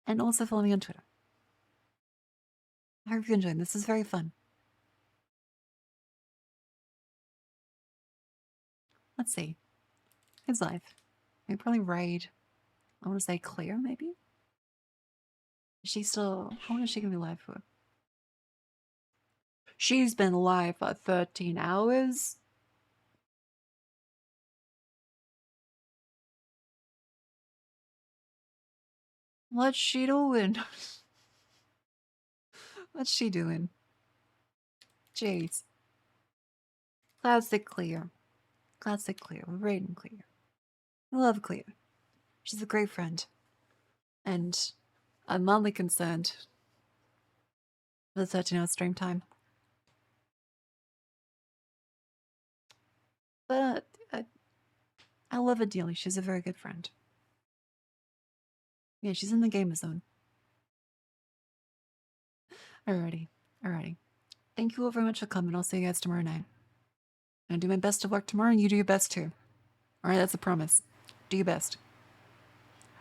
A: And also follow me on Twitter. I hope you enjoyed. This is very fun. Let's see. Who's live? Maybe probably raid. I want to say Clear, maybe? Is she still... How long is she going to be live for? She's been live for 13 hours. What's she doing? What's she doing? Jeez. Classic Clear. Classic Clear. We're raiding Clear. I love Clear. She's a great friend. And I'm mildly concerned for the 13-hour stream time. But I love her dearly. She's a very good friend. Yeah, she's in the gamer zone. Alrighty. Alrighty. Thank you all very much for coming. I'll see you guys tomorrow night. I'll do my best to work tomorrow, and you do your best too. Alright, that's a promise. Do your best.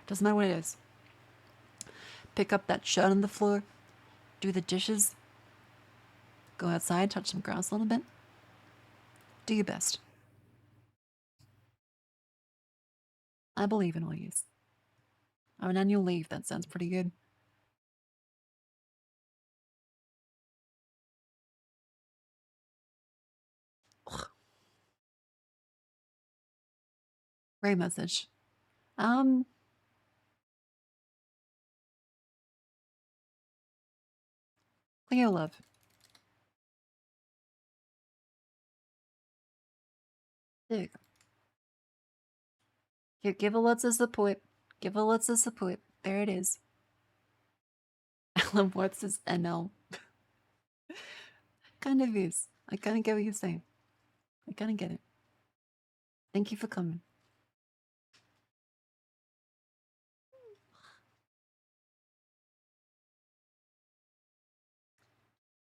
A: Doesn't matter what it is. Pick up that shirt on the floor. Do the dishes. Go outside, touch some grass a little bit. Do your best. I believe in all yous. I'm on annual leave. That sounds pretty good. Ugh. Great message. Cleo love. There you go. Here, give a lots of support. Give a lots of support. There it is. Alan, what's this NL? Kind of is. I kind of get what you're saying. I kind of get it. Thank you for coming.